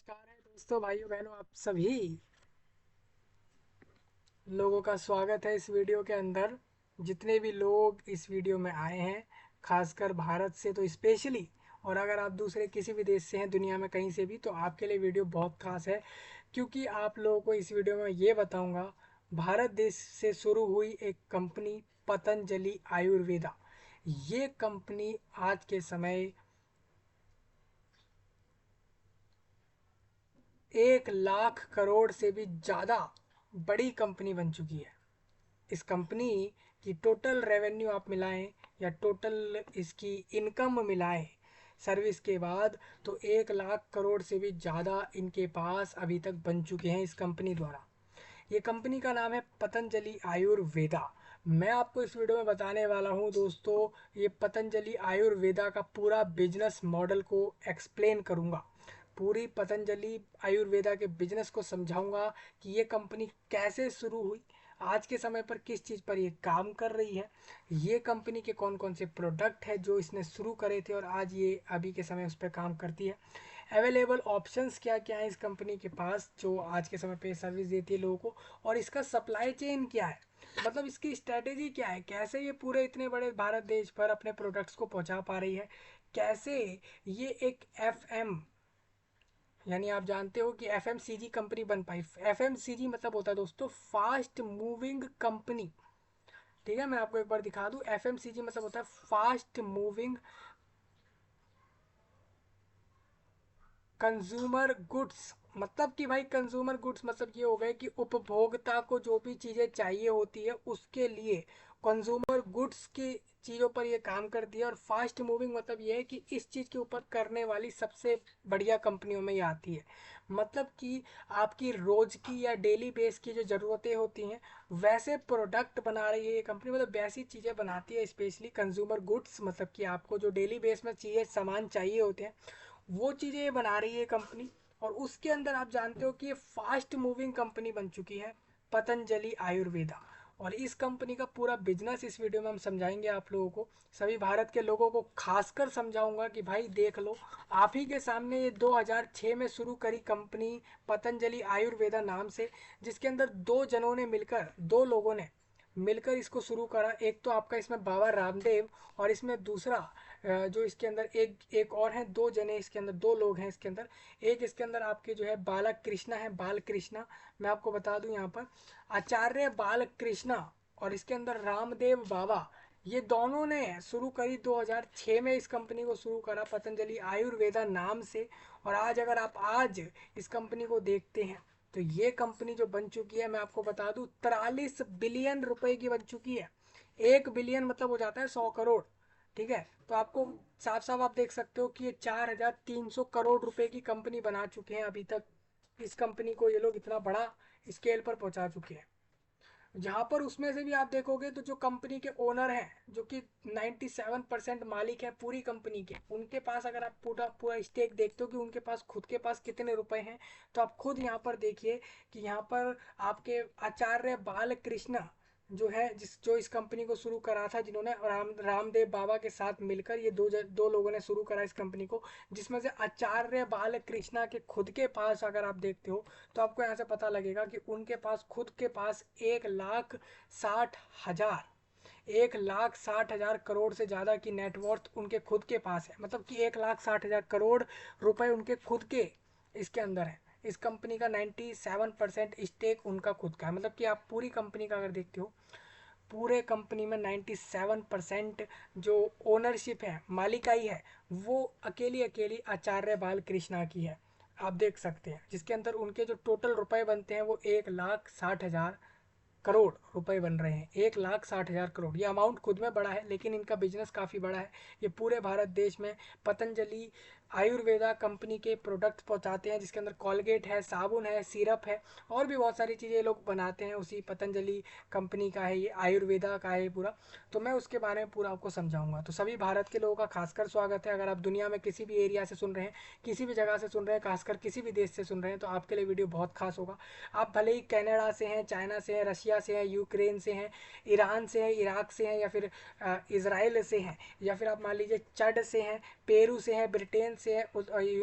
नमस्कार है दोस्तों, भाइयों बहनों, आप सभी लोगों का स्वागत है इस वीडियो के अंदर। जितने भी लोग इस वीडियो में आए हैं, खासकर भारत से तो स्पेशली, और अगर आप दूसरे किसी भी देश से हैं दुनिया में कहीं से भी, तो आपके लिए वीडियो बहुत खास है। क्योंकि आप लोगों को इस वीडियो में ये बताऊंगा, भारत देश से शुरू हुई एक कंपनी पतंजलि आयुर्वेदा। ये कंपनी आज के समय 1 लाख करोड़ से भी ज़्यादा बड़ी कंपनी बन चुकी है। इस कंपनी की टोटल रेवेन्यू आप मिलाएं या टोटल इसकी इनकम मिलाएं सर्विस के बाद, तो 1 लाख करोड़ से भी ज़्यादा इनके पास अभी तक बन चुके हैं इस कंपनी द्वारा। ये कंपनी का नाम है पतंजलि आयुर्वेदा। मैं आपको इस वीडियो में बताने वाला हूँ दोस्तों, ये पतंजलि आयुर्वेदा का पूरा बिजनेस मॉडल को एक्सप्लेन करूँगा। पूरी पतंजलि आयुर्वेदा के बिजनेस को समझाऊंगा कि ये कंपनी कैसे शुरू हुई, आज के समय पर किस चीज़ पर ये काम कर रही है, ये कंपनी के कौन कौन से प्रोडक्ट है जो इसने शुरू करे थे और आज ये अभी के समय उस पर काम करती है, अवेलेबल ऑप्शंस क्या क्या है इस कंपनी के पास जो आज के समय पे सर्विस देती है लोगों को, और इसका सप्लाई चेन क्या है, मतलब इसकी स्ट्रेटेजी क्या है, कैसे ये पूरे इतने बड़े भारत देश पर अपने प्रोडक्ट्स को पहुंचा पा रही है, कैसे ये एक एफ यानी आप जानते हो कि एफएमसीजी कंपनी बन पाई। एफएमसीजी मतलब होता है दोस्तों फास्ट मूविंग कंपनी। ठीक है, मैं आपको एक बार दिखा दूं, एफएमसीजी मतलब होता है फास्ट मूविंग कंज्यूमर गुड्स। मतलब कि भाई कंज्यूमर गुड्स मतलब ये हो गए कि उपभोक्ता को जो भी चीज़ें चाहिए होती है उसके लिए कंज्यूमर गुड्स की चीज़ों पर ये काम करती है। और फास्ट मूविंग मतलब ये है कि इस चीज़ के ऊपर करने वाली सबसे बढ़िया कंपनियों में ये आती है। मतलब कि आपकी रोज की या डेली बेस की जो ज़रूरतें होती हैं वैसे प्रोडक्ट बना रही है ये कंपनी, मतलब वैसी चीज़ें बनाती है स्पेशली कंज्यूमर गुड्स, मतलब कि आपको जो डेली बेस में चीज़ें सामान चाहिए होते हैं वो चीज़ें ये बना रही है कंपनी। और उसके अंदर आप जानते हो कि ये फास्ट मूविंग कंपनी बन चुकी है पतंजलि आयुर्वेदा। और इस कंपनी का पूरा बिजनेस इस वीडियो में हम समझाएंगे आप लोगों को, सभी भारत के लोगों को खासकर समझाऊंगा कि भाई देख लो, आप ही के सामने ये 2006 में शुरू करी कंपनी पतंजलि आयुर्वेदा नाम से, जिसके अंदर दो जनों ने मिलकर, दो लोगों ने मिलकर इसको शुरू करा। एक तो आपका इसमें बाबा रामदेव, और इसमें दूसरा जो इसके अंदर एक एक और हैं, दो जने इसके अंदर, दो लोग हैं इसके अंदर। एक इसके अंदर आपके जो है बालक कृष्णा है, बाल कृष्णा। मैं आपको बता दूं यहाँ पर आचार्य बाल कृष्णा और इसके अंदर रामदेव बाबा, ये दोनों ने शुरू करी 2006 में इस कंपनी को शुरू करा पतंजलि आयुर्वेदा नाम से। और आज अगर आप आज इस कंपनी को देखते हैं तो ये कंपनी जो बन चुकी है, मैं आपको बता दूं 43 बिलियन रुपए की बन चुकी है। 1 बिलियन मतलब हो जाता है 100 करोड़। ठीक है, तो आपको साफ साफ आप देख सकते हो कि ये 4300 करोड़ रुपए की कंपनी बना चुके हैं अभी तक। इस कंपनी को ये लोग इतना बड़ा स्केल पर पहुंचा चुके हैं, जहां पर उसमें से भी आप देखोगे तो जो कंपनी के ओनर हैं, जो कि 97% मालिक है पूरी कंपनी के, उनके पास अगर आप पूरा पूरा स्टेक देखते हो कि उनके पास खुद के पास कितने रुपए हैं, तो आप खुद यहाँ पर देखिए कि यहाँ पर आपके आचार्य बाल कृष्ण जो है, जो इस कंपनी को शुरू करा था, जिन्होंने रामदेव बाबा के साथ मिलकर ये दो लोगों ने शुरू करा इस कंपनी को, जिसमें से आचार्य बाल कृष्णा के खुद के पास अगर आप देखते हो तो आपको यहाँ से पता लगेगा कि उनके पास खुद के पास 1,60,000 1,60,000 करोड़ से ज़्यादा की नेटवर्थ उनके खुद के पास है। मतलब कि 1,60,000 करोड़ रुपए उनके खुद के इसके अंदर है। इस कंपनी का 97% स्टेक उनका खुद का है। मतलब कि आप पूरी कंपनी का अगर देखते हो, पूरे कंपनी में 97% जो ओनरशिप है, मालिकाई है, वो अकेली अकेली आचार्य बाल कृष्णा की है। आप देख सकते हैं, जिसके अंदर उनके जो टोटल रुपए बनते हैं वो 1,60,000 करोड़ रुपए बन रहे हैं। 1,60,000 करोड़, ये अमाउंट खुद में बड़ा है लेकिन इनका बिजनेस काफ़ी बड़ा है। ये पूरे भारत देश में पतंजलि आयुर्वेदा कंपनी के प्रोडक्ट पहुंचाते हैं, जिसके अंदर कॉलगेट है, साबुन है, सिरप है, और भी बहुत सारी चीज़ें लोग बनाते हैं, उसी पतंजलि कंपनी का है, ये आयुर्वेदा का है पूरा। तो मैं उसके बारे में पूरा आपको समझाऊंगा। तो सभी भारत के लोगों का खासकर स्वागत है। अगर आप दुनिया में किसी भी एरिया से सुन रहे हैं, किसी भी जगह से सुन रहे हैं, खासकर किसी भी देश से सुन रहे हैं, तो आपके लिए वीडियो बहुत खास होगा। आप भले ही कनाडा से हैं, चाइना से हैं, रशिया रशिया से हैं, यूक्रेन से हैं, ईरान से हैं, इराक से हैं, या फिर इसराइल से हैं, या फिर आप मान लीजिए चड से हैं, पेरू से हैं, ब्रिटेन से हैं,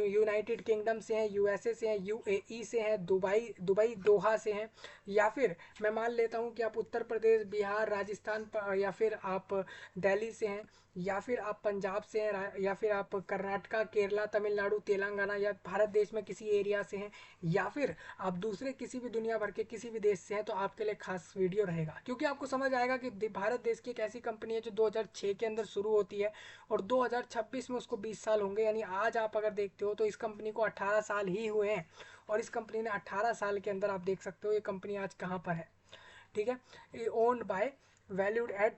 यूनाइटेड किंगडम से हैं, यूएसए से हैं, यूएई से हैं, दुबई दुबई दोहा से हैं, या फिर मैं मान लेता हूँ कि आप उत्तर प्रदेश, बिहार, राजस्थान, या फिर आप दिल्ली से हैं, या फिर आप पंजाब से हैं, या फिर आप कर्नाटका, केरला, तमिलनाडु, तेलंगाना या भारत देश में किसी एरिया से हैं, या फिर आप दूसरे किसी भी दुनिया भर के किसी भी देश से हैं, तो आपके लिए खास वीडियो रहेगा, क्योंकि आपको समझ आएगा कि भारत देश की एक ऐसी कंपनी है जो 2006 के अंदर शुरू होती है और 2026 में उसको 20 साल होंगे। यानी आज आप अगर देखते हो तो इस कंपनी को 18 साल ही हुए हैं, और इस कंपनी ने 18 साल के अंदर आप देख सकते हो ये कंपनी आज कहाँ पर है। ठीक है, owned by, valued at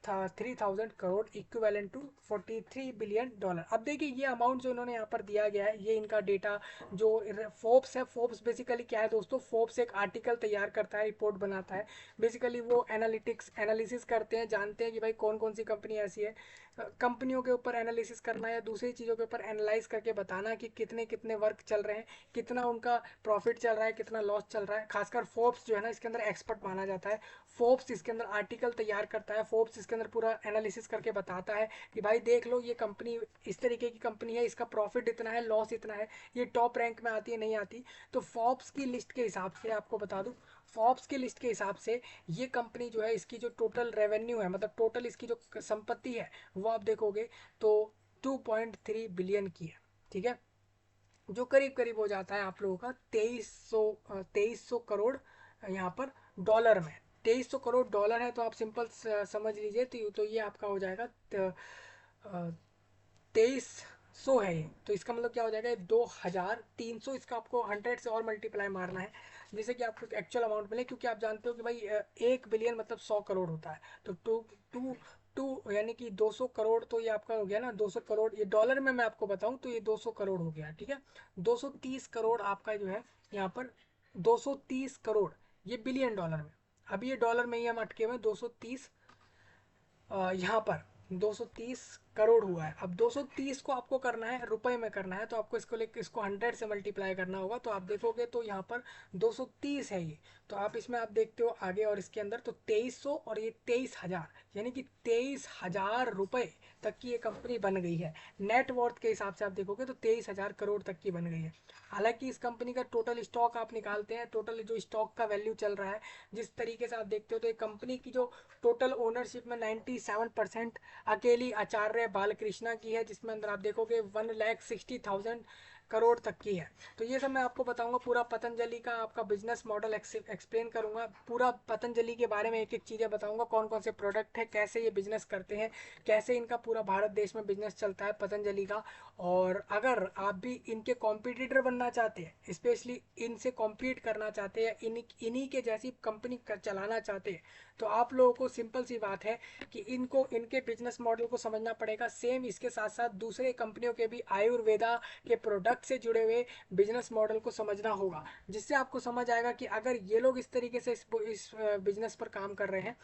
3000 crore, equivalent to 43 billion dollar. अब देखिए ये अमाउंट जो इन्होंने यहाँ पर दिया गया है, ये इनका डेटा जो फोर्ब्स है। फोर्ब्स बेसिकली क्या है दोस्तों, फोर्ब्स एक आर्टिकल तैयार करता है, रिपोर्ट बनाता है। बेसिकली वो एनालिसिस करते हैं, जानते हैं कि भाई कौन कौन सी कंपनी ऐसी है। कंपनियों के ऊपर एनालिसिस करना या दूसरी चीज़ों के ऊपर एनालाइज करके बताना कि कितने कितने वर्क चल रहे हैं, कितना उनका प्रॉफिट चल रहा है, कितना लॉस चल रहा है। खासकर फोर्ब्स जो है ना, इसके अंदर एक्सपर्ट माना जाता है। फोर्ब्स इसके अंदर आर्टिकल तैयार करता है, फोर्ब्स इसके अंदर पूरा एनालिसिस करके बताता है कि भाई देख लो ये कंपनी इस तरीके की कंपनी है, इसका प्रॉफिट इतना है, लॉस इतना है, ये टॉप रैंक में आती है नहीं आती। तो फोर्ब्स की लिस्ट के हिसाब से आपको बता दूं, फोर्ब्स की लिस्ट के हिसाब से ये कंपनी जो है, इसकी जो टोटल रेवेन्यू है, मतलब टोटल इसकी जो संपत्ति है, वो आप देखोगे तो 2.3 बिलियन की है। ठीक है, जो करीब करीब हो जाता है आप लोगों का 2300 करोड़ यहाँ पर डॉलर में। 2300 करोड़ डॉलर है, तो आप सिंपल समझ लीजिए, तो ये आपका हो जाएगा 2300 है ये, तो इसका मतलब क्या हो जाएगा, 2300। इसका आपको 100 से और मल्टीप्लाई मारना है, जिससे कि आपको एक्चुअल अमाउंट मिले, क्योंकि आप जानते हो कि भाई 1 बिलियन मतलब 100 करोड़ होता है। तो टू टू टू यानी कि 200 करोड़, तो ये आपका हो गया ना 200 करोड़। ये डॉलर में मैं आपको बताऊं तो ये 200 करोड़ हो गया। ठीक है, 230 करोड़ आपका जो है यहाँ पर, 230 करोड़, ये बिलियन डॉलर में। अभी ये डॉलर में ही हम अटके हुए, 230 यहाँ पर 230 करोड़ हुआ है। अब 230 को आपको करना है रुपए में करना है, तो आपको इसको लेकर इसको 100 से मल्टीप्लाई करना होगा। तो आप देखोगे तो यहाँ पर 230 है ये, तो आप इसमें आप देखते हो आगे और इसके अंदर तो 2300 और ये 23,000, यानी कि 23,000 रुपए तक की ये कंपनी बन गई है। नेट वर्थ के हिसाब से आप देखोगे तो 23,000 करोड़ तक की बन गई है। हालांकि इस कंपनी का टोटल स्टॉक आप निकालते हैं, टोटल जो स्टॉक का वैल्यू चल रहा है, जिस तरीके से आप देखते हो, तो ये कंपनी की जो टोटल ओनरशिप में 97% अकेली आचार्य बालकृष्णा की है, जिसमें अंदर आप देखोगे 1,60,000 करोड़ तक की है। तो ये सब मैं आपको बताऊंगा, पूरा पतंजलि का आपका बिजनेस मॉडल एक्सप्लेन करूंगा, पूरा पतंजलि के बारे में एक एक चीज़ें बताऊंगा, कौन कौन से प्रोडक्ट है, कैसे ये बिजनेस करते हैं, कैसे इनका पूरा भारत देश में बिजनेस चलता है पतंजलि का। और अगर आप भी इनके कॉम्पिटिटर बनना चाहते हैं, स्पेशली इनसे कॉम्पीट करना चाहते हैं, इन्हीं के जैसी कंपनी चलाना चाहते हैं, तो आप लोगों को सिंपल सी बात है कि इनको इनके बिजनेस मॉडल को समझना पड़ेगा। सेम इसके साथ साथ दूसरे कंपनियों के भी आयुर्वेदा के प्रोडक्ट से जुड़े हुए बिजनेस मॉडल को समझना होगा, जिससे आपको समझ आएगा कि अगर ये लोग इस तरीके से इस बिजनेस पर काम कर रहे हैं,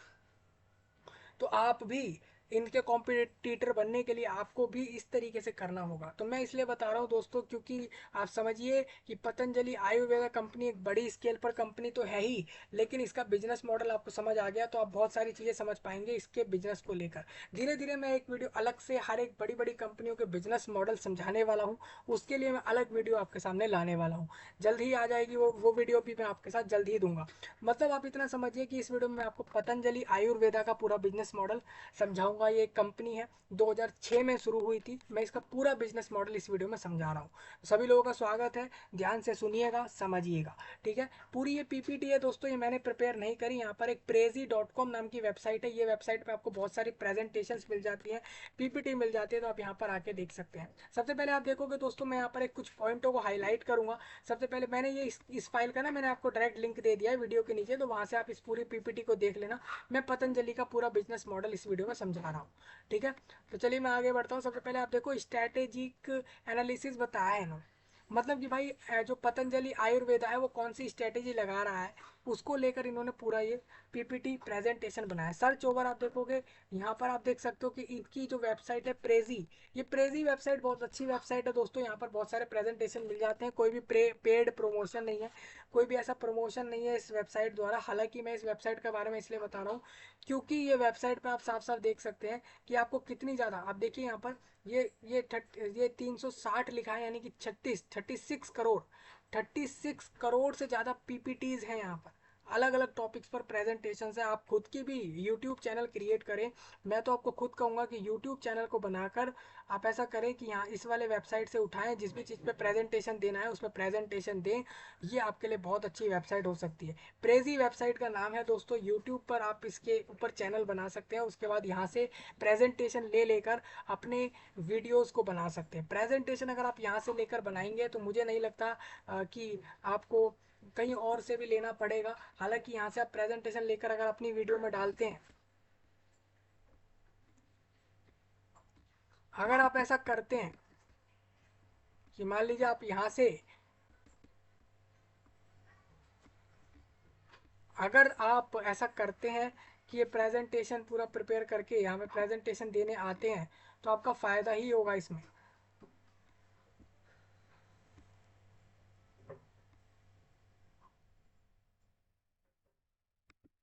तो आप भी इनके कॉम्पिटिटर बनने के लिए आपको भी इस तरीके से करना होगा। तो मैं इसलिए बता रहा हूँ दोस्तों, क्योंकि आप समझिए कि पतंजलि आयुर्वेदा कंपनी एक बड़ी स्केल पर कंपनी तो है ही, लेकिन इसका बिजनेस मॉडल आपको समझ आ गया तो आप बहुत सारी चीज़ें समझ पाएंगे इसके बिजनेस को लेकर। धीरे धीरे मैं एक वीडियो अलग से हर एक बड़ी बड़ी कंपनियों के बिजनेस मॉडल समझाने वाला हूँ, उसके लिए मैं अलग वीडियो आपके सामने लाने वाला हूँ। जल्द ही आ जाएगी वो वीडियो भी मैं आपके साथ जल्द ही दूंगा। मतलब आप इतना समझिए कि इस वीडियो में मैं आपको पतंजलि आयुर्वेदा का पूरा बिजनेस मॉडल समझाऊंगा। ये एक कंपनी है, 2006 में शुरू हुई थी। मैं इसका पूरा बिजनेस मॉडल इस वीडियो में समझा रहा हूँ। सभी लोगों का स्वागत है, ध्यान से सुनिएगा, समझिएगा। ठीक है, पूरी ये पीपीटी है दोस्तों, ये मैंने प्रिपेयर नहीं करी। यहाँ पर एक prezi.com नाम की वेबसाइट है, ये वेबसाइट पे आपको बहुत सारी प्रेजेंटेशंस मिल जाती हैं, पीपीटी मिल जाती है, तो आप यहाँ पर आके देख सकते हैं। सबसे पहले आप देखोगे दोस्तों, मैं यहाँ पर एक कुछ पॉइंटों को हाईलाइट करूंगा। सबसे पहले मैंने ये इस फाइल का ना मैंने आपको डायरेक्ट लिंक दे दिया है वीडियो के नीचे, तो वहाँ से आप इस पूरी पीपीटी को देख लेना। मैं पतंजलि का पूरा बिजनेस मॉडल इस वीडियो में समझा रहा हूँ। ठीक है, तो चलिए मैं आगे बढ़ता हूँ। सबसे पहले आप देखो स्ट्रैटेजिक एनालिसिस बताया है इन्होंने, मतलब कि भाई जो पतंजलि आयुर्वेदा है वो कौन सी स्ट्रैटेजी लगा रहा है, उसको लेकर इन्होंने पूरा ये पीपीटी प्रेजेंटेशन बनाया। सर्च ओवर आप देखोगे, यहाँ पर आप देख सकते हो कि इनकी जो वेबसाइट है प्रेजी, ये प्रेजी वेबसाइट बहुत अच्छी वेबसाइट है दोस्तों। यहाँ पर बहुत सारे प्रेजेंटेशन मिल जाते हैं, कोई भी पेड प्रमोशन नहीं है, कोई भी ऐसा प्रमोशन नहीं है इस वेबसाइट द्वारा। हालांकि मैं इस वेबसाइट के बारे में इसलिए बता रहा हूँ क्योंकि ये वेबसाइट पे आप साफ साफ देख सकते हैं कि आपको कितनी ज़्यादा, आप देखिए यहाँ पर ये 360 लिखा है, यानी कि 36 करोड़, 36 करोड़ से ज़्यादा पीपीटीज हैं यहाँ पर। अलग अलग टॉपिक्स पर प्रेजेंटेशन है। आप खुद की भी यूट्यूब चैनल क्रिएट करें। मैं तो आपको खुद कहूँगा कि यूट्यूब चैनल को बनाकर आप ऐसा करें कि यहाँ इस वाले वेबसाइट से उठाएं, जिस भी चीज़ पे प्रेजेंटेशन देना है उसमें प्रेजेंटेशन दें। ये आपके लिए बहुत अच्छी वेबसाइट हो सकती है। प्रेजी वेबसाइट का नाम है दोस्तों। यूट्यूब पर आप इसके ऊपर चैनल बना सकते हैं, उसके बाद यहाँ से प्रेजेंटेशन ले लेकर अपने वीडियोस को बना सकते हैं। प्रेजेंटेशन अगर आप यहाँ से लेकर बनाएंगे तो मुझे नहीं लगता कि आपको कहीं और से भी लेना पड़ेगा। हालांकि यहाँ से आप प्रेजेंटेशन लेकर अगर अपनी वीडियो में डालते हैं, अगर आप ऐसा करते हैं कि मान लीजिए आप यहाँ से, अगर आप ऐसा करते हैं कि ये प्रेजेंटेशन पूरा प्रिपेयर करके यहाँ पे प्रेजेंटेशन देने आते हैं तो आपका फ़ायदा ही होगा इसमें।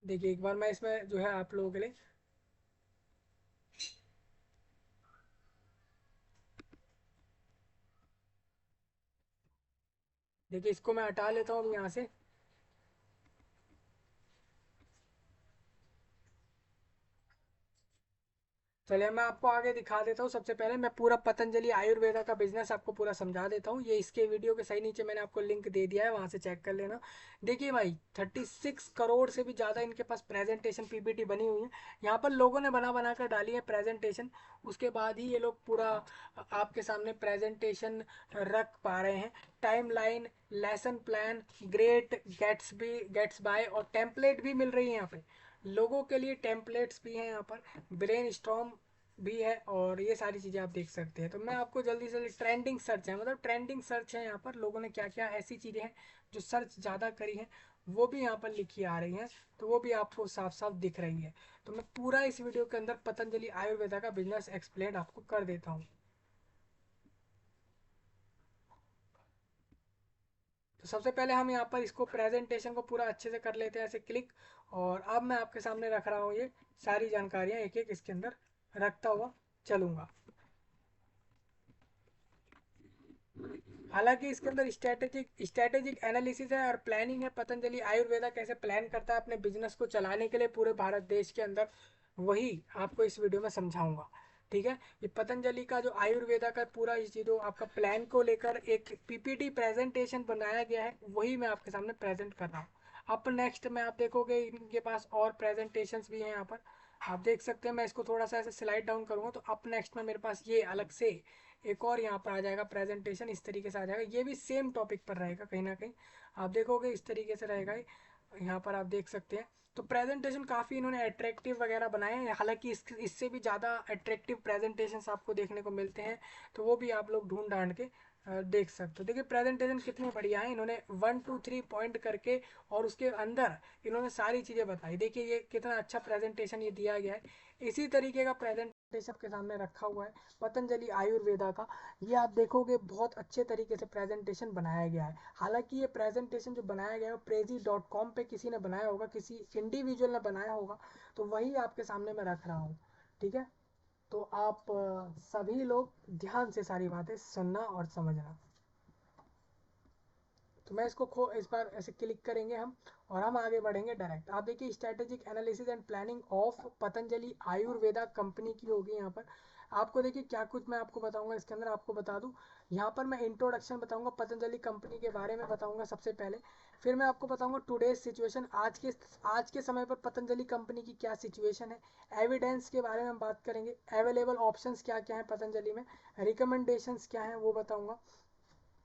देखिए एक बार मैं इसमें जो है आप लोगों के लिए, देखिए इसको मैं हटा लेता हूँ यहाँ से। चलिए मैं आपको आगे दिखा देता हूँ। सबसे पहले मैं पूरा पतंजलि आयुर्वेदा का बिजनेस आपको पूरा समझा देता हूँ। ये इसके वीडियो के सही नीचे मैंने आपको लिंक दे दिया है, वहाँ से चेक कर लेना। देखिए भाई 36 करोड़ से भी ज़्यादा इनके पास प्रेजेंटेशन पीपीटी बनी हुई है। यहाँ पर लोगों ने बना बना कर डाली है प्रेजेंटेशन, उसके बाद ही ये लोग पूरा आपके सामने प्रेजेंटेशन रख पा रहे हैं। Time line, lesson plan, great gates by और टेम्पलेट भी मिल रही है यहाँ पे। लोगों के लिए टेम्पलेट्स भी हैं यहाँ पर, ब्रेन स्टॉर्म भी है, और ये सारी चीज़ें आप देख सकते हैं। तो मैं आपको जल्दी से, ट्रेंडिंग सर्च है, मतलब ट्रेंडिंग सर्च है यहाँ पर, लोगों ने क्या क्या ऐसी चीज़ें हैं जो सर्च ज़्यादा करी हैं वो भी यहाँ पर लिखी आ रही हैं, तो वो भी आपको साफ साफ दिख रही है। तो मैं पूरा इस वीडियो के अंदर पतंजलि आयुर्वेदा का बिजनेस एक्सप्लेन आपको कर देता हूँ। तो सबसे पहले हम यहाँ पर इसको प्रेजेंटेशन को पूरा अच्छे से कर लेते हैं ऐसे क्लिक, और अब मैं आपके सामने रख रहा हूँ ये सारी जानकारियाँ एक एक इसके अंदर रखता हुआ चलूँगा। हालांकि इसके अंदर स्ट्रेटेजिक एनालिसिस है और प्लानिंग है। पतंजलि आयुर्वेदा कैसे प्लान करता है अपने बिजनेस को चलाने के लिए पूरे भारत देश के अंदर, वही आपको इस वीडियो में समझाऊंगा। ठीक है, ये पतंजलि का जो आयुर्वेदा का पूरा इस चीज़ों आपका प्लान को लेकर एक पीपीटी प्रेजेंटेशन बनाया गया है, वही मैं आपके सामने प्रेजेंट कर रहा हूँ। अब नेक्स्ट में आप देखोगे इनके पास और प्रेजेंटेशंस भी हैं यहाँ पर, आप देख सकते हैं। मैं इसको थोड़ा सा ऐसे स्लाइड डाउन करूँगा तो अप नेक्स्ट में मेरे पास ये अलग से एक और यहाँ पर आ जाएगा प्रेजेंटेशन, इस तरीके से आ जाएगा। ये भी सेम टॉपिक पर रहेगा कहीं ना कहीं, आप देखोगे इस तरीके से रहेगा। यहाँ पर आप देख सकते हैं। तो प्रेजेंटेशन काफ़ी इन्होंने अट्रैक्टिव वगैरह बनाए हैं। हालांकि इससे भी ज़्यादा अट्रैक्टिव प्रेजेंटेशंस आपको देखने को मिलते हैं, तो वो भी आप लोग ढूंढ ढांड के देख सकते हो। देखिए प्रेजेंटेशन कितनी बढ़िया है, इन्होंने 1 2 3 पॉइंट करके और उसके अंदर इन्होंने सारी चीज़ें बताई। देखिए ये कितना अच्छा प्रेजेंटेशन ये दिया गया है। इसी तरीके का प्रेजेंटेशन के सामने रखा हुआ है पतंजलि आयुर्वेदा का। ये आप देखोगे बहुत अच्छे तरीके से प्रेजेंटेशन बनाया गया है। हालांकि ये प्रेजेंटेशन जो बनाया गया है prezi.com पे किसी ने बनाया होगा, किसी इंडिविजुअल ने बनाया होगा, तो वही आपके सामने मैं रख रहा हूँ। ठीक है, तो आप सभी लोग ध्यान से सारी बातें सुनना और समझना। तो मैं इसको इस बार ऐसे क्लिक करेंगे हम, और हम आगे बढ़ेंगे डायरेक्ट। आप देखिए strategic analysis and planning of Patanjali Ayurveda company की होगी यहाँ पर। आपको देखिए क्या कुछ मैं आपको बताऊंगा इसके अंदर, आपको बता दूं। यहाँ पर मैं इंट्रोडक्शन बताऊंगा पतंजलि कंपनी के बारे में बताऊंगा सबसे पहले। फिर मैं आपको बताऊंगा टुडेज सिचुएशन, आज के समय पर पतंजलि कंपनी की क्या सिचुएशन है। एविडेंस के बारे में हम बात करेंगे, अवेलेबल ऑप्शंस क्या क्या हैं पतंजलि में, रिकमेंडेशंस क्या हैं वो बताऊंगा।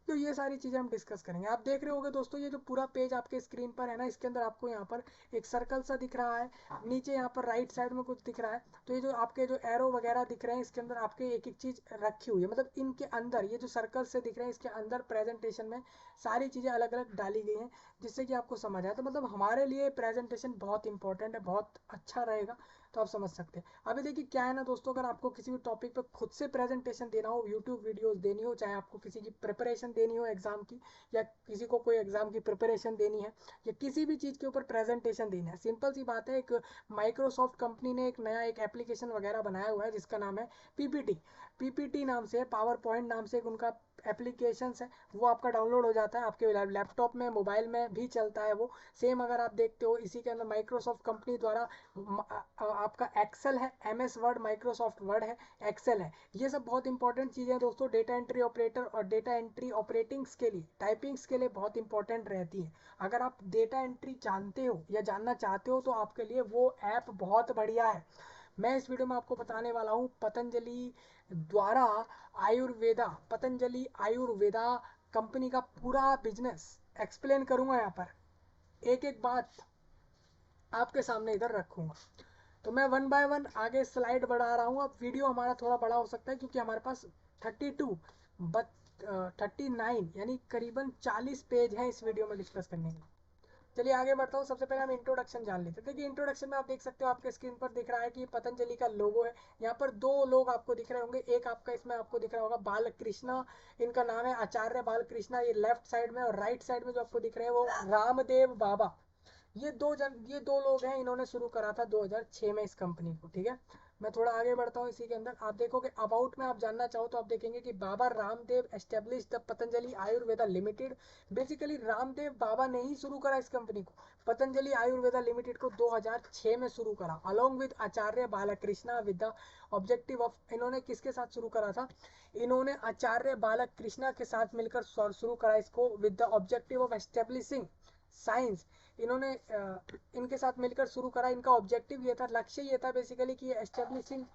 तो ये सारी चीज़ें हम डिस्कस करेंगे। आप देख रहे होंगे दोस्तों, ये जो पूरा पेज आपके स्क्रीन पर है ना, इसके अंदर आपको यहाँ पर एक सर्कल सा दिख रहा है, नीचे यहाँ पर राइट साइड में कुछ दिख रहा है। तो ये जो आपके जो एरो वगैरह दिख रहे हैं, इसके अंदर आपके एक एक चीज़ रखी हुई है, मतलब इनके अंदर ये जो सर्कल से दिख रहे हैं, इसके अंदर प्रेजेंटेशन में सारी चीज़ें अलग अलग डाली गई हैं, जिससे कि आपको समझ आए। तो मतलब हमारे लिए प्रेजेंटेशन बहुत इंपॉर्टेंट है, बहुत अच्छा रहेगा, तो आप समझ सकते हैं। अभी देखिए क्या है ना दोस्तों, अगर आपको किसी भी टॉपिक पर खुद से प्रेजेंटेशन देना हो, यूट्यूब वीडियोस देनी हो, चाहे आपको किसी की प्रिपरेशन देनी हो एग्जाम की, या किसी को कोई एग्जाम की प्रिपरेशन देनी है, या किसी भी चीज़ के ऊपर प्रेजेंटेशन देना है, सिंपल सी बात है, एक माइक्रोसॉफ्ट कंपनी ने एक नया एक एप्लीकेशन वगैरह बनाया हुआ है जिसका नाम है पीपीटी। पीपीटी नाम से, पावर पॉइंट नाम से एक उनका एप्लीकेशंस है, वो आपका डाउनलोड हो जाता है, आपके लैपटॉप में मोबाइल में भी चलता है वो सेम। अगर आप देखते हो इसी के अंदर माइक्रोसॉफ्ट कंपनी द्वारा आपका एक्सेल है, एमएस वर्ड, माइक्रोसॉफ्ट वर्ड है, एक्सेल है, ये सब बहुत इंपॉर्टेंट चीज़ें हैं दोस्तों, डेटा एंट्री ऑपरेटर और डेटा एंट्री ऑपरेटिंग्स के लिए, टाइपिंग्स के लिए बहुत इंपॉर्टेंट रहती हैं। अगर आप डेटा एंट्री जानते हो या जानना चाहते हो तो आपके लिए वो ऐप बहुत बढ़िया है। मैं इस वीडियो में आपको बताने वाला हूँ पतंजलि द्वारा आयुर्वेदा, पतंजलि आयुर्वेदा कंपनी का पूरा बिजनेस एक्सप्लेन करूंगा। यहाँ पर एक एक बात आपके सामने इधर रखूंगा। तो मैं वन बाय वन आगे स्लाइड बढ़ा रहा हूँ। अब वीडियो हमारा थोड़ा बड़ा हो सकता है क्योंकि हमारे पास 32 बट 39 यानी करीबन 40 पेज हैं इस वीडियो में डिस्कस करने के। चलिए आगे बढ़ता हूँ। सबसे पहले हम इंट्रोडक्शन जान लेते हैं। देखिए इंट्रोडक्शन में आप देख सकते हो, आपके स्क्रीन पर दिख रहा है कि पतंजलि का लोगो है। यहाँ पर दो लोग आपको दिख रहे होंगे, एक आपका इसमें आपको दिख रहा होगा बालकृष्णा, इनका नाम है आचार्य बालकृष्णा, ये लेफ्ट साइड में, और राइट साइड में जो आपको दिख रहे हैं वो रामदेव बाबा। ये दो लोग हैं, इन्होंने शुरू करा था 2006 में इस कंपनी को। ठीक है, मैं थोड़ा आगे बढ़ता हूँ। इसी के अंदर आप देखोगे अबाउट में आप जानना चाहो तो आप देखेंगे कि Baba Ramdev establish the Patanjali Ayurveda limited. Basically Ramdev Baba ने ही शुरू करा इस कंपनी को, पतंजलि आयुर्वेदा लिमिटेड को 2006 में शुरू करा, along with Acharya Balkrishna with the objective of, इन्होंने किसके साथ शुरू करा था, इन्होंने आचार्य बालकृष्णा के साथ मिलकर शुरू करा इसको, with the objective of establishing science. इन्होंने इनके साथ मिलकर शुरू करा। इनका ऑब्जेक्टिव ये था, लक्ष्य ये था बेसिकली कि establishing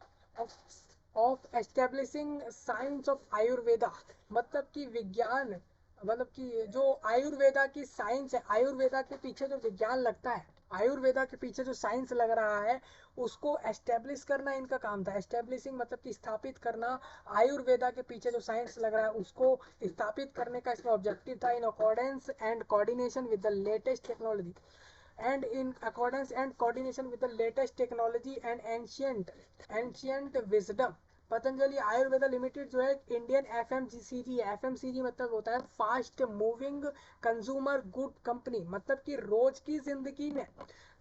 of establishing science of Ayurveda, मतलब कि विज्ञान, मतलब कि जो आयुर्वेदा की साइंस है, आयुर्वेदा के पीछे जो विज्ञान लगता है, आयुर्वेदा के पीछे जो साइंस लग रहा है, उसको एस्टेब्लिश करना इनका काम था। एस्टेब्लिशिंग मतलब कि स्थापित करना, आयुर्वेदा के पीछे जो साइंस लग रहा है उसको स्थापित करने का इसमें ऑब्जेक्टिव था, in accordance and coordination with the latest technology, and in accordance and coordination with the latest technology and ancient wisdom। Patanjali Ayurveda limited जो है इंडियन एफएमसीजी है। एफएमसीजी मतलब होता है fast moving consumer good company, मतलब कि रोज की जिंदगी में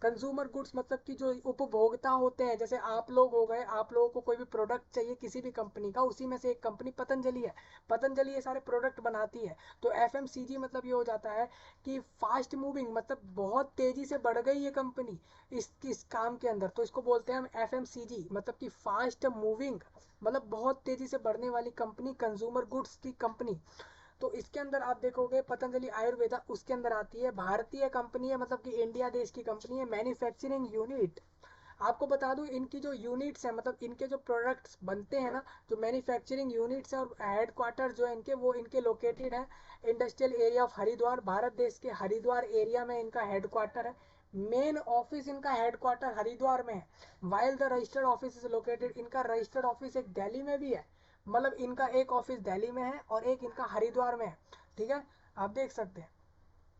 कंज्यूमर गुड्स मतलब कि जो उपभोक्ता होते हैं, जैसे आप लोग हो गए, आप लोगों को कोई भी प्रोडक्ट चाहिए किसी भी कंपनी का, उसी में से एक कंपनी पतंजलि है। पतंजलि ये सारे प्रोडक्ट बनाती है। तो एफएमसीजी मतलब ये हो जाता है कि फास्ट मूविंग, मतलब बहुत तेजी से बढ़ गई ये कंपनी इस काम के अंदर, तो इसको बोलते हैं हम एफएमसीजी, मतलब कि फास्ट मूविंग, मतलब बहुत तेजी से बढ़ने वाली कंपनी, कंज्यूमर गुड्स की कंपनी। तो इसके अंदर आप देखोगे पतंजलि आयुर्वेदा उसके अंदर आती है, भारतीय कंपनी है, मतलब कि इंडिया देश की कंपनी है। मैन्युफैक्चरिंग यूनिट, आपको बता दूं इनकी जो यूनिट्स है, मतलब इनके जो प्रोडक्ट्स बनते हैं ना, जो मैन्युफैक्चरिंग यूनिट्स है और हेड क्वार्टर जो है इनके, वो इनके लोकेटेड है industrial area of Haridwar, Bharat देश के हरिद्वार एरिया में इनका हेड क्वार्टर है। मेन ऑफिस इनका हेड क्वार्टर हरिद्वार में है, while the registered office is located, इनका रजिस्टर्ड ऑफिस एक दिल्ली में भी है, मतलब इनका एक ऑफिस दिल्ली में है और एक इनका हरिद्वार में है। ठीक है, आप देख सकते हैं।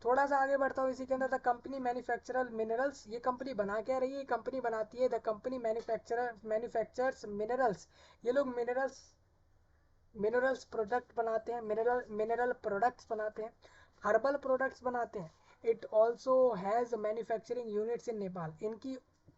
थोड़ा सा आगे बढ़ता हूँ। इसी के अंदर द कंपनी मैन्युफैक्चरर मिनरल्स, ये कंपनी बना क्या रही है, कंपनी बनाती है, द कंपनी मैन्युफैक्चरर्स मिनरल्स, ये लोग मिनरल्स प्रोडक्ट बनाते हैं, मिनरल प्रोडक्ट्स बनाते हैं, हर्बल प्रोडक्ट्स बनाते हैं। It also has manufacturing units in Nepal, इनकी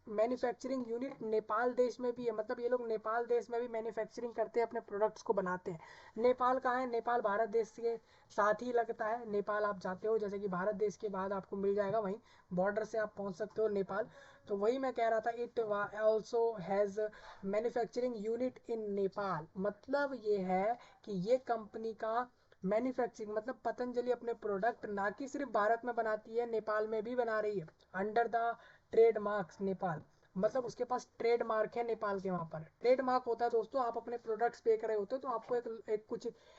मैन्युफैक्चरिंग यूनिट नेपाल देश में भी है, मतलब ये लोग नेपाल देश में भी मैन्युफैक्चरिंग करते हैं, अपने प्रोडक्ट्स को बनाते हैं। नेपाल कहाँ है, नेपाल भारत देश के साथ ही लगता है। नेपाल आप जाते हो, जैसे कि भारत देश के बाद आपको मिल जाएगा, वहीं बॉर्डर से आप पहुंच सकते हो नेपाल। तो वही मैं कह रहा था, it also has manufacturing unit in Nepal, मतलब ये है कि ये कंपनी का मैन्युफैक्चरिंग, मतलब पतंजलि अपने प्रोडक्ट ना कि सिर्फ भारत में बनाती है, नेपाल में भी बना रही है, अंडर द ट्रेडमार्क्स नेपाल, मतलब उसके पास ट्रेड मार्क है नेपाल के। वहाँ पर ट्रेड मार्क होता है दोस्तों, आप अपने प्रोडक्ट्स बेच रहे होते हो तो आपको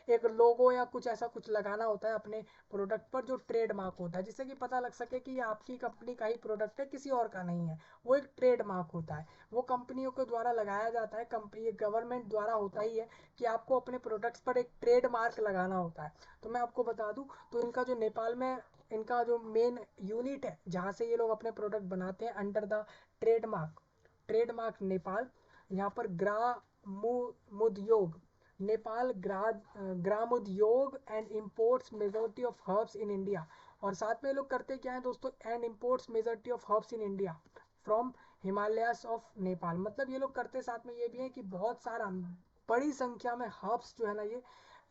एक लोगो या कुछ ऐसा कुछ लगाना होता है अपने प्रोडक्ट पर, जो ट्रेड मार्क होता है, जिससे कि पता लग सके कि ये आपकी कंपनी का ही प्रोडक्ट है, किसी और का नहीं है। वो एक ट्रेड मार्क होता है, वो कंपनियों के द्वारा लगाया जाता है, कंपनी गवर्नमेंट द्वारा होता ही है कि आपको अपने प्रोडक्ट्स पर एक ट्रेड मार्क लगाना होता है। तो मैं आपको बता दूं, तो इनका जो नेपाल में इनका जो मेन यूनिट है जहाँ से ये लोग अपने प्रोडक्ट बनाते हैं under the trademark, trademark Nepal. यहाँ पर ग्रामोद्योग नेपाल, ग्रामोद्योग and imports majority of herbs in India. और साथ में ये लोग करते क्या है दोस्तों, and imports majority of herbs in India from Himalayas of Nepal. मतलब ये लोग करते साथ में ये भी है कि बहुत सारा बड़ी संख्या में हर्ब्स जो है ना ये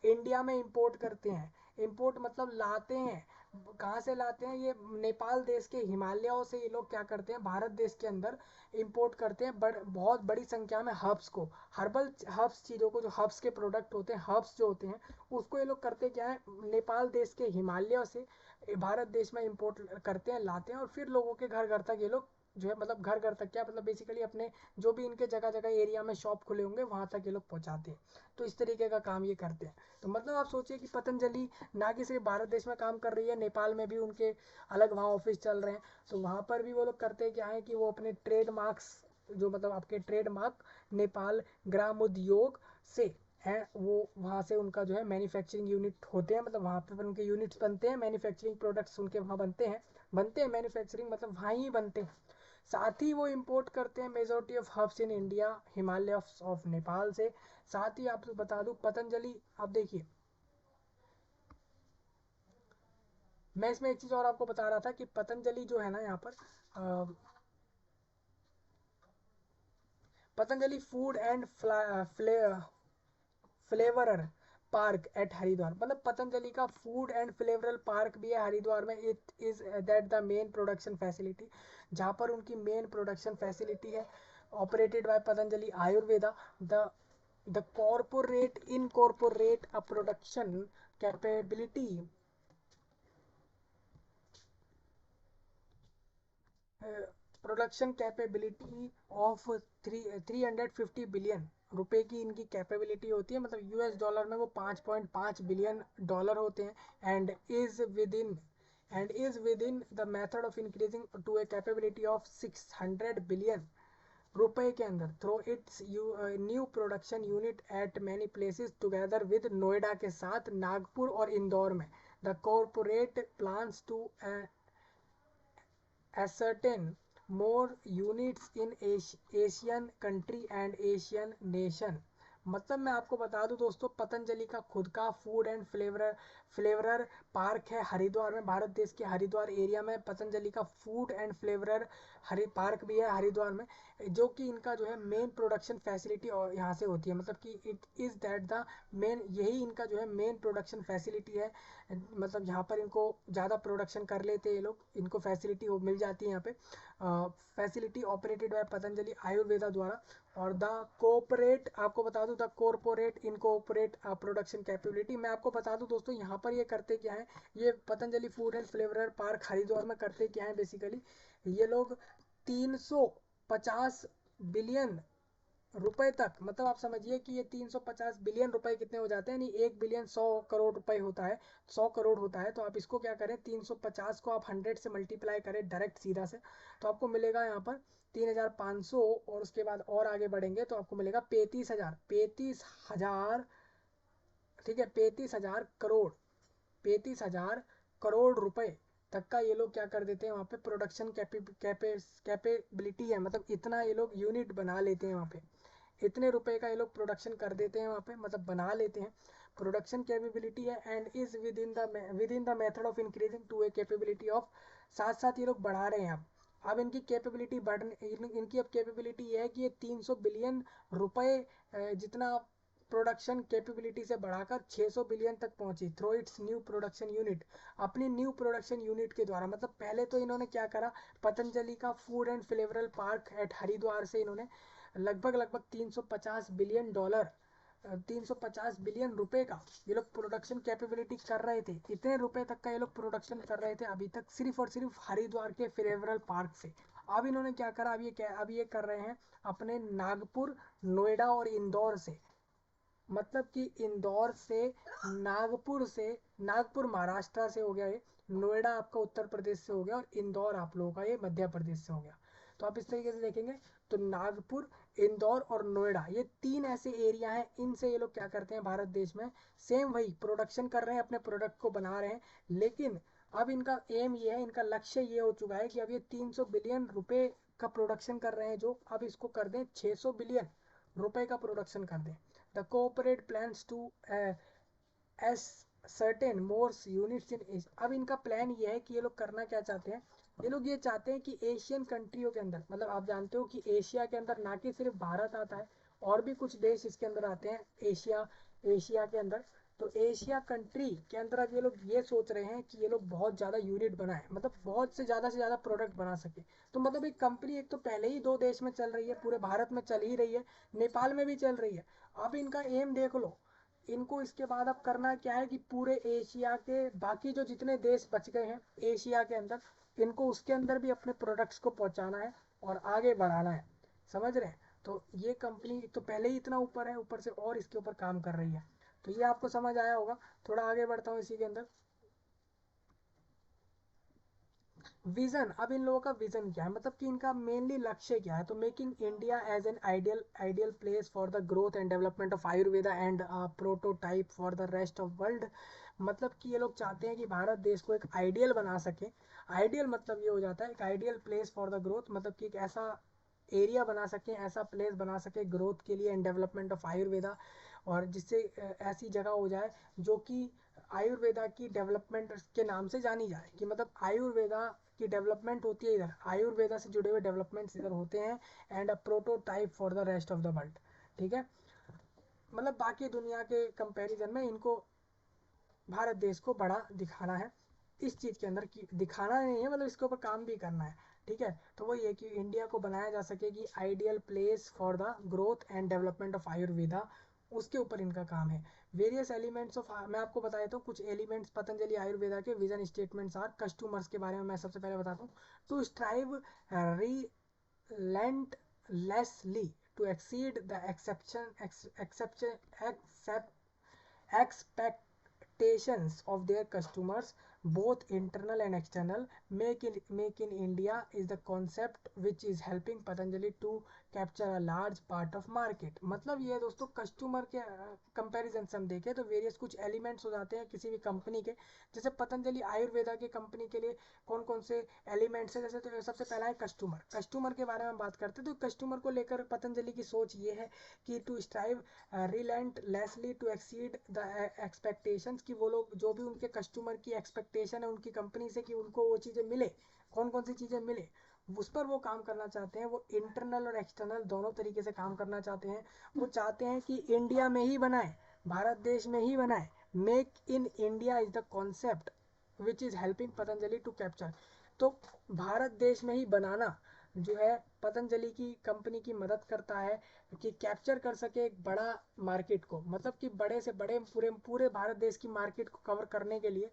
इंडिया में इंपोर्ट करते हैं। इंपोर्ट मतलब लाते हैं। कहाँ से लाते हैं, ये नेपाल देश के हिमालयों से ये लोग क्या करते हैं, भारत देश के अंदर इंपोर्ट करते हैं बहुत बड़ी संख्या में हर्ब्स को, हर्बल हर्ब्स चीज़ों को, जो हर्ब्स के प्रोडक्ट होते हैं, हर्ब्स जो होते हैं, उसको ये लोग करते क्या है, नेपाल देश के हिमालयों से भारत देश में इंपोर्ट करते हैं, लाते हैं, और फिर लोगों के घर घर तक ये लोग जो है, मतलब घर घर तक क्या मतलब बेसिकली अपने जो भी इनके जगह जगह एरिया में शॉप खुले होंगे वहां तक ये लोग पहुंचाते हैं। तो इस तरीके का काम ये करते हैं। तो मतलब आप सोचिए कि पतंजलि ना कि सिर्फ भारत देश में काम कर रही है, नेपाल में भी उनके अलग वहाँ ऑफिस चल रहे हैं। तो वहाँ पर भी वो लोग करते क्या है कि वो अपने ट्रेड मार्क्स, जो मतलब आपके ट्रेड मार्क नेपाल ग्राम उद्योग से है, वो वहाँ से उनका जो है मैन्युफैक्चरिंग यूनिट होते हैं, मतलब वहाँ पर उनके यूनिट्स बनते हैं, मैन्युफैक्चरिंग प्रोडक्ट्स उनके वहाँ बनते हैं मैन्युफैक्चरिंग मतलब वहाँ ही बनते हैं। साथ ही वो इंपोर्ट करते हैं majority of herbs in India, Himalaya of Nepal से। साथ ही आपको बता दूं पतंजलि, आप देखिए मैं इसमें एक चीज़ और आपको बता रहा था कि पतंजलि जो है ना यहाँ पर Patanjali food and flavour park at Haridwar, मतलब पतंजलि का फूड एंड फ्लेवरल पार्क भी है हरिद्वार में। It is that the main production facility, जहाँ पर उनकी मेन प्रोडक्शन फैसिलिटी है, operated by Patanjali Ayurveda. The the corporate incorporate a production capability production capability of 350 billion रुपए की इनकी कैपेबिलिटी होती है, मतलब यूएस डॉलर में वो 5.5 बिलियन डॉलर होते हैं। And is with in the method of increasing to a capability of 600 billion रुपए के अंदर through its new production unit at many places together with Noida के साथ नागपुर और इंदौर में। The corporate plans to ascertain more units in Asian country and Asian nation। मतलब मैं आपको बता दूं दोस्तों, पतंजलि का खुद का फूड एंड फ्लेवरर पार्क है हरिद्वार में, भारत देश के हरिद्वार एरिया में पतंजलि का फूड एंड फ्लेवरर हरि पार्क भी है हरिद्वार में, जो कि इनका जो है मेन प्रोडक्शन फैसिलिटी और यहाँ से होती है, मतलब कि it is that the main, यही इनका जो है मेन प्रोडक्शन फैसिलिटी है। मतलब यहाँ पर इनको ज़्यादा प्रोडक्शन कर लेते हैं ये लोग, इनको फैसिलिटी मिल जाती है यहाँ पे। Facility operated by Patanjali Ayurveda द्वारा। और द कोऑपरेट, आपको बता दूं the corporate incorporate production capability, मैं आपको बता दूं दोस्तों यहाँ पर ये करते क्या है, ये Patanjali food and flavour park Haridwar में करते क्या है बेसिकली, ये लोग 350 बिलियन रुपए तक, मतलब आप समझिए कि ये 350 बिलियन रुपए कितने हो जाते हैं, यानी 1 बिलियन 100 करोड़ रुपए होता है, 100 करोड़ होता है। तो आप इसको क्या करें, 350 को आप 100 से मल्टीप्लाई करें डायरेक्ट सीधा से, तो आपको मिलेगा यहाँ पर 3,500, और उसके बाद और आगे बढ़ेंगे तो आपको मिलेगा 35,000, 35,000, ठीक है, 35,000 करोड़, 35,000 करोड़ रुपए तक का ये लोग क्या कर देते हैं वहाँ पे प्रोडक्शन कैपेबिलिटी है, मतलब इतना ये लोग यूनिट बना लेते हैं वहाँ पे, इतने रुपए का ये लोग प्रोडक्शन कर देते हैं वहाँ पे, मतलब बना लेते हैं, प्रोडक्शन कैपेबिलिटी है। And is with in the method of increasing to a capability of, साथ साथ ये लोग बढ़ा रहे हैं अब इनकी कैपेबिलिटी इनकी अब कैपेबिलिटी ये है कि ये 300 बिलियन रुपए जितना प्रोडक्शन कैपेबिलिटी से बढ़ाकर 600 बिलियन तक पहुंची through its new production unit, अपनी न्यू प्रोडक्शन यूनिट के द्वारा। मतलब पहले तो इन्होंने क्या करा, पतंजलि का food and flavour park at Haridwar से इन्होंने लगभग लगभग 350 बिलियन डॉलर, 350 बिलियन रुपए का ये लोग प्रोडक्शन कैपेबिलिटी कर रहे थे, इतने रुपए तक का ये लोग प्रोडक्शन कर रहे थे अभी तक सिर्फ और सिर्फ हरिद्वार के फ्लेवरल पार्क से। अब इन्होंने क्या करा, अब ये कर रहे हैं अपने नागपुर, नोएडा और इंदौर से, मतलब कि इंदौर से, नागपुर महाराष्ट्र से हो गया ये, नोएडा आपका उत्तर प्रदेश से हो गया और इंदौर आप लोगों का ये मध्य प्रदेश से हो गया। तो आप इस तरीके से देखेंगे तो नागपुर, इंदौर और नोएडा ये तीन ऐसे एरिया हैं, इनसे ये लोग क्या करते हैं भारत देश में सेम वही प्रोडक्शन कर रहे हैं, अपने प्रोडक्ट को बना रहे हैं। लेकिन अब इनका एम ये है, इनका लक्ष्य ये हो चुका है कि अब ये 300 बिलियन रुपए का प्रोडक्शन कर रहे हैं, जो अब इसको कर दें 600 बिलियन रुपए का प्रोडक्शन कर दें। The corporate plans to as certain more units in Asia। अब इनका प्लान ये है कि ये लोग करना क्या चाहते हैं, ये लोग ये चाहते हैं कि एशियन कंट्रियों के अंदर, मतलब आप जानते हो कि एशिया के अंदर ना कि सिर्फ भारत आता है, और भी कुछ देश इसके अंदर आते हैं एशिया के अंदर। तो एशिया कंट्री के अंदर अब ये लोग ये सोच रहे हैं कि ये लोग बहुत ज़्यादा यूनिट बनाए, मतलब बहुत से ज़्यादा प्रोडक्ट बना सके। तो मतलब एक कंपनी एक तो पहले ही 2 देश में चल रही है, पूरे भारत में चल ही रही है, नेपाल में भी चल रही है। अब इनका एम देख लो, इनको इसके बाद अब करना क्या है कि पूरे एशिया के बाकी जो जितने देश बच गए हैं एशिया के अंदर, इनको उसके अंदर भी अपने प्रोडक्ट्स को पहुंचाना है और आगे बढ़ाना है, समझ रहे हैं। तो ये कंपनी तो पहले ही इतना ऊपर है, ऊपर से और इसके ऊपर काम कर रही है। तो ये आपको समझ आया होगा। थोड़ा आगे बढ़ता हूँ इसी के अंदर। विजन, अब इन लोगों का विजन क्या है, मतलब कि इनका मेनली लक्ष्य क्या है, तो making India as an ideal place for the growth and development of Ayurveda and prototype for the rest of world. मतलब कि ये लोग चाहते हैं कि भारत देश को एक आइडियल बना सके। आइडियल मतलब ये हो जाता है एक ideal place for the growth, मतलब कि एक ऐसा एरिया बना सके, ऐसा प्लेस बना सके ग्रोथ के लिए एंड डेवलपमेंट ऑफ आयुर्वेदा, और जिससे ऐसी जगह हो जाए जो कि आयुर्वेदा की डेवलपमेंट के नाम से जानी जाए, कि मतलब आयुर्वेदा की डेवलपमेंट होती है इधर, आयुर्वेदा से जुड़े हुए डेवलपमेंट्स इधर होते हैं, and a prototype for the rest of the world. ठीक है, मतलब बाकी दुनिया के कंपैरिजन में इनको भारत देश को बड़ा दिखाना है इस चीज़ के अंदर, कि दिखाना नहीं है मतलब इसके ऊपर काम भी करना है। ठीक है, तो वही है कि इंडिया को बनाया जा सके कि ideal place for the growth and development of Ayurveda, उसके ऊपर इनका काम है। वेरियस एलिमेंट्स ऑफ, मैं आपको बता देता हूँ कुछ एलिमेंट्स पतंजलि आयुर्वेदा के विजन स्टेटमेंट्स आर, कस्टमर्स के बारे में मैं सबसे पहले बताता हूँ। To strive relentlessly to exceed the expectations of their customers, both internal and external. Make in India is the concept which is helping Patanjali to capture a large part of market। मतलब ये है दोस्तों, customer के comparison से हम देखें तो various कुछ एलिमेंट्स हो जाते हैं किसी भी कंपनी के। जैसे पतंजलि आयुर्वेदा की कंपनी के लिए कौन कौन से एलिमेंट्स है, जैसे तो सबसे पहला है कस्टमर के बारे में बात करते हैं तो कस्टमर को लेकर पतंजलि की सोच ये है कि to strive relentlessly to exceed the expectations, कि वो लोग जो भी उनके कस्टमर की एक्सपेक्टेशन है उनकी कंपनी से कि उनको वो चीज़ें मिले, कौन कौन सी चीज़ें मिले, उस पर वो काम करना चाहते हैं। वो इंटरनल और एक्सटर्नल दोनों तरीके से काम करना चाहते हैं। वो चाहते हैं कि इंडिया में ही बनाए, भारत देश में ही बनाए। Make in India is the concept which is helping Patanjali to capture. तो भारत देश में ही बनाना जो है पतंजलि की कंपनी की मदद करता है कि कैप्चर कर सके एक बड़ा मार्केट को, मतलब कि बड़े से बड़े पूरे पूरे भारत देश की मार्केट को कवर करने के लिए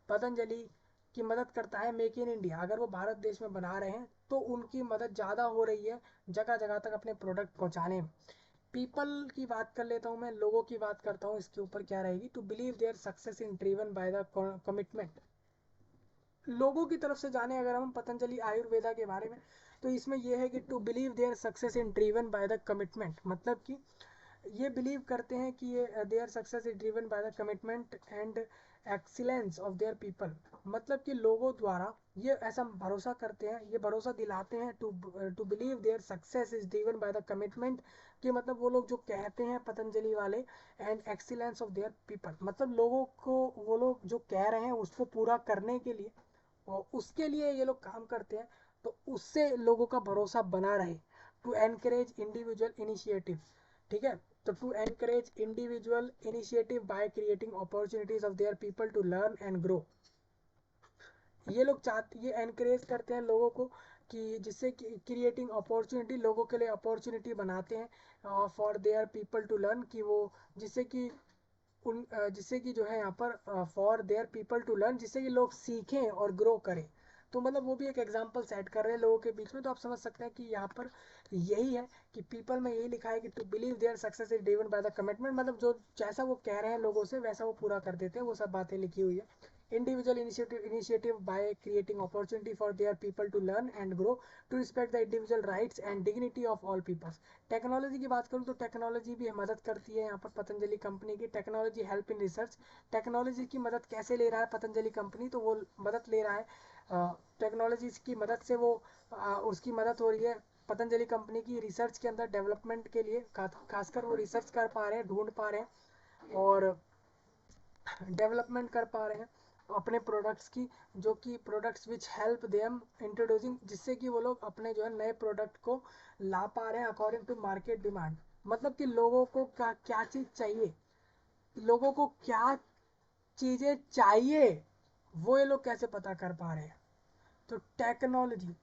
पतंजलि की मदद करता है मेक इन इंडिया। अगर वो भारत देश में बना रहे हैं तो उनकी मदद ज़्यादा हो रही है जगह जगह तक अपने प्रोडक्ट पहुँचाने में। पीपल की बात कर लेता हूँ मैं, लोगों की बात करता हूँ, इसके ऊपर क्या रहेगी, to believe their success in driven by the commitment. लोगों की तरफ से जाने अगर हम पतंजलि आयुर्वेदा के बारे में, तो इसमें यह है कि to believe their success in driven by the commitment, मतलब कि ये बिलीव करते हैं कि ये their success is driven by the commitment and excellence of their people. मतलब कि लोगों द्वारा ये ऐसा भरोसा करते हैं, ये भरोसा दिलाते हैं to believe their success is driven by the commitment, कि मतलब वो लोग जो कहते हैं पतंजलि वाले, and excellence of their people, मतलब लोगों को वो लोग जो कह रहे हैं उसको पूरा करने के लिए और उसके लिए ये लोग काम करते हैं, तो उससे लोगों का भरोसा बना रहे। टू एनकरेज इंडिविजुअल इनिशिएटिव, ठीक है, तो to encourage individual initiative by creating opportunities of their people to learn and grow. ये लोग चाहते, ये एनकरेज करते हैं लोगों को कि जिससे क्रिएटिंग अपॉर्चुनिटी, लोगों के लिए अपॉर्चुनिटी बनाते हैं for their people to learn, कि वो जिससे कि जिससे कि जो है यहाँ पर for their people to learn, जिससे कि लोग सीखें और ग्रो करें। तो मतलब वो भी एक एग्जाम्पल सेट कर रहे हैं लोगों के बीच में। तो आप समझ सकते हैं कि यहाँ पर यही है कि पीपल में यही लिखा है कि to believe their success is driven by the commitment, मतलब जो जैसा वो कह रहे हैं लोगों से वैसा वो पूरा कर देते हैं, वो सब बातें लिखी हुई है। Individual initiative by creating opportunity for their people to learn and grow, to respect the individual rights and dignity of all peoples. Technology की बात करूँ तो टेक्नोलॉजी भी मदद करती है यहाँ पर पतंजलि कंपनी की। Technology help in research, technology की मदद कैसे ले रहा है पतंजलि कंपनी, तो वो मदद ले रहा है टेक्नोलॉजी की मदद से, वो उसकी मदद हो रही है पतंजलि कंपनी की रिसर्च के अंदर डेवलपमेंट के लिए। खासकर वो रिसर्च कर पा रहे हैं, ढूंढ पा रहे हैं और डेवलपमेंट कर पा रहे हैं अपने प्रोडक्ट्स की, जो कि products which help them introducing, जिससे कि वो लोग अपने जो है नए प्रोडक्ट को ला पा रहे हैं अकॉर्डिंग टू मार्केट डिमांड। मतलब कि लोगों को क्या क्या चीज़ चाहिए, लोगों को क्या चीज़ें चाहिए वो ये लोग कैसे पता कर पा रहे हैं। तो टेक्नोलॉजी,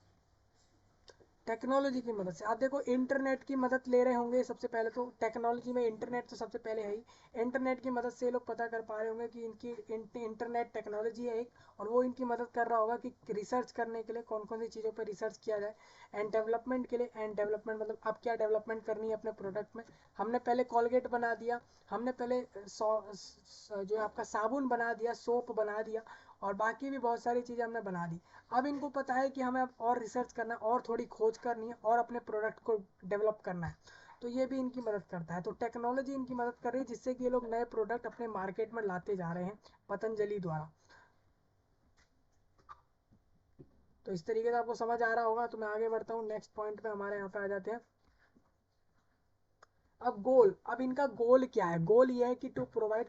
टेक्नोलॉजी की मदद से आप देखो इंटरनेट की मदद ले रहे होंगे सबसे पहले, तो टेक्नोलॉजी में इंटरनेट तो सबसे पहले है ही। इंटरनेट की मदद से ये लोग पता कर पा रहे होंगे कि इनकी इंटरनेट टेक्नोलॉजी है एक, और वो इनकी मदद कर रहा होगा कि रिसर्च करने के लिए कौन कौन सी चीज़ों पर रिसर्च किया जाए, एंड डेवलपमेंट के लिए। एंड डेवलपमेंट मतलब अब क्या डेवलपमेंट करनी है अपने प्रोडक्ट में। हमने पहले कॉलगेट बना दिया, हमने पहले जो है आपका साबुन बना दिया, सोप बना दिया, और बाकी भी बहुत सारी चीज़ें हमने बना दी। अब इनको पता है कि हमें अब और रिसर्च करना है और थोड़ी खोज करनी है और अपने प्रोडक्ट को डेवलप करना है, तो ये भी इनकी मदद करता है। तो टेक्नोलॉजी इनकी मदद कर रही है जिससे कि ये लोग नए प्रोडक्ट अपने मार्केट में लाते जा रहे हैं पतंजलि द्वारा। तो इस तरीके से आपको समझ आ रहा होगा। तो मैं आगे बढ़ता हूँ, नेक्स्ट पॉइंट पे हमारे यहाँ पे आ जाते हैं। अब गोल, अब इनका गोल क्या है? गोल ये है कि to provide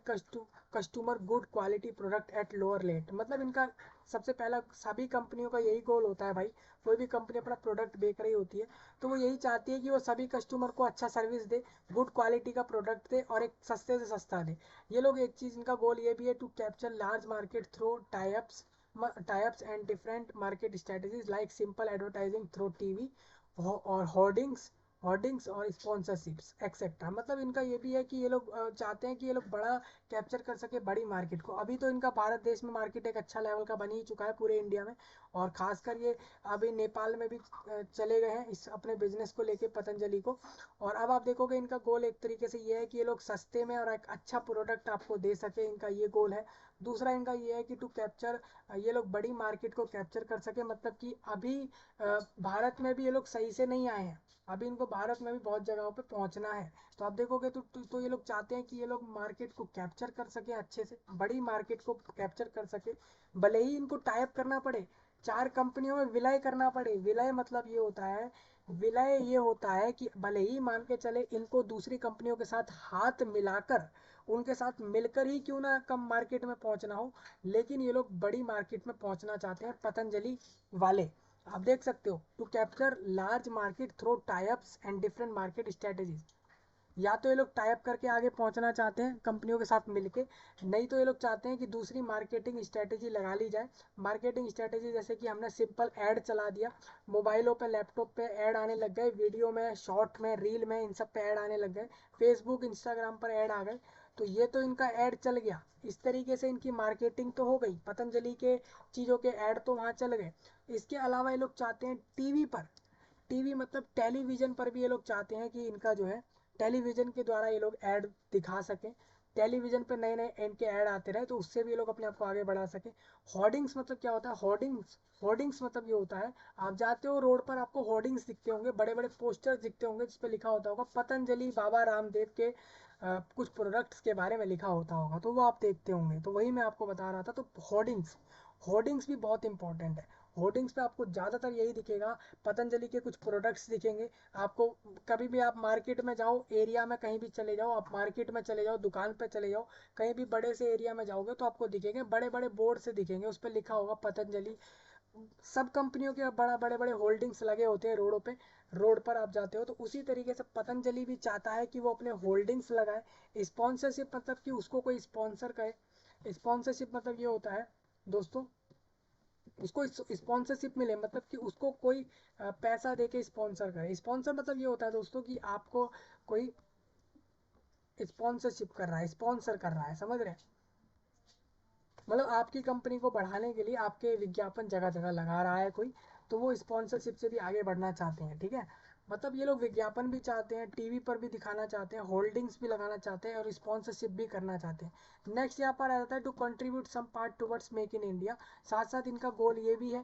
customer good quality product at lower rate. मतलब इनका सबसे पहला, सभी कंपनियों का यही गोल होता है भाई। कोई भी कंपनी अपना प्रोडक्ट बेच रही होती है तो वो यही चाहती है कि वो सभी कस्टमर को अच्छा सर्विस दे, गुड क्वालिटी का प्रोडक्ट दे और एक सस्ते से सस्ता दे। ये लोग एक चीज़, इनका गोल ये भी है to capture large market through types and different market strategies like simple advertising through TV और होर्डिंग्स और स्पॉन्सरशिप्स एक्सेट्रा। मतलब इनका ये भी है कि ये लोग चाहते हैं कि ये लोग बड़ा कैप्चर कर सके बड़ी मार्केट को। अभी तो इनका भारत देश में मार्केट एक अच्छा लेवल का बन ही चुका है पूरे इंडिया में, और खासकर ये अभी नेपाल में भी चले गए हैं इस अपने बिजनेस को लेके पतंजलि को। और अब आप देखोगे इनका गोल एक तरीके से ये है कि ये लोग सस्ते में और एक अच्छा प्रोडक्ट आपको दे सके, इनका ये गोल है। दूसरा इनका ये है कि टू कैप्चर, ये लोग बड़ी मार्केट को कैप्चर कर सके। मतलब कि अभी भारत में भी ये लोग सही से नहीं आए हैं, अभी इनको भारत में भी बहुत जगहों पे पहुंचना है। तो आप देखोगे तो ये लोग चाहते हैं कि ये लोग मार्केट को कैप्चर कर सके, अच्छे से बड़ी मार्केट को कैप्चर कर सके। भले ही इनको टाइप करना पड़े, चार कंपनियों में विलय करना पड़े। विलय मतलब ये होता है, विलय ये होता है कि भले ही मान के चले इनको दूसरी कंपनियों के साथ हाथ मिलाकर, उनके साथ मिलकर ही क्यों ना कम मार्केट में पहुंचना हो, लेकिन ये लोग बड़ी मार्केट में पहुंचना चाहते हैं पतंजलि वाले। आप देख सकते हो, to capture large market through types and different market strategies. या तो ये लोग टाइप करके आगे पहुंचना चाहते हैं कंपनियों के साथ मिलके, नहीं तो ये लोग चाहते हैं कि दूसरी मार्केटिंग स्ट्रेटेजी लगा ली जाए। मार्केटिंग स्ट्रेटेजी जैसे कि हमने सिंपल ऐड चला दिया, मोबाइलों पे लैपटॉप पे ऐड आने लग गए, वीडियो में, शॉर्ट में, रील में, इन सब पे ऐड आने लग गए, फेसबुक इंस्टाग्राम पर ऐड आ गए। तो ये तो इनका ऐड चल गया, इस तरीके से इनकी मार्केटिंग तो हो गई, पतंजलि के चीज़ों के ऐड तो वहाँ चल गए। इसके अलावा ये लोग चाहते हैं टीवी पर, टीवी मतलब टेलीविज़न पर भी ये लोग चाहते हैं कि इनका जो है टेलीविज़न के द्वारा ये लोग ऐड दिखा सकें, टेलीविज़न पे नए नए इनके ऐड आते रहे, तो उससे भी ये लोग अपने आप को आगे बढ़ा सकें। होर्डिंग्स मतलब क्या होता है? होर्डिंग्स, होर्डिंग्स मतलब ये होता है, आप जाते हो रोड पर आपको होर्डिंग्स दिखते होंगे, बड़े बड़े पोस्टर्स दिखते होंगे जिस पे लिखा होता होगा पतंजलि बाबा रामदेव के कुछ प्रोडक्ट्स के बारे में लिखा होता होगा, तो वो आप देखते होंगे। तो वही मैं आपको बता रहा था। तो होर्डिंग्स, होर्डिंग्स भी बहुत इंपॉर्टेंट है। होर्डिंग्स पे आपको ज़्यादातर यही दिखेगा, पतंजलि के कुछ प्रोडक्ट्स दिखेंगे आपको। कभी भी आप मार्केट में जाओ, एरिया में कहीं भी चले जाओ, आप मार्केट में चले जाओ, दुकान पे चले जाओ, कहीं भी बड़े से एरिया में जाओगे तो आपको दिखेंगे, बड़े बड़े बोर्ड से दिखेंगे, उस पर लिखा होगा पतंजलि। सब कंपनियों के बड़े बड़े होल्डिंग्स लगे होते हैं रोडों पे, रोड पर आप जाते हो तो उसी तरीके से पतंजलि भी चाहता है कि वो अपने होल्डिंग्स लगाए। स्पॉन्सरशिप मतलब कि उसको कोई स्पॉन्सर करे। स्पॉन्सरशिप मतलब ये होता है दोस्तों, उसको स्पॉन्सरशिप मिले, मतलब कि उसको कोई पैसा दे के स्पॉन्सर करे। स्पॉन्सर मतलब ये होता है दोस्तों कि आपको कोई स्पॉन्सरशिप कर रहा है, स्पॉन्सर कर रहा है, समझ रहे हैं? मतलब आपकी कंपनी को बढ़ाने के लिए आपके विज्ञापन जगह जगह लगा रहा है कोई, तो वो स्पॉन्सरशिप से भी आगे बढ़ना चाहते हैं, ठीक है। मतलब ये लोग विज्ञापन भी चाहते हैं, टीवी पर भी दिखाना चाहते हैं, होल्डिंग्स भी लगाना चाहते हैं और स्पॉन्सरशिप भी करना चाहते हैं। नेक्स्ट यहाँ पर आ जाता है to contribute some part towards make in India. साथ साथ इनका गोल ये भी है,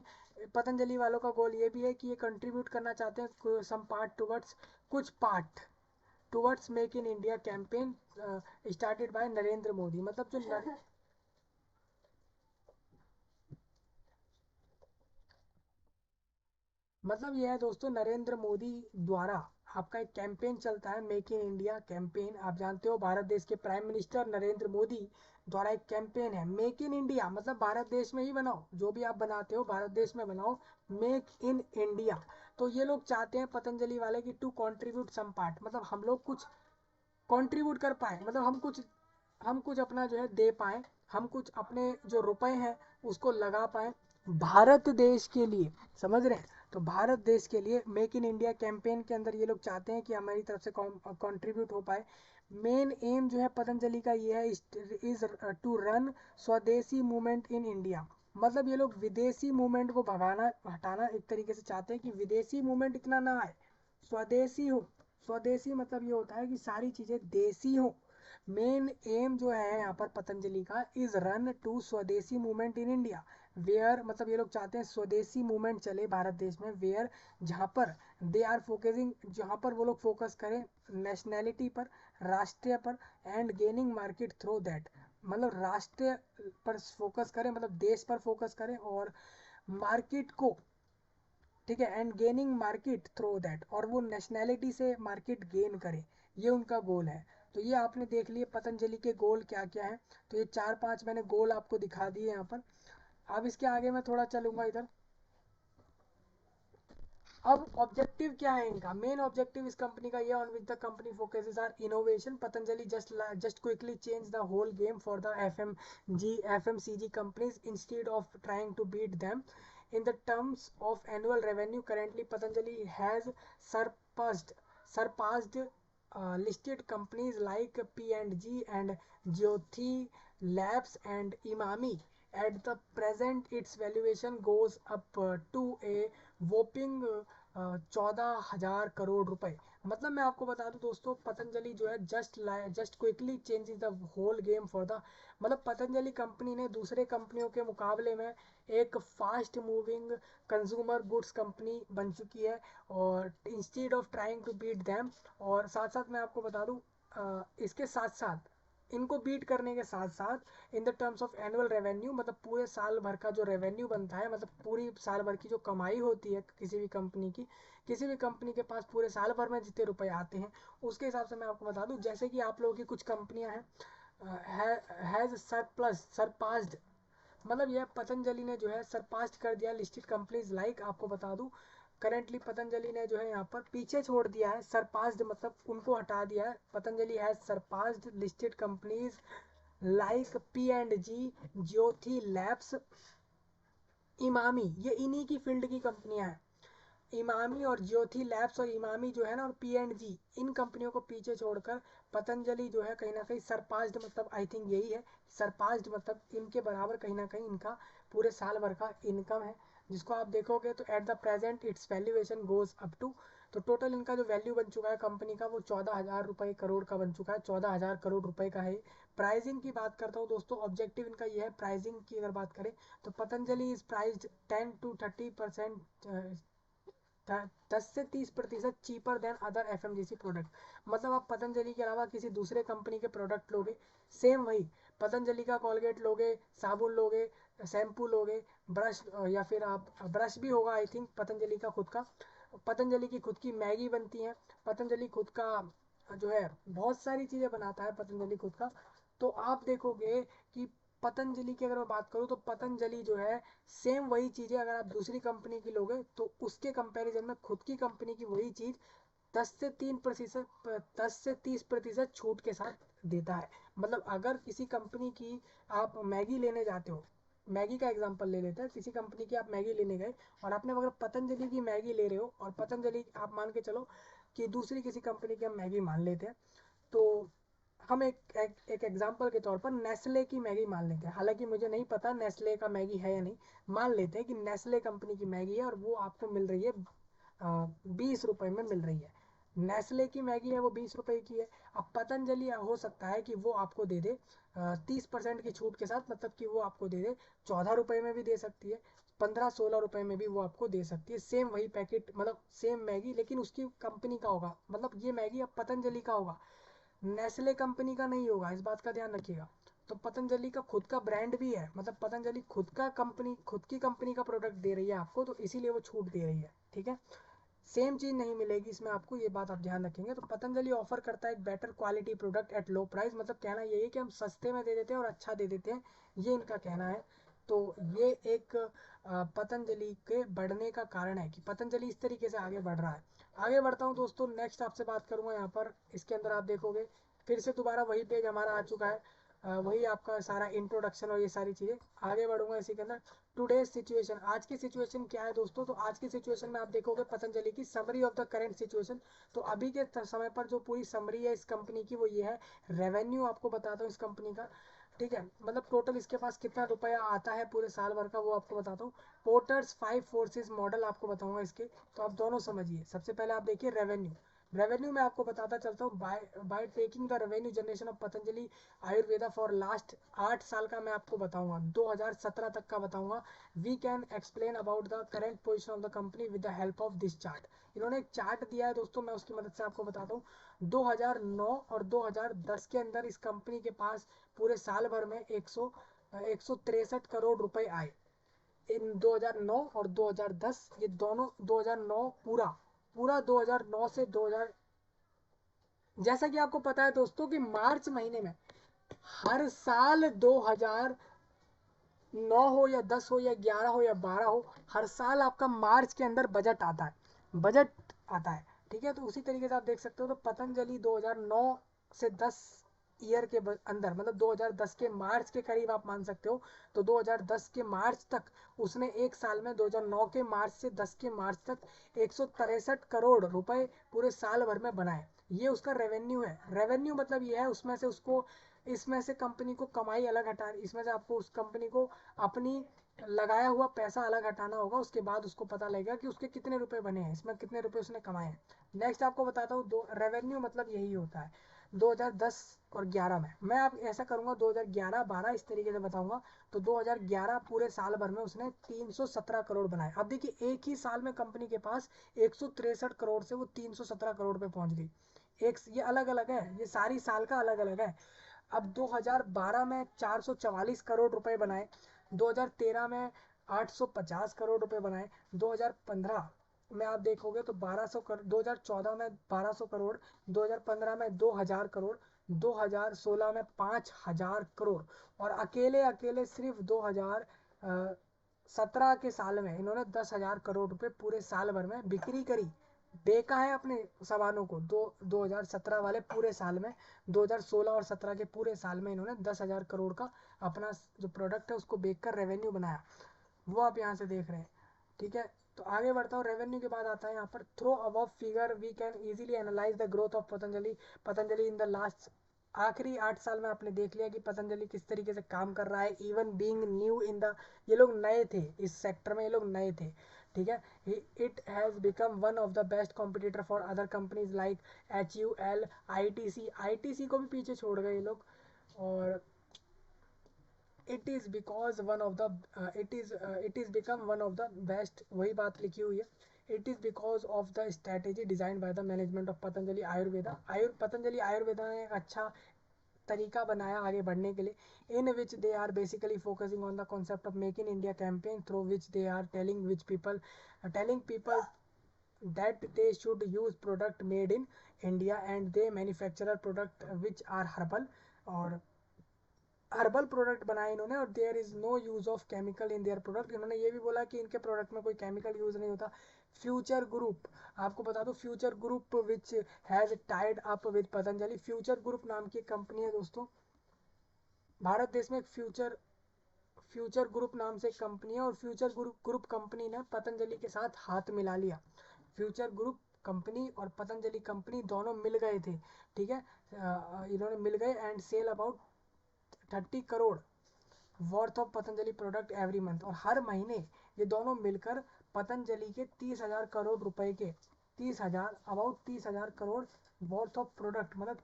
पतंजलि वालों का गोल ये भी है कि ये कंट्रीब्यूट करना चाहते हैं सम पार्ट टुवर्ड्स, कुछ part towards make in India campaign started by Narendra Modi. मतलब जो मतलब यह है दोस्तों, नरेंद्र मोदी द्वारा आपका एक कैंपेन चलता है, मेक इन इंडिया कैंपेन। आप जानते हो भारत देश के प्राइम मिनिस्टर नरेंद्र मोदी द्वारा एक कैंपेन है मेक इन इंडिया, मतलब भारत देश में ही बनाओ, जो भी आप बनाते हो भारत देश में बनाओ, मेक इन इंडिया। तो ये लोग चाहते हैं पतंजलि वाले कि टू कंट्रीब्यूट सम पार्ट, मतलब हम लोग कुछ कंट्रीब्यूट कर पाए, मतलब हम कुछ अपना जो है दे पाए, हम कुछ अपने जो रुपए हैं उसको लगा पाए भारत देश के लिए, समझ रहे हैं। तो भारत देश के लिए मेक इन इंडिया कैंपेन के अंदर ये लोग चाहते हैं कि हमारी तरफ से कंट्रीब्यूट हो पाए। मेन एम जो है पतंजलि का ये है, इज टू रन स्वदेशी मूवमेंट इन इंडिया। मतलब ये लोग विदेशी मूवमेंट को भगाना हटाना एक तरीके से चाहते हैं कि विदेशी मूवमेंट इतना ना आए, स्वदेशी हो। स्वदेशी मतलब ये होता है कि सारी चीजें देसी हो। मेन एम जो है यहाँ पर पतंजलि का, इज रन टू स्वदेशी मूवमेंट इन इंडिया, वेयर मतलब ये लोग चाहते हैं स्वदेशी मूवमेंट चले भारत देश में, वेयर जहाँ पर दे आर फोकसिंग, जहाँ पर वो लोग फोकस करें नेशनैलिटी पर, राष्ट्रीय पर, and gaining market through that. मतलब राष्ट्रीय पर फोकस करें, मतलब देश पर फोकस करें और मार्केट को, ठीक है, and gaining market through that, और वो नेशनैलिटी से मार्केट गेन करे, ये उनका गोल है। तो ये आपने देख लिए पतंजलि के गोल क्या क्या है। तो ये 4-5 मैंने गोल आपको दिखा दिए यहाँ पर। अब इसके आगे मैं थोड़ा चलूंगा इधर। अब ऑब्जेक्टिव क्या है इनका, मेन ऑब्जेक्टिव इस कंपनी का ये, on which the company focuses are innovation, Patanjali just quickly change the whole game for the FMCG companies instead of trying to beat them in the terms of annual revenue. Currently Patanjali has surpassed listed companies like P&G and Jyothi Labs and Imami. At the present its valuation goes up to a whopping 14,000 crore रुपए। मतलब मैं आपको बता दूं दोस्तों, पतंजलि जो है just quickly changes the whole game for the, मतलब पतंजलि कंपनी ने दूसरे कंपनियों के मुकाबले में एक fast moving consumer goods company बन चुकी है, और instead of trying to beat them. और साथ साथ मैं आपको बता दूं, इसके साथ साथ, इनको बीट करने के साथ साथ, in the terms of annual revenue, मतलब पूरे साल भर का जो रेवेन्यू बनता है, मतलब पूरी साल भर की जो कमाई होती है किसी भी कंपनी की, किसी भी कंपनी के पास पूरे साल भर में जितने रुपए आते हैं, उसके हिसाब से मैं आपको बता दूं, जैसे कि आप लोगों की कुछ कंपनियां हैं, हैज सरपास्ड, मतलब यह पतंजलि ने जो है सरपास्ट कर दिया लिस्टेड कंपनीज लाइक, आपको बता दूं करेंटली पतंजलि ने जो है यहाँ पर पीछे छोड़ दिया है, सरपास्ड मतलब उनको हटा दिया है, Patanjali has surpassed listed companies like P&G, Jyoti labs, Emami, ये इन्हीं की फील्ड की कंपनियां हैं। इमामी और ज्योति लैब्स और इमामी जो है ना, और P&G, इन कंपनियों को पीछे छोड़कर पतंजलि जो है कहीं ना कहीं सरपास्ड, मतलब आई थिंक यही है, सरपास्ड मतलब इनके बराबर कहीं ना कहीं इनका पूरे साल भर का इनकम है, जिसको आप देखोगे तो at the present its valuation goes up to, तो टोटल इनका जो वैल्यू बन चुका है कंपनी का वो 14,000 करोड़ का बन चुका है, 14,000 करोड़ रुपए का है। प्राइसिंग की बात करता हूँ दोस्तों, ऑब्जेक्टिव इनका ये है, प्राइसिंग की अगर बात करें तो पतंजलि इज प्राइस्ड 10 to 30%, 10 से 30% cheaper than other FMGC product. मतलब आप पतंजलि के अलावा किसी दूसरे कंपनी के प्रोडक्ट लोगे, सेम वही पतंजलि का कॉलगेट लोगे, साबुन लोगे, शैम्पू लोगे, ब्रश, या फिर आप ब्रश भी होगा आई थिंक पतंजलि का खुद का, पतंजलि की खुद की मैगी बनती है, पतंजलि खुद का जो है बहुत सारी चीज़ें बनाता है पतंजलि खुद का। तो आप देखोगे कि पतंजलि की अगर मैं बात करूँ तो पतंजलि जो है सेम वही चीज़ें अगर आप दूसरी कंपनी की लोगे तो उसके कंपैरिजन में खुद की कंपनी की वही चीज़ 10 से 30% छूट के साथ देता है। मतलब अगर किसी कंपनी की आप मैगी लेने जाते हो, मैगी का एग्जांपल ले लेते हैं, किसी कंपनी की आप मैगी लेने गए और आपने अगर पतंजलि की मैगी ले रहे हो, और पतंजलि आप मान के चलो कि दूसरी किसी कंपनी की हम मैगी मान लेते हैं, तो हम एक एग्जांपल के तौर पर नेस्ले की मैगी मान लेते हैं, हालांकि मुझे नहीं पता नेस्ले का मैगी है या नहीं, मान लेते हैं कि नेस्ले कंपनी की मैगी है और वो आपको मिल रही है 20 रुपए में मिल रही है। नेस्ले की मैगी है वो 20 रुपए की है। अब पतंजलि हो सकता है कि वो आपको दे दे 30% की छूट के साथ, मतलब कि वो आपको दे दे 14 रुपए में भी दे सकती है, 15-16 रुपए में भी वो आपको दे सकती है, सेम वही पैकेट, मतलब सेम मैगी, लेकिन उसकी कंपनी का होगा, मतलब ये मैगी अब पतंजलि का होगा, नेस्ले कंपनी का नहीं होगा, इस बात का ध्यान रखिएगा। तो पतंजलि का खुद का ब्रांड भी है, मतलब पतंजलि खुद का कंपनी, खुद की कंपनी का प्रोडक्ट दे रही है आपको, तो इसीलिए वो छूट दे रही है, ठीक है। सेम चीज नहीं मिलेगी इसमें आपको, ये बात आप ध्यान रखेंगे। तो पतंजलि ऑफर करता है एक better quality product at low price, मतलब कहना यही है कि हम सस्ते में दे देते हैं और अच्छा दे देते हैं, ये इनका कहना है। तो ये एक पतंजलि के बढ़ने का कारण है कि पतंजलि इस तरीके से आगे बढ़ रहा है। आगे बढ़ता हूँ दोस्तों, नेक्स्ट आपसे बात करूंगा यहाँ पर, इसके अंदर आप देखोगे फिर से दोबारा वही पेज हमारा आ चुका है, वही आपका सारा इंट्रोडक्शन और ये सारी चीज़ें। आगे बढ़ूंगा इसी के अंदर। टुडेज सिचुएशन, आज की सिचुएशन क्या है दोस्तों, तो आज की सिचुएशन में आप देखोगे पतंजलि की summary of the current situation. तो अभी के समय पर जो पूरी समरी है इस कंपनी की वो ये है। रेवेन्यू आपको बताता हूँ इस कंपनी का, ठीक है, मतलब टोटल इसके पास कितना रुपया आता है पूरे साल भर का वो आपको बताता हूँ। पोर्टर्स 5 फोर्सेस मॉडल आपको बताऊंगा इसके, तो आप दोनों समझिए। सबसे पहले आप देखिए रेवेन्यू। रेवेन्यू में आपको बताता चलता हूँ, by taking the revenue generation of Patanjali Ayurveda for last 8 साल का मैं आपको बताऊंगा, 2017 तक का बताऊंगा। We can explain about the current position of the company with the help of this chart. इन्होंने एक चार्ट दिया है दोस्तों, मैं उसकी मदद से आपको बताता हूँ। 2009 और 2010 के अंदर इस कंपनी के पास पूरे साल भर में 163 करोड़ रुपए आए। इन 2009 और 2010 ये दोनों, 2009 पूरा पूरा 2009 से 2000, जैसा कि आपको पता है दोस्तों कि मार्च महीने में हर साल 2009 हो या 10 हो या 11 हो या 12 हो, हर साल आपका मार्च के अंदर बजट आता है, बजट आता है, ठीक है। तो उसी तरीके से आप देख सकते हो, तो पतंजलि 2009 से 10 ईयर के अंदर, मतलब 2010 के मार्च के करीब आप मान सकते हो, तो 2010 के मार्च तक उसने एक साल में 2009 के मार्च से 10 के मार्च तक 163 करोड़ रुपए पूरे साल भर में बनाए। ये उसका रेवेन्यू है। रेवेन्यू मतलब ये है उसमें से उसको, इसमें से कंपनी को कमाई अलग हटा, इसमें से आपको उस कंपनी को अपनी लगाया हुआ पैसा अलग हटाना होगा, उसके बाद उसको पता लगेगा कि उसके कितने रुपए बने हैं, इसमें कितने रुपए उसने कमाए हैं। नेक्स्ट आपको बताता हूँ, दो रेवेन्यू मतलब यही होता है 2010 और 11 में। मैं आप ऐसा करूंगा 2011-12 इस तरीके से बताऊंगा। तो 2011 पूरे साल भर में उसने 317 करोड़ बनाए। अब देखिए एक ही साल में कंपनी के पास 163 करोड़ से वो 317 करोड़ पे पहुंच गई। एक ये अलग अलग है, ये सारी साल का अलग अलग है। अब 2012 में 444 करोड़ रुपए बनाए, 2013 में 850 करोड़ रुपए बनाए, 2015 में आप देखोगे तो 1200 करोड़, 2014 में 1200 करोड़, 2015 में 2000 करोड़, 2016 में 5000 करोड़, और अकेले अकेले सिर्फ 2017 के साल में इन्होंने 10,000 करोड़ रुपए पूरे साल भर में बिक्री करी, बेचा है अपने सामानों को। 2017 वाले पूरे साल में, 2016 और 17 के पूरे साल में इन्होंने 10,000 करोड़ का अपना जो प्रोडक्ट है उसको बेचकर रेवेन्यू बनाया, वो आप यहाँ से देख रहे हैं, ठीक है। तो आगे बढ़ता हूँ, रेवेन्यू के बाद आता है यहाँ पर through above figure we can easily analyse the growth of Patanjali. Patanjali in the last, आखिरी 8 साल में आपने देख लिया कि पतंजलि किस तरीके से काम कर रहा है, even being new in the, ये लोग नए थे इस सेक्टर में, ये लोग नए थे, ठीक है। It has become one of the best competitor for other companies like HUL, ITC, ITC को भी पीछे छोड़ गए ये लोग। और it is because one of the, it is become one of the best, वही बात लिखी हुई है। It is because of the strategy design by the management of Patanjali Ayurveda. Patanjali Ayurveda ने एक अच्छा तरीका बनाया आगे बढ़ने के लिए, in which they are basically focusing on the concept of make in India campaign, through which they are telling people that they should use product made in India and they manufacture product which are herbal, और herbal product बनाए इन्होंने, और there is no use of chemical in their product. इन्होंने ये भी बोला कि इनके प्रोडक्ट में कोई केमिकल यूज नहीं होता। फ्यूचर ग्रुप, आपको बता दो future group which has tied up with Patanjali, future group नाम की कंपनी है दोस्तों, भारत देश में एक फ्यूचर ग्रुप नाम से एक कंपनी है, और फ्यूचर ग्रुप कंपनी ने पतंजलि के साथ हाथ मिला लिया। फ्यूचर ग्रुप कंपनी और पतंजलि कंपनी दोनों मिल गए थे, ठीक है। इन्होंने मिल गए and sell about 30 crore worth of Patanjali product every month. और हर महीने ये दोनों मिलकर पतंजलि के 30,000 करोड़ रुपए के 30,000 वर्थ ऑफ प्रोडक्ट, मतलब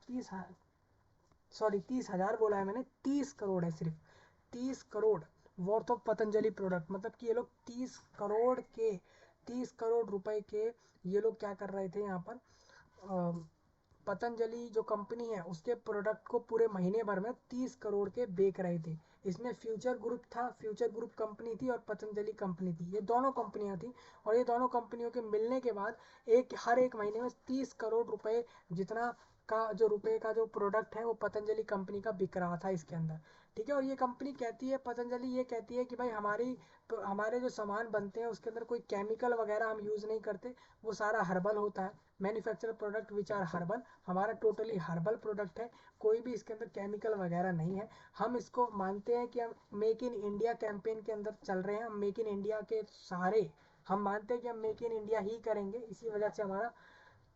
30,000 बोला है मैंने, 30 करोड़ है सिर्फ, 30 crore worth of Patanjali product, मतलब कि ये लोग 30 करोड़ के ये लोग क्या कर रहे थे यहाँ पर, पतंजलि जो कंपनी है उसके प्रोडक्ट को पूरे महीने भर में 30 करोड़ के बेच रहे थे। इसमें फ्यूचर ग्रुप था, फ्यूचर ग्रुप कंपनी थी और पतंजलि कंपनी थी, ये दोनों कंपनियां थी। और ये दोनों कंपनियों के मिलने के बाद हर एक महीने में 30 करोड़ रुपए जितना का जो रुपए का जो प्रोडक्ट है वो पतंजलि कंपनी का बिक रहा था इसके अंदर, ठीक है। और ये कंपनी कहती है, पतंजलि ये कहती है कि भाई हमारे जो सामान बनते हैं उसके अंदर कोई केमिकल वगैरह हम यूज़ नहीं करते, वो सारा हर्बल होता है, manufacture product which are herbal, हमारा टोटली हर्बल प्रोडक्ट है, कोई भी इसके अंदर केमिकल वगैरह नहीं है। हम इसको मानते हैं कि हम मेक इन इंडिया कैंपेन के अंदर चल रहे हैं, हम मेक इन इंडिया के सहारे हम मानते हैं कि हम मेक इन इंडिया ही करेंगे, इसी वजह से हमारा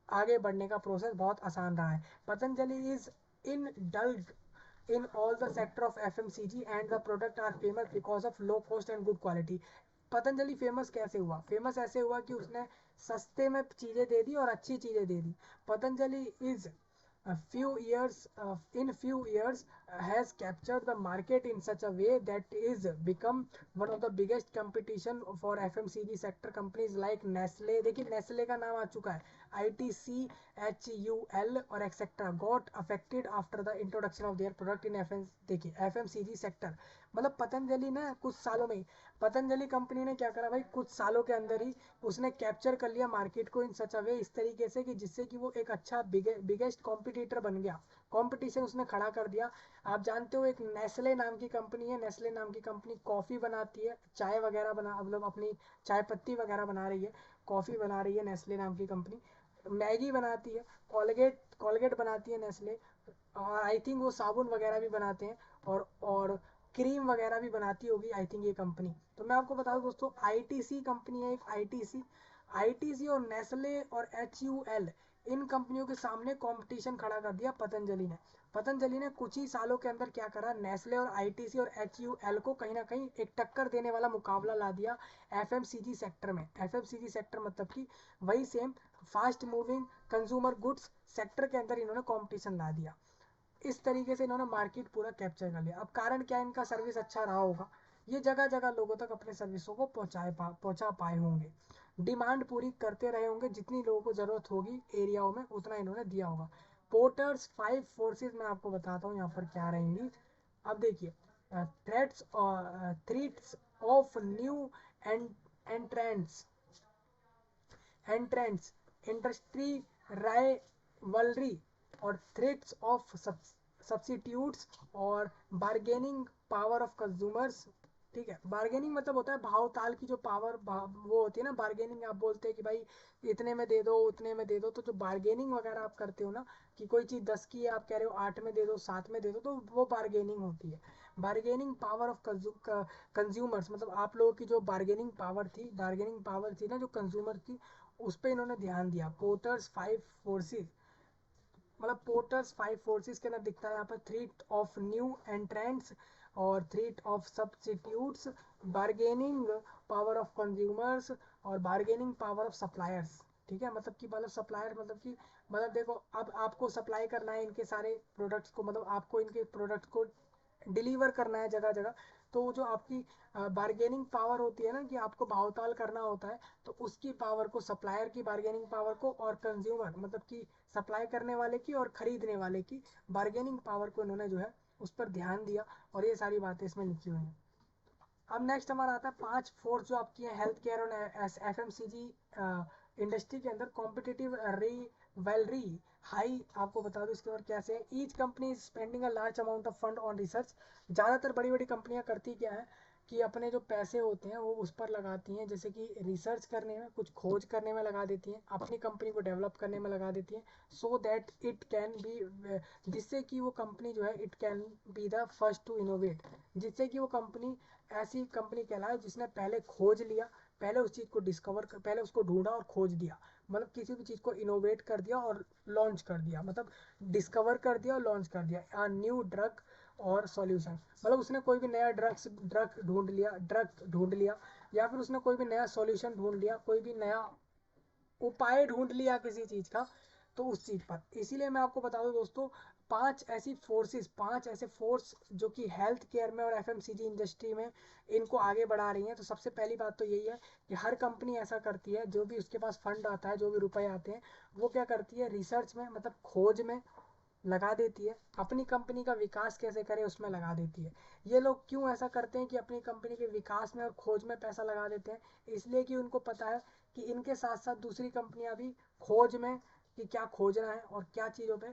आगे बढ़ने का प्रोसेस बहुत आसान रहा है। Patanjali is in dulled in all the sector of FMCG and the product are famous because of low cost and good quality। Patanjali famous कैसे हुआ? फेमस ऐसे हुआ कि उसने सस्ते में चीजें दे दी और अच्छी चीजें दे दी। Patanjali is in few years has captured the market in such a way that is become one of the biggest competition for FMCG sector companies like Nestle। देखिए नेस्ले का नाम आ चुका है, ITC, HUL और etcetera got affected after the introduction of their product in देखिए FMCG sector। मतलब पतंजलि ना कुछ सालों में, पतंजलि कंपनी ने क्या करा भाई, कुछ सालों के अंदर ही उसने कैप्चर कर लिया मार्केट को इन सच अ वे, इस तरीके से कि जिससे कि वो एक अच्छा बिगेस्ट कॉम्पिटिटर बन गया, कंपटीशन उसने खड़ा कर दिया। आप जानते हो एक नेस्ले नाम की कंपनी है, नेस्ले नाम की कंपनी कॉफ़ी बनाती है, चाय वगैरह बना, मतलब अपनी चाय पत्ती वगैरह बना रही है, कॉफ़ी बना रही है नेस्ले नाम की कंपनी, मैगी बनाती है, कॉलगेट बनाती है नेस्ले, और आई थिंक वो साबुन वगैरह भी बनाते हैं, और क्रीम वगैरह भी बनाती होगी आई थिंक ये कंपनी। तो मैं आपको बता दूं दोस्तों, आईटीसी कंपनी है एक, आईटीसी, आईटीसी और नेस्ले और HUL, इन कंपनियों के सामने कंपटीशन खड़ा कर दिया पतंजलि ने। पतंजलि ने कुछ ही सालों के अंदर क्या करा, नेस्ले और आईटीसी और HUL को कहीं ना कहीं एक टक्कर देने वाला मुकाबला ला दिया एफएमसीजी सेक्टर में। एफएमसीजी सेक्टर मतलब कि वही same fast moving consumer goods sector के अंदर इन्होंने कंपटीशन ला दिया। इस तरीके से इन्होंने मार्केट पूरा कैप्चर कर लिया। अब कारण क्या, इनका सर्विस अच्छा रहा होगा, ये जगह जगह लोगों तक अपने सर्विसों को पहुंचा पाए होंगे, डिमांड पूरी करते रहे होंगे, जितनी लोगों को जरूरत होगी एरियाओं में उतना इन्होंने दिया होगा। पोर्टर्स 5 फोर्सेस मैं आपको बताता हूँ यहाँ पर क्या रहेंगी। अब देखिए, threats of new entrants entrants industry rivalry और थ्रेट्स ऑफ सब्सिट्यूट्स और बार्गेनिंग पावर ऑफ कंज्यूमर्स, ठीक है। बार्गेनिंग मतलब होता है भाव ताल की जो पावर, वो होती है ना बार्गेनिंग, आप बोलते हैं कि भाई इतने में दे दो उतने में दे दो, तो जो बार्गेनिंग वगैरह आप करते हो ना, कि कोई चीज़ 10 की है आप कह रहे हो 8 में दे दो 7 में दे दो, तो वो बार्गेनिंग होती है। बार्गेनिंग पावर ऑफ कंज्यूमर्स, मतलब आप लोगों की जो बार्गेनिंग पावर थी ना जो कंज्यूमर की, उस पर इन्होंने ध्यान दिया। पोर्टर्स 5 फोर्सेस, मतलब पोर्टर्स 5 फोर्सेस के अंदर दिखता है यहाँ पर, थ्रेट ऑफ न्यू एंट्रेंट्स और threat of substitutes, bargaining power of consumers और बार्गेनिंग पावर ऑफ सप्लायर्स, ठीक है। मतलब कि मतलब सप्लायर मतलब कि मतलब देखो, अब आपको सप्लाई करना है इनके सारे प्रोडक्ट्स को, मतलब आपको इनके प्रोडक्ट को डिलीवर करना है जगह जगह, तो जो आपकी बार्गेनिंग पावर होती है ना, कि आपको भावताल करना होता है, तो उसकी पावर को, सप्लायर की बार्गेनिंग पावर को, और कंज्यूमर मतलब कि सप्लाई करने वाले की और खरीदने वाले की बार्गेनिंग पावर को इन्होंने जो है उस पर ध्यान दिया, और ये सारी बातें इसमें लिखी हुई हैं। अब नेक्स्ट हमारा आता है 5 फोर्स जो आपकी है हेल्थ केयर और FMCG इंडस्ट्री के अंदर कॉम्पिटिटिव रिवैल्री हाई। आपको बता दो इसके और कैसे है। Each company is spending a large amount of fund on research. ज़्यादातर बड़ी बड़ी कंपनियां करती क्या है कि अपने जो पैसे होते हैं वो उस पर लगाती हैं, जैसे कि रिसर्च करने में, कुछ खोज करने में लगा देती हैं, अपनी कंपनी को डेवलप करने में लगा देती हैं, so that it can be, जिससे कि वो कंपनी जो है it can be the first to innovate, जिससे कि वो कंपनी ऐसी कंपनी कहलाए जिसने पहले खोज लिया, पहले उस चीज़ को डिस्कवर कर, पहले उसको ढूंढा और खोज दिया। मतलब किसी भी चीज़ को इनोवेट कर दिया और लॉन्च कर दिया, मतलब डिस्कवर कर दिया और लॉन्च कर दिया। अ न्यू ड्रग और सॉल्यूशन, मतलब उसने कोई भी नया ड्रग ढूंढ लिया, या फिर उसने कोई भी नया सॉल्यूशन ढूंढ लिया, कोई भी नया उपाय ढूंढ लिया किसी चीज का, तो उस चीज पर। इसीलिए मैं आपको बता दूं दोस्तों, पांच ऐसे फोर्स जो कि हेल्थ केयर में और एफएमसीजी इंडस्ट्री में इनको आगे बढ़ा रही हैं। तो सबसे पहली बात तो यही है कि हर कंपनी ऐसा करती है, जो भी उसके पास फंड आता है, जो भी रुपए आते हैं, वो क्या करती है, रिसर्च में मतलब खोज में लगा देती है, अपनी कंपनी का विकास कैसे करे उसमें लगा देती है। ये लोग क्यों ऐसा करते हैं कि अपनी कंपनी के विकास में और खोज में पैसा लगा देते हैं? इसलिए कि उनको पता है कि इनके साथ साथ दूसरी कंपनियां भी खोज में, कि क्या खोजना है और क्या चीज़ों पे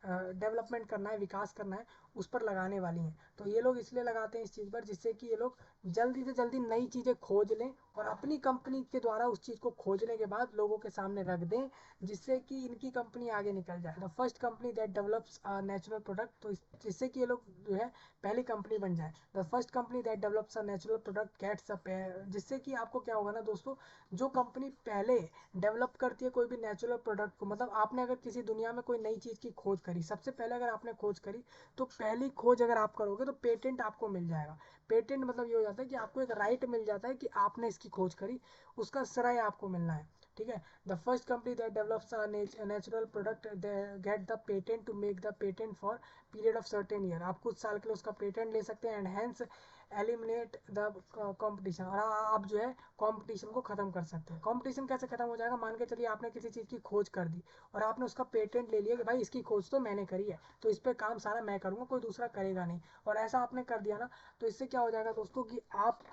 डेवलपमेंट करना है, विकास करना है, उस पर लगाने वाली हैं। तो ये लोग इसलिए लगाते हैं इस चीज़ पर, जिससे कि ये लोग जल्दी से जल्दी नई चीज़ें खोज लें और अपनी कंपनी के द्वारा उस चीज़ को खोजने के बाद लोगों के सामने रख दें, जिससे कि इनकी कंपनी आगे निकल जाए। The first company that develops a natural product, तो जिससे कि ये लोग जो है पहली कंपनी बन जाए। The first company that develops a natural product gets a, जिससे कि आपको क्या होगा ना दोस्तों, जो कंपनी पहले डेवलप करती है कोई भी नेचुरल प्रोडक्ट को, मतलब आपने अगर किसी दुनिया में कोई नई चीज़ की खोज करी, सबसे पहले अगर आपने खोज करी, तो पहली खोज अगर आप करोगे तो पेटेंट आपको मिल जाएगा। पेटेंट मतलब ये हो जाता है कि आपको एक राइट मिल जाता है कि आपने इसकी खोज करी, उसका श्रेय आपको मिलना है। ठीक है। The first company that develops a natural product get the patent to make the patent for period of certain year, आप कुछ साल के लिए उसका पेटेंट ले सकते हैं। And hence eliminate the competition, और आप जो है कंपटीशन को खत्म कर सकते हैं। कंपटीशन कैसे खत्म हो जाएगा? मान के चलिए आपने किसी चीज़ की खोज कर दी और आपने उसका पेटेंट ले लिया कि भाई इसकी खोज तो मैंने करी है, तो इस पर काम सारा मैं करूँगा, कोई दूसरा करेगा नहीं, और ऐसा आपने कर दिया ना, तो इससे क्या हो जाएगा दोस्तों कि आप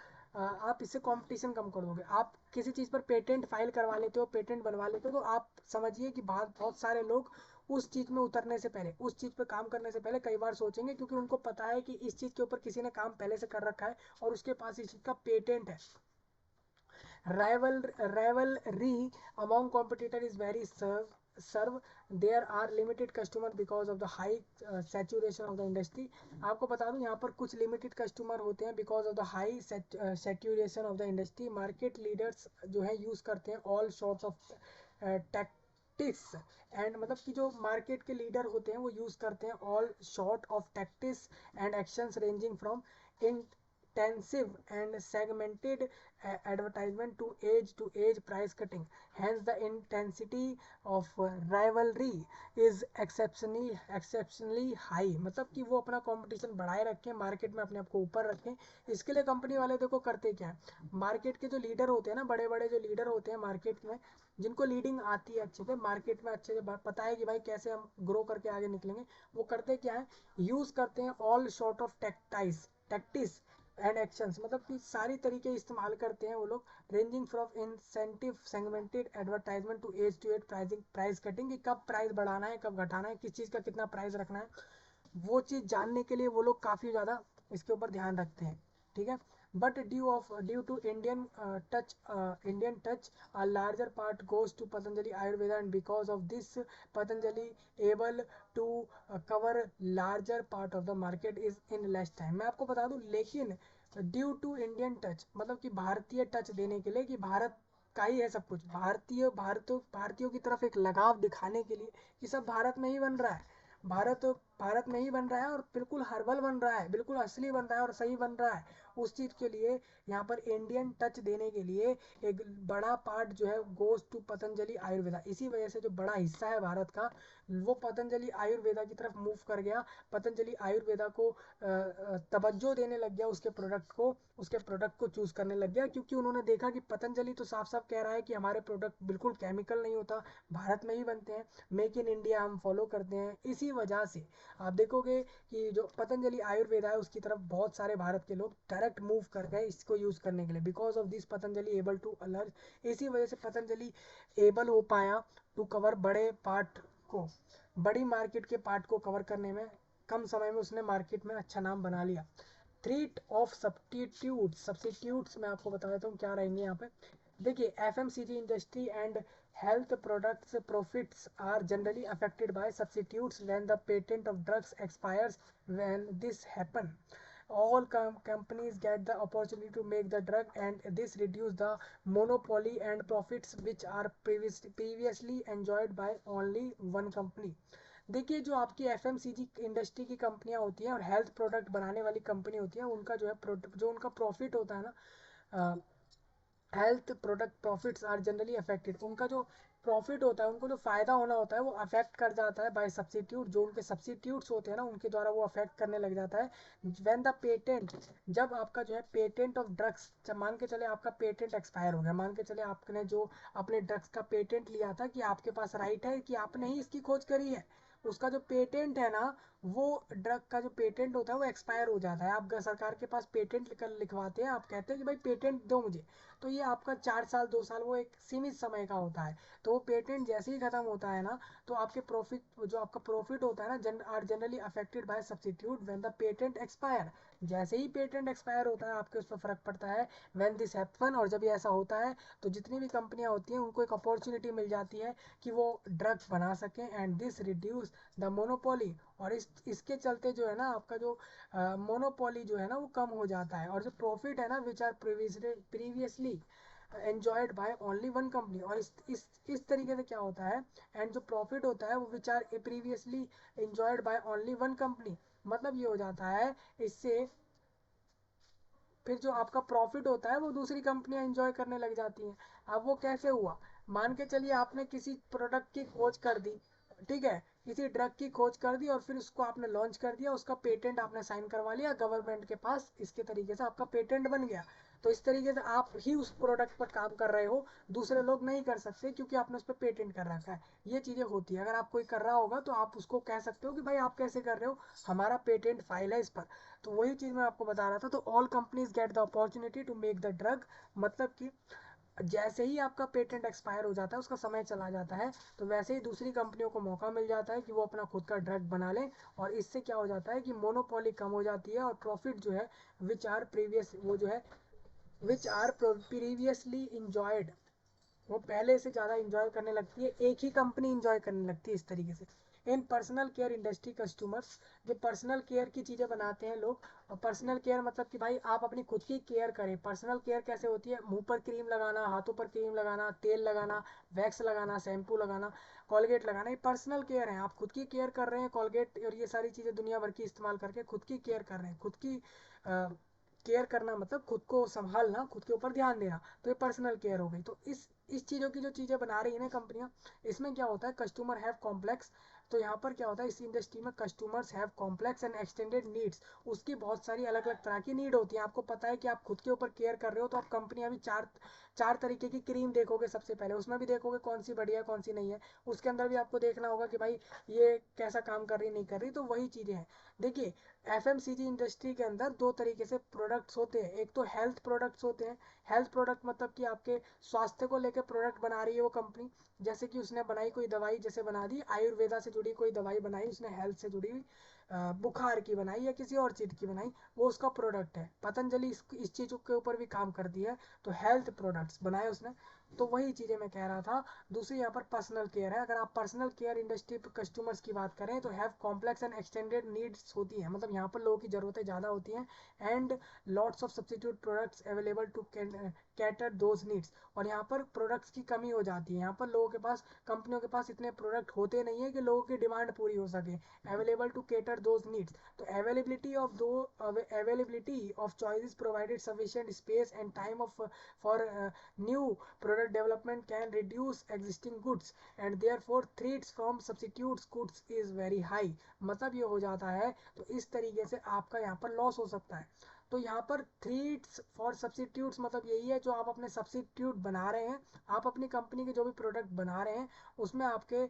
इससे कंपटीशन कम कर दोगे। आप किसी चीज़ पर पेटेंट फाइल करवा लेते हो, पेटेंट बनवा लेते हो, तो आप समझिए कि बहुत सारे लोग उस चीज़ में उतरने से पहले, उस चीज़ पर काम करने से पहले कई बार सोचेंगे, क्योंकि उनको पता है कि इस चीज़ के ऊपर किसी ने काम पहले से कर रखा है और उसके पास इस चीज़ का पेटेंट है। Rivalry among competitor is very serve there are limited customer because of the high saturation of the industry। आपको बता दूं यहाँ पर कुछ लिमिटेड कस्टमर होते हैं because of the high saturation of the industry. Market leaders जो है यूज करते हैं all sorts of tactics and, मतलब कि जो मार्केट के लीडर होते हैं वो यूज करते हैं all sort of tactics and actions ranging from intensive and segmented advertisement to age price cutting. Hence the intensity of rivalry is exceptionally high, मतलब कि वो अपना कंपटीशन बढ़ाए रखें, मार्केट में अपने आप को ऊपर रखें। इसके लिए कंपनी वाले देखो करते क्या है, मार्केट के जो लीडर होते हैं ना, बड़े बड़े जो लीडर होते हैं मार्केट में, जिनको लीडिंग आती है अच्छे से, मार्केट में अच्छे से पता है कि भाई कैसे हम ग्रो करके आगे निकलेंगे, वो करते क्या है, यूज करते हैं all sort of tactics and actions, मतलब कि सारी तरीके इस्तेमाल करते हैं वो लोग, ranging from incentive segmented advertisement to as pricing, price cutting, कि कब प्राइस बढ़ाना है, कब घटाना है, किस चीज़ का कितना प्राइस रखना है, वो चीज़ जानने के लिए वो लोग काफ़ी ज़्यादा इसके ऊपर ध्यान रखते हैं। ठीक है। But due to Indian touch a larger part goes to Patanjali Ayurveda, and because of this Patanjali able to cover larger part of the market is in less time। मैं आपको बता दूं, लेकिन ड्यू टू इंडियन टच मतलब कि भारतीय touch देने के लिए, कि भारत का ही है सब कुछ, भारतीयों की तरफ एक लगाव दिखाने के लिए कि सब भारत में ही बन रहा है, भारत में ही बन रहा है और बिल्कुल हर्बल बन रहा है, बिल्कुल असली बन रहा है और सही बन रहा है। उस चीज़ के लिए यहाँ पर इंडियन टच देने के लिए एक बड़ा पार्ट जो है गोज टू पतंजलि आयुर्वेदा। इसी वजह से जो बड़ा हिस्सा है भारत का, वो पतंजलि आयुर्वेदा की तरफ मूव कर गया, पतंजलि आयुर्वेदा को तवज्जो देने लग गया, उसके प्रोडक्ट को चूज करने लग गया, क्योंकि उन्होंने देखा कि पतंजलि तो साफ साफ कह रहा है कि हमारे प्रोडक्ट बिल्कुल केमिकल नहीं होता, भारत में ही बनते हैं, मेक इन इंडिया हम फॉलो करते हैं। इसी वजह से आप देखोगे कि जो पतंजलि आयुर्वेदा है उसकी तरफ बहुत सारे भारत के लोग डायरेक्ट मूव कर गए इसको यूज करने के लिए, because of this Patanjali able to enlarge. इसी वजह से पतंजलि एबल हो पाया टू कवर को बड़ी मार्केट के पार्ट को कवर करने में, कम समय में उसने मार्केट में अच्छा नाम बना लिया। थ्रेट ऑफ सब्स्टिट्यूट्स मैं आपको बता देता हूँ क्या रहेंगे यहाँ पे। देखिए, FMCG industry and health products profits are generally affected by substitutes when the patent of drugs expires। when this happen all companies get the opportunity to make the drug, and this reduce the monopoly and profits which are previously enjoyed by only one company. देखिए जो आपकी FMCG industry की कंपनियां होती हैं और health product बनाने वाली कंपनी होती है, उनका जो है जो उनका प्रॉफिट होता है ना, health product profits are generally affected, उनका जो प्रॉफिट होता है, उनको जो फायदा होना होता है वो अफेक्ट कर जाता है बाय सब्सिट्यूट, जो उनके सब्सिट्यूट्स होते हैं ना उनके द्वारा वो अफेक्ट करने लग जाता है। व्हेन द पेटेंट, जब आपका जो है पेटेंट ऑफ ड्रग्स, जब मान के चले आपका पेटेंट एक्सपायर हो गया, मान के चले आपने जो अपने ड्रग्स का पेटेंट लिया था कि आपके पास राइट है कि आपने ही इसकी खोज करी है, उसका जो पेटेंट है ना, वो ड्रग का जो पेटेंट होता है वो एक्सपायर हो जाता है। आप सरकार के पास पेटेंट लिखवाते हैं, आप कहते हैं कि भाई पेटेंट दो मुझे, तो ये आपका 4 साल 2 साल वो एक सीमित समय का होता है। तो वो पेटेंट जैसे ही खत्म होता है ना, तो आपके प्रॉफिट, जो आपका प्रॉफिट होता है ना, are generally affected by substitute when the patent expire. जैसे ही पेटेंट एक्सपायर होता है आपके उस पर फर्क पड़ता है। व्हेन दिस हैपन, और जब ये ऐसा होता है तो जितनी भी कंपनियां होती हैं उनको एक अपॉर्चुनिटी मिल जाती है कि वो ड्रग बना सकें, and this reduce the monopoly, और इसके चलते जो है ना आपका जो मोनोपोली जो है ना वो कम हो जाता है, और जो प्रॉफिट है ना which are previously enjoyed by only one company, और इस तरीके से क्या होता है, एंड जो प्रॉफिट होता है वो which are previously enjoyed by only one company, मतलब ये हो जाता है इससे फिर जो आपका प्रॉफिट होता है वो दूसरी कंपनियां एंजॉय करने लग जाती हैं। अब वो कैसे हुआ, मान के चलिए आपने किसी प्रोडक्ट की खोज कर दी, ठीक है, किसी ड्रग की खोज कर दी और फिर उसको आपने लॉन्च कर दिया, उसका पेटेंट आपने साइन करवा लिया गवर्नमेंट के पास, इसके तरीके से आपका पेटेंट बन गया। तो इस तरीके से आप ही उस प्रोडक्ट पर काम कर रहे हो, दूसरे लोग नहीं कर सकते क्योंकि आपने उस पर पेटेंट कर रखा है। ये चीज़ें होती है, अगर आप कोई कर रहा होगा तो आप उसको कह सकते हो कि भाई आप कैसे कर रहे हो, हमारा पेटेंट फाइल है इस पर। तो वही चीज़ मैं आपको बता रहा था। तो all companies get the opportunity to make the drug, मतलब कि जैसे ही आपका पेटेंट एक्सपायर हो जाता है, उसका समय चला जाता है, तो वैसे ही दूसरी कंपनियों को मौका मिल जाता है कि वो अपना खुद का ड्रग बना लें, और इससे क्या हो जाता है कि मोनोपोली कम हो जाती है, और प्रॉफिट जो है विच आर प्रीवियस वो जो है विच आर प्रीवियसली इंजॉयड, वो पहले से ज़्यादा इंजॉय करने लगती है, एक ही कंपनी इंजॉय करने लगती है इस तरीके से। इन पर्सनल केयर इंडस्ट्री कस्टमर्स, जो पर्सनल केयर की चीज़ें बनाते हैं लोग, और पर्सनल केयर मतलब कि भाई आप अपनी खुद की केयर करें। पर्सनल केयर कैसे होती है, मुंह पर क्रीम लगाना, हाथों पर क्रीम लगाना, तेल लगाना, वैक्स लगाना, शैम्पू लगाना, कॉलगेट लगाना, ये पर्सनल केयर है। आप खुद की केयर कर रहे हैं, कॉलगेट और ये सारी चीज़ें दुनिया भर की इस्तेमाल करके खुद की केयर कर रहे हैं। खुद की केयर करना मतलब खुद को संभालना, खुद के ऊपर ध्यान देना, तो ये पर्सनल केयर हो गई। तो इस चीज़ों की जो चीज़ें बना रही है ना कंपनियां, इसमें क्या होता है, कस्टमर हैव कॉम्प्लेक्स, तो यहाँ पर क्या होता है, इस इंडस्ट्री में customers have complex and extended needs, उसकी बहुत सारी अलग अलग तरह की नीड होती है। आपको पता है कि आप खुद के ऊपर केयर कर रहे हो, तो आप कंपनियां भी चार चार तरीके की क्रीम देखोगे, सबसे पहले उसमें भी देखोगे कौन सी बढ़िया है कौन सी नहीं है, उसके अंदर भी आपको देखना होगा कि भाई ये कैसा काम कर रही नहीं कर रही। तो वही चीज़ें हैं। देखिए एफएमसीजी इंडस्ट्री के अंदर दो तरीके से प्रोडक्ट्स होते हैं, एक तो हेल्थ प्रोडक्ट्स होते हैं। हेल्थ प्रोडक्ट मतलब कि आपके स्वास्थ्य को लेकर प्रोडक्ट बना रही है वो कंपनी, जैसे कि उसने बनाई कोई दवाई, जैसे बना दी आयुर्वेदा से जुड़ी कोई दवाई बनाई उसने, हेल्थ से जुड़ी हुई बुखार की बनाई या किसी और चीज़ की बनाई, वो उसका प्रोडक्ट है। पतंजलि इस चीज़ के ऊपर भी काम करती है, तो हेल्थ प्रोडक्ट्स बनाए उसने। तो वही चीज़ें मैं कह रहा था। दूसरी यहाँ पर पर्सनल केयर है। अगर आप पर्सनल केयर इंडस्ट्री पर कस्टमर्स की बात करें तो have complex and extended needs होती है, मतलब यहाँ पर लोगों की ज़रूरतें ज़्यादा होती हैं, and lots of substitute products available to cater those needs, और यहाँ पर प्रोडक्ट्स की कमी हो जाती है। यहाँ पर लोगों के पास, कंपनियों के पास इतने प्रोडक्ट होते नहीं है कि लोगों की डिमांड पूरी हो सके। Available to cater those needs, तो availability of choices provided sufficient space and time of for new product development can reduce existing goods and therefore threats from substitutes goods is very high, मतलब ये हो जाता है। तो इस तरीके से आपका यहाँ पर लॉस हो सकता है। तो यहाँ पर थ्रीट्स फॉर सब्सिट्यूट्स मतलब यही है, जो आप अपने सब्सिट्यूट बना रहे हैं, आप अपनी कंपनी के जो भी प्रोडक्ट बना रहे हैं उसमें आपके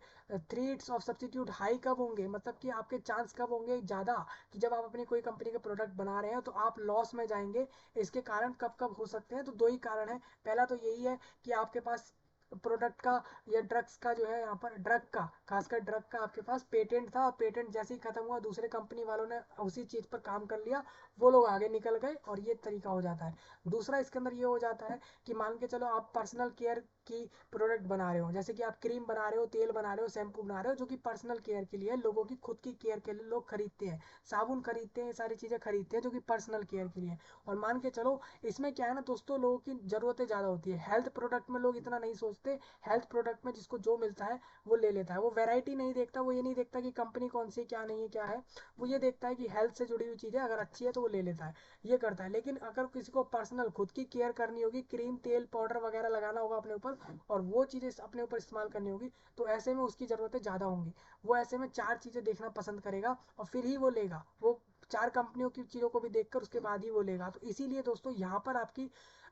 थ्रीट्स ऑफ सब्सिट्यूट हाई कब होंगे, मतलब कि आपके चांस कब होंगे ज़्यादा, कि जब आप अपनी कोई कंपनी के प्रोडक्ट बना रहे हैं तो आप लॉस में जाएंगे। इसके कारण कब कब हो सकते हैं, तो दो ही कारण है। पहला तो यही है कि आपके पास प्रोडक्ट का या ड्रग्स का जो है, यहाँ पर ड्रग का, खासकर ड्रग का आपके पास पेटेंट था, और पेटेंट जैसे ही खत्म हुआ दूसरे कंपनी वालों ने उसी चीज़ पर काम कर लिया, वो लोग आगे निकल गए, और ये तरीका हो जाता है। दूसरा इसके अंदर ये हो जाता है कि मान के चलो आप पर्सनल केयर की प्रोडक्ट बना रहे हो, जैसे कि आप क्रीम बना रहे हो, तेल बना रहे हो, शैम्पू बना रहे हो, जो कि पर्सनल केयर के लिए है, लोगों की खुद की केयर के लिए लोग खरीदते हैं, साबुन खरीदते हैं, सारी चीज़ें खरीदते हैं जो कि पर्सनल केयर के लिए। और मान के चलो इसमें क्या है ना दोस्तों, लोगों की ज़रूरतें ज़्यादा होती है। हेल्थ प्रोडक्ट में लोग इतना नहीं सोचते, हेल्थ प्रोडक्ट में जिसको जो मिलता है वो ले लेता है, वो वैरायटी नहीं देखता, वो ये नहीं देखता कि कंपनी कौन सी क्या नहीं है क्या है, वो ये देखता है कि हेल्थ से जुड़ी हुई चीज़ें अगर अच्छी है तो वो ले लेता है, ये करता है। लेकिन अगर किसी को पर्सनल खुद की केयर करनी होगी, क्रीम तेल पाउडर वगैरह लगाना होगा अपने ऊपर और वो चीज़ें अपने ऊपर इस्तेमाल करनी होगी, तो ऐसे में उसकी ज़रूरतें ज़्यादा होंगी। वो ऐसे में चार चीज़ें देखना पसंद करेगा और फिर ही वो लेगा, वो चार कंपनियों की चीज़ों को भी देखकर उसके बाद ही वो लेगा। तो इसीलिए दोस्तों यहाँ पर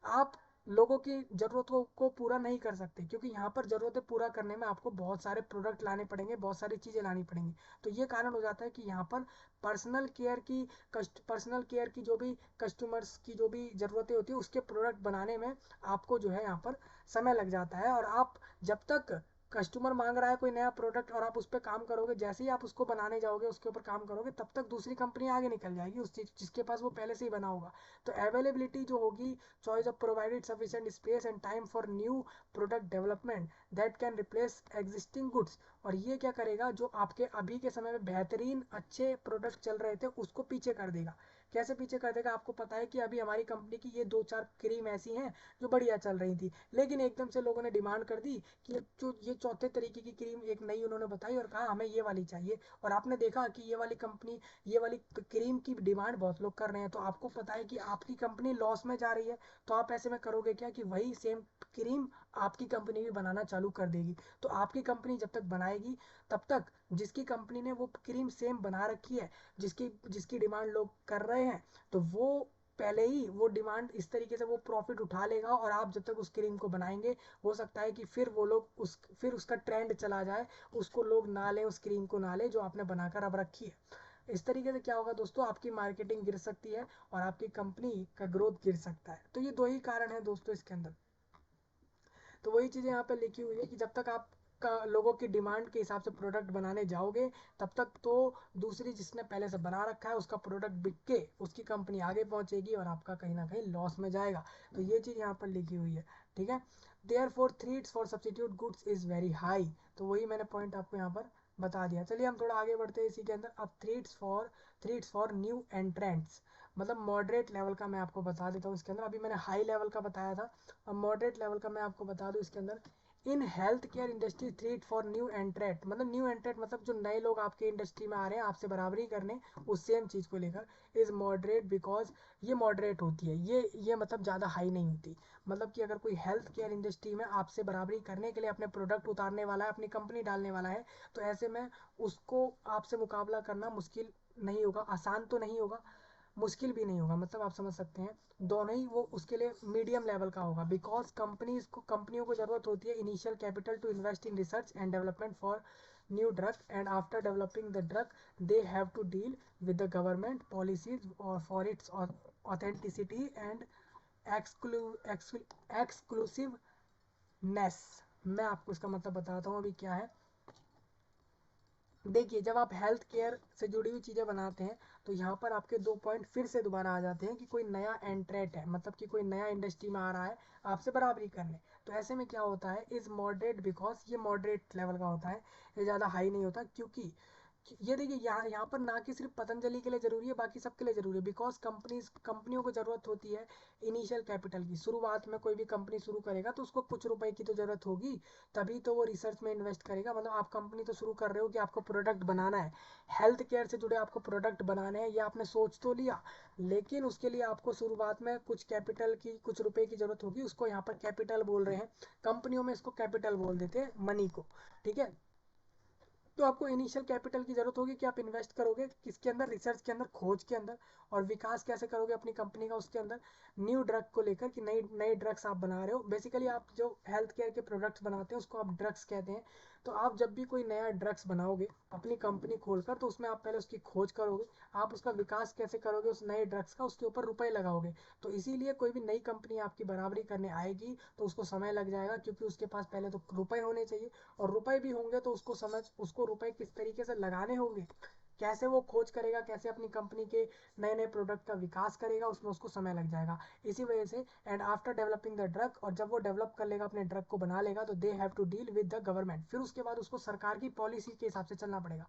आप लोगों की ज़रूरतों को पूरा नहीं कर सकते, क्योंकि यहाँ पर ज़रूरतें पूरा करने में आपको बहुत सारे प्रोडक्ट लाने पड़ेंगे, बहुत सारी चीज़ें लानी पड़ेंगी। तो ये कारण हो जाता है कि यहाँ पर पर्सनल केयर की जो भी कस्टमर्स की जो भी ज़रूरतें होती है उसके प्रोडक्ट बनाने में आपको जो है यहाँ पर समय लग जाता है। और आप जब तक कस्टमर मांग रहा है कोई नया प्रोडक्ट और आप उस पर काम करोगे, जैसे ही आप उसको बनाने जाओगे, उसके ऊपर काम करोगे, तब तक दूसरी कंपनी आगे निकल जाएगी उस चीज जिसके पास वो पहले से ही बना होगा। तो अवेलेबिलिटी जो होगी, choice of provided sufficient space and time for new product development that can replace existing goods. और ये क्या करेगा, जो आपके अभी के समय में बेहतरीन अच्छे प्रोडक्ट चल रहे थे उसको पीछे कर देगा। कैसे पीछे कर देगा, आपको पता है कि अभी हमारी कंपनी की ये दो चार क्रीम ऐसी हैं जो बढ़िया चल रही थी, लेकिन एकदम से लोगों ने डिमांड कर दी कि जो ये चौथे तरीके की क्रीम एक नई उन्होंने बताई और कहा हमें ये वाली चाहिए। और आपने देखा कि ये वाली क्रीम की डिमांड बहुत लोग कर रहे हैं, तो आपको पता है कि आपकी कंपनी लॉस में जा रही है, तो आप ऐसे में करोगे क्या कि वही सेम क्रीम आपकी कंपनी भी बनाना चालू कर देगी। तो आपकी कंपनी जब तक बनाएगी तब तक जिसकी कंपनी ने वो क्रीम सेम बना रखी है, जिसकी जिसकी डिमांड लोग कर रहे हैं, तो वो पहले ही वो डिमांड इस तरीके से वो प्रॉफिट उठा लेगा। और आप जब तक उस क्रीम को बनाएंगे, हो सकता है कि फिर वो लोग फिर उसका ट्रेंड चला जाए, उसको लोग ना लें, उस क्रीम को ना लें जो आपने बनाकर अब रखी है। इस तरीके से क्या होगा दोस्तों, आपकी मार्केटिंग गिर सकती है और आपकी कंपनी का ग्रोथ गिर सकता है। तो ये दो ही कारण है दोस्तों इसके अंदर। तो वही चीज़ें यहाँ पे लिखी हुई है कि जब तक आप लोगों की डिमांड के हिसाब से प्रोडक्ट बनाने जाओगे, तब तक तो दूसरी जिसने पहले से बना रखा है उसका प्रोडक्ट बिक के उसकी कंपनी आगे पहुंचेगी और आपका कहीं ना कहीं लॉस में जाएगा। तो ये चीज़ यहाँ पर लिखी हुई है, ठीक है। Therefore threats for substitute goods is very high. तो वही मैंने पॉइंट आपको यहाँ पर बता दिया। चलिए हम थोड़ा आगे बढ़ते हैं इसी के अंदर। अब थ्रीट्स फॉर न्यू एंट्रेंट्स, मतलब मॉडरेट लेवल का मैं आपको बता देता हूँ इसके अंदर। अभी मैंने हाई लेवल का बताया था, अब मॉडरेट लेवल का मैं आपको बता दूं इसके अंदर। In health care industry threat for new entrant, मतलब न्यू एंट्रेट मतलब जो नए लोग आपके इंडस्ट्री में आ रहे हैं आपसे बराबरी करने उस सेम चीज़ को लेकर, इज मॉडरेट बिकॉज ये मॉडरेट होती है, ये मतलब ज़्यादा हाई नहीं होती। मतलब कि अगर कोई हेल्थ केयर इंडस्ट्री में आपसे बराबरी करने के लिए अपने प्रोडक्ट उतारने वाला है, अपनी कंपनी डालने वाला है, तो ऐसे में उसको आपसे मुकाबला करना मुश्किल नहीं होगा, आसान तो नहीं होगा, मुश्किल भी नहीं होगा, मतलब आप समझ सकते हैं। दोनों ही वो उसके लिए मीडियम लेवल का होगा, बिकॉज कंपनियों को ज़रूरत होती है initial capital to invest in research and development for new drug, and after developing the drug they have to deal with the government policies और for its authenticity and exclusiveness. मैं आपको इसका मतलब बताता हूँ अभी क्या है। देखिए, जब आप हेल्थ केयर से जुड़ी हुई चीज़ें बनाते हैं तो यहाँ पर आपके दो पॉइंट फिर से दोबारा आ जाते हैं कि कोई नया एंट्रेट है, मतलब कि कोई नया इंडस्ट्री में आ रहा है आपसे बराबरी करने। तो ऐसे में क्या होता है, इज़ मॉडरेट बिकॉज ये मॉडरेट लेवल का होता है, ये ज़्यादा हाई नहीं होता। क्योंकि ये देखिए यहाँ पर ना कि सिर्फ पतंजलि के लिए ज़रूरी है, बाकी सबके लिए ज़रूरी है, बिकॉज कंपनियों को ज़रूरत होती है इनिशियल कैपिटल की। शुरुआत में कोई भी कंपनी शुरू करेगा तो उसको कुछ रुपए की तो ज़रूरत होगी, तभी तो वो रिसर्च में इन्वेस्ट करेगा। मतलब आप कंपनी तो शुरू कर रहे हो कि आपको प्रोडक्ट बनाना है, हेल्थ केयर से जुड़े आपको प्रोडक्ट बनाने हैं, ये आपने सोच तो लिया, लेकिन उसके लिए आपको शुरुआत में कुछ कैपिटल की, कुछ रुपए की ज़रूरत होगी। उसको यहाँ पर कैपिटल बोल रहे हैं, कंपनियों में इसको कैपिटल बोल देते हैं, मनी को, ठीक है। तो आपको इनिशियल कैपिटल की जरूरत होगी कि आप इन्वेस्ट करोगे किसके अंदर, रिसर्च के अंदर, खोज के अंदर, और विकास कैसे करोगे अपनी कंपनी का उसके अंदर, न्यू ड्रग को लेकर कि नई नई ड्रग्स आप बना रहे हो। बेसिकली आप जो हेल्थ केयर के प्रोडक्ट्स बनाते हैं उसको आप ड्रग्स कहते हैं। तो आप जब भी कोई नया ड्रग्स बनाओगे अपनी कंपनी खोलकर, तो उसमें आप पहले उसकी खोज करोगे, आप उसका विकास कैसे करोगे उस नए ड्रग्स का, उसके ऊपर रुपए लगाओगे। तो इसीलिए कोई भी नई कंपनी आपकी बराबरी करने आएगी तो उसको समय लग जाएगा, क्योंकि उसके पास पहले तो रुपए होने चाहिए, और रुपए भी होंगे तो उसको रुपए किस तरीके से लगाने होंगे, कैसे वो खोज करेगा, कैसे अपनी कंपनी के नए नए प्रोडक्ट का विकास करेगा, उसमें उसको समय लग जाएगा। इसी वजह से and after developing the drug, और जब वो डेवलप कर लेगा, अपने ड्रग को बना लेगा, तो they have to deal with the government. फिर उसके बाद उसको सरकार की पॉलिसी के हिसाब से चलना पड़ेगा।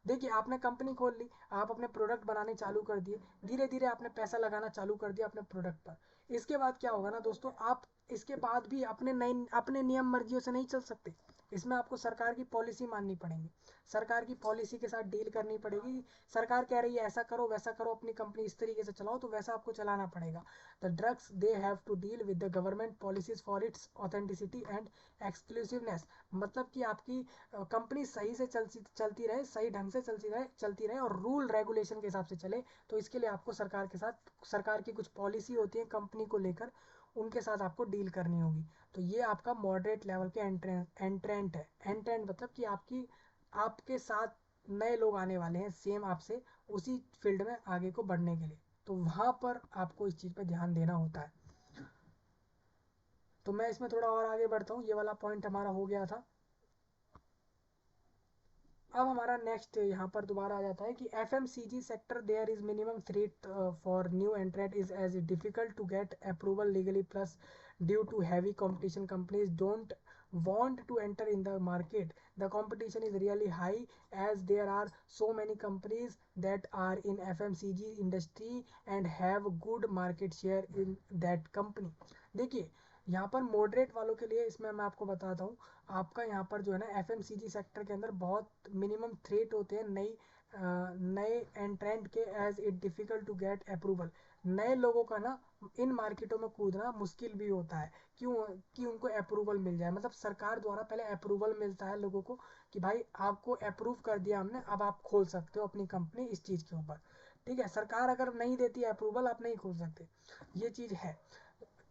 देखिए, आपने कंपनी खोल ली, आप अपने प्रोडक्ट बनाने चालू कर दिए, धीरे धीरे आपने पैसा लगाना चालू कर दिया अपने प्रोडक्ट पर। इसके बाद क्या होगा ना दोस्तों, आप इसके बाद भी अपने नियम मर्जियों से नहीं चल सकते। इसमें आपको सरकार की पॉलिसी माननी पड़ेगी, सरकार की पॉलिसी के साथ डील करनी पड़ेगी। सरकार कह रही है ऐसा करो वैसा करो, अपनी कंपनी इस तरीके से चलाओ, तो वैसा आपको चलाना पड़ेगा। The drugs they have to deal with the government policies for its authenticity and exclusiveness. मतलब कि आपकी कंपनी सही से चलती रहे, सही ढंग से चलती रहे और रूल रेगुलेशन के हिसाब से चले। तो इसके लिए आपको सरकार के साथ, सरकार की कुछ पॉलिसी होती है कंपनी को लेकर, उनके साथ आपको डील करनी होगी। तो ये आपका मॉडरेट लेवल के एंट्रेंट है। एंट्रेंट मतलब कि आपके साथ नए लोग आने वाले हैं सेम आपसे उसी फील्ड में आगे को बढ़ने के लिए, तो वहाँ पर आपको इस चीज़ पर ध्यान देना होता है। तो मैं इसमें थोड़ा और आगे बढ़ता हूँ, ये वाला पॉइंट हमारा हो गया था। अब हमारा नेक्स्ट यहाँ पर दोबारा आ जाता है कि FMCG sector there is minimum threat for new entrant is as difficult to get approval legally, plus due to heavy competition companies don't want to enter in the market. The competition is really high as there are so many companies that are in FMCG industry and have good market share in that company. देखिए, यहाँ पर moderate वालों के लिए, इसमें मैं आपको बताता हूँ, आपका यहाँ पर जो है ना FMCG सेक्टर के अंदर बहुत मिनिमम थ्रेट होते हैं नए एंट्रेंट के, as it difficult to get approval. नए लोगों का ना इन मार्केटों में कूदना मुश्किल भी होता है। क्यों? कि उनको अप्रूवल मिल जाए, मतलब सरकार द्वारा पहले अप्रूवल मिलता है लोगों को कि भाई आपको अप्रूव कर दिया हमने, अब आप खोल सकते हो अपनी कंपनी इस चीज़ के ऊपर। ठीक है, सरकार अगर नहीं देती है अप्रूवल, आप नहीं खोल सकते, ये चीज़ है।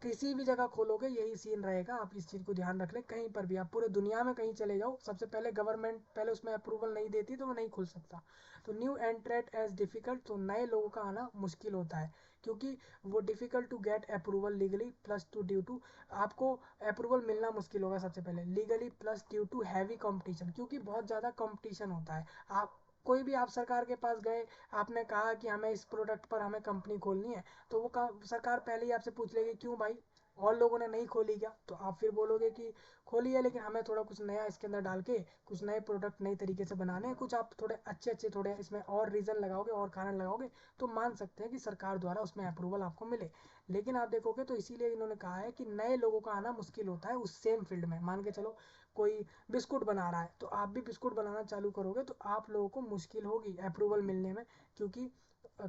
किसी भी जगह खोलोगे यही सीन रहेगा, आप इस चीज़ को ध्यान रख लें। कहीं पर भी आप पूरे दुनिया में कहीं चले जाओ, सबसे पहले गवर्नमेंट पहले उसमें अप्रूवल नहीं देती तो वो नहीं खुल सकता। तो न्यू एंट्रेंट एज डिफिकल्ट, तो नए लोगों का आना मुश्किल होता है, क्योंकि वो difficult to get approval legally, plus to due to, आपको अप्रूवल मिलना मुश्किल होगा सबसे पहले legally, plus due to heavy competition, क्योंकि बहुत ज़्यादा कंपटीशन होता है। आप कोई भी आप सरकार के पास गए, आपने कहा कि हमें इस प्रोडक्ट पर हमें कंपनी खोलनी है, तो वो सरकार पहले ही आपसे पूछ लेगी क्यों भाई, और लोगों ने नहीं खोली क्या? तो आप फिर बोलोगे कि खोली है, लेकिन हमें थोड़ा कुछ नया इसके अंदर डाल के कुछ नए प्रोडक्ट नई तरीके से बनाने हैं, कुछ आप थोड़े अच्छे अच्छे थोड़े इसमें और रीज़न लगाओगे और कारण लगाओगे, तो मान सकते हैं कि सरकार द्वारा उसमें अप्रूवल आपको मिले। लेकिन आप देखोगे तो इसीलिए इन्होंने कहा है कि नए लोगों का आना मुश्किल होता है उस सेम फील्ड में। मान के चलो कोई बिस्कुट बना रहा है, तो आप भी बिस्कुट बनाना चालू करोगे तो आप लोगों को मुश्किल होगी अप्रूवल मिलने में, क्योंकि